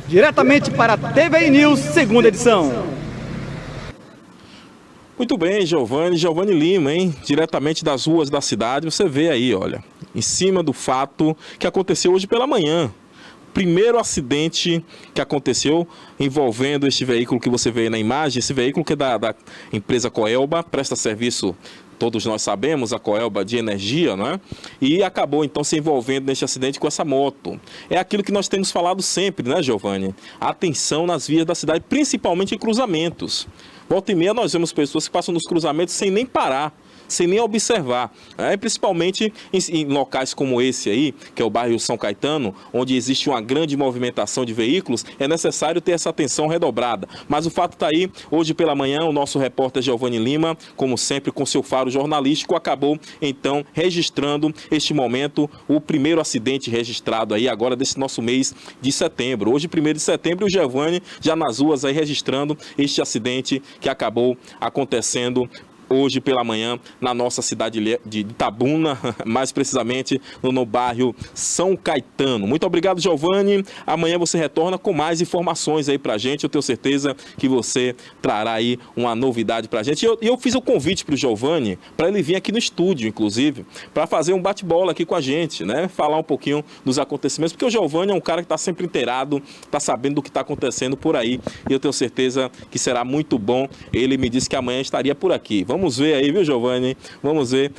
[SPEAKER 10] Diretamente para a TVI News, segunda edição.
[SPEAKER 1] Muito bem, Giovanni Lima, hein? Diretamente das ruas da cidade, você vê aí, olha, em cima do fato que aconteceu hoje pela manhã. Primeiro acidente que aconteceu envolvendo este veículo que você vê aí na imagem, esse veículo que é da empresa Coelba, presta serviço, todos nós sabemos, a Coelba de energia, né? E acabou então se envolvendo neste acidente com essa moto. É aquilo que nós temos falado sempre, né, Giovanni? Atenção nas vias da cidade, principalmente em cruzamentos. Volta e meia nós vemos pessoas que passam nos cruzamentos sem nem parar, sem nem observar, principalmente em locais como esse aí, que é o bairro São Caetano, onde existe uma grande movimentação de veículos, é necessário ter essa atenção redobrada. Mas o fato está aí, hoje pela manhã, o nosso repórter Giovanni Lima, como sempre com seu faro jornalístico, acabou então registrando este momento, o primeiro acidente registrado aí agora desse nosso mês de setembro. Hoje, 1º de setembro, o Giovanni já nas ruas aí registrando este acidente que acabou acontecendo hoje pela manhã na nossa cidade de Itabuna, mais precisamente no bairro São Caetano. Muito obrigado, Giovanni. Amanhã você retorna com mais informações aí pra gente. Eu tenho certeza que você trará aí uma novidade pra gente. E eu fiz o convite pro Giovanni para ele vir aqui no estúdio, inclusive, para fazer um bate-bola aqui com a gente, né? Falar um pouquinho dos acontecimentos, porque o Giovanni é um cara que está sempre inteirado, está sabendo do que está acontecendo por aí. E eu tenho certeza que será muito bom. Ele me disse que amanhã estaria por aqui. Vamos ver aí, viu, Giovanni? Vamos ver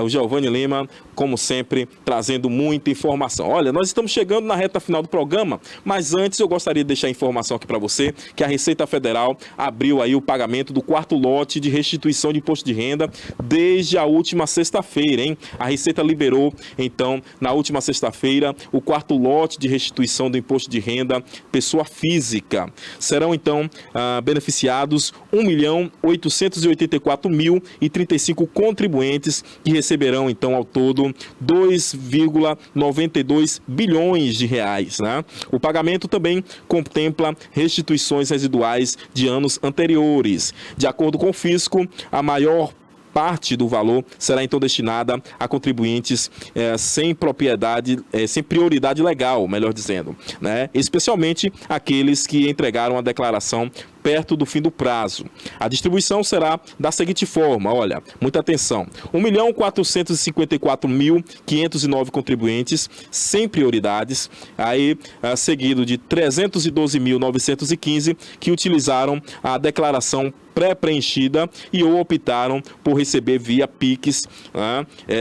[SPEAKER 1] o Giovanni Lima, como sempre, trazendo muita informação. Olha, nós estamos chegando na reta final do programa, mas antes eu gostaria de deixar a informação aqui para você, que a Receita Federal abriu aí o pagamento do 4º lote de restituição de imposto de renda desde a última sexta-feira, hein? A Receita liberou, então, na última sexta-feira, o 4º lote de restituição do imposto de renda pessoa física. Serão, então, beneficiados 1.884.035 contribuintes que receberão, então, ao todo 2,92 bilhões de reais, né? O pagamento também contempla restituições residuais de anos anteriores. De acordo com o fisco, a maior parte do valor será então destinada a contribuintes sem prioridade legal, melhor dizendo, né? Especialmente aqueles que entregaram a declaração perto do fim do prazo. A distribuição será da seguinte forma, olha, muita atenção, 1.454.509 contribuintes sem prioridades, aí seguido de 312.915 que utilizaram a declaração pré-preenchida e ou optaram por receber via Pix,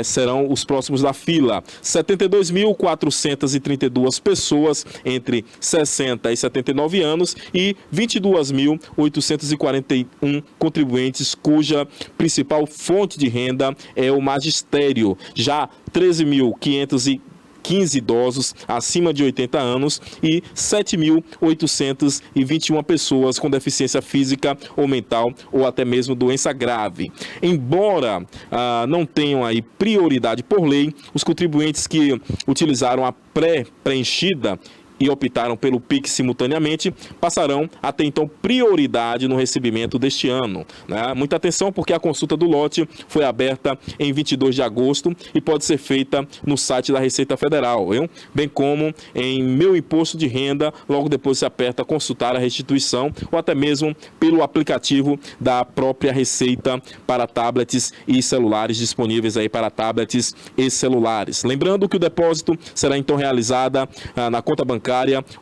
[SPEAKER 1] serão os próximos da fila. 72.432 pessoas entre 60 e 79 anos e 22.841 contribuintes cuja principal fonte de renda é o magistério. Já 13.515 idosos acima de 80 anos e 7.821 pessoas com deficiência física ou mental ou até mesmo doença grave. Embora não tenham aí prioridade por lei, os contribuintes que utilizaram a pré-preenchida e optaram pelo PIX simultaneamente, passarão a ter então prioridade no recebimento deste ano, né? Muita atenção, porque a consulta do lote foi aberta em 22 de agosto e pode ser feita no site da Receita Federal, viu? Bem como em Meu Imposto de Renda, logo depois se aperta consultar a restituição ou até mesmo pelo aplicativo da própria Receita para tablets e celulares, disponíveis aí para tablets e celulares. Lembrando que o depósito será então realizada na conta bancária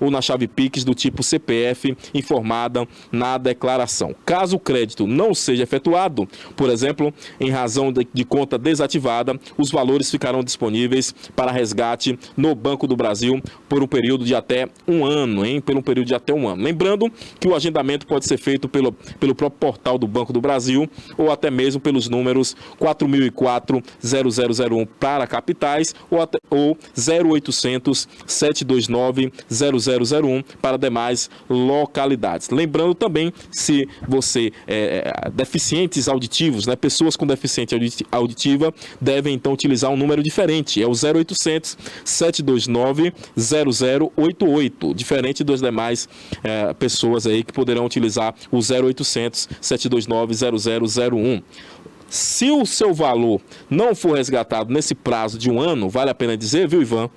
[SPEAKER 1] ou na chave Pix do tipo CPF informada na declaração. Caso o crédito não seja efetuado, por exemplo, em razão de conta desativada, os valores ficarão disponíveis para resgate no Banco do Brasil por um período de até um ano, hein? Por um período de até um ano. Lembrando que o agendamento pode ser feito pelo próprio portal do Banco do Brasil ou até mesmo pelos números 4004-0001 para capitais ou 0800-729 0001 para demais localidades. Lembrando também, se você deficientes auditivos, né, pessoas com deficiência auditiva devem então utilizar um número diferente, é o 0800 729 0088, diferente das demais pessoas aí que poderão utilizar o 0800 729 0001. Se o seu valor não for resgatado nesse prazo de 1 ano, vale a pena dizer, viu, Ivan?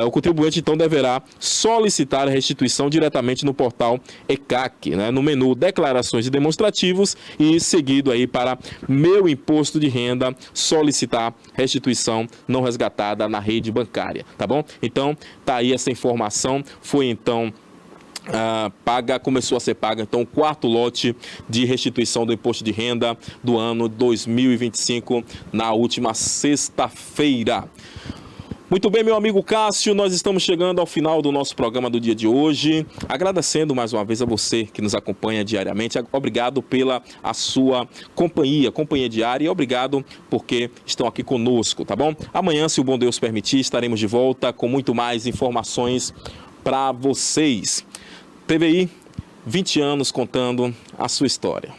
[SPEAKER 1] O contribuinte, então, deverá solicitar a restituição diretamente no portal ECAC, né, no menu Declarações e Demonstrativos e seguido aí para Meu Imposto de Renda, solicitar restituição não resgatada na rede bancária, tá bom? Então, tá aí essa informação, foi então... começou a ser paga então o 4º lote de restituição do imposto de renda do ano 2025 na última sexta-feira. Muito bem, meu amigo Cássio, nós estamos chegando ao final do nosso programa do dia de hoje, agradecendo mais uma vez a você que nos acompanha diariamente, obrigado pela a sua companhia diária e obrigado porque estão aqui conosco, tá bom? Amanhã, se o bom Deus permitir, estaremos de volta com muito mais informações para vocês. TVI, 20 anos contando a sua história.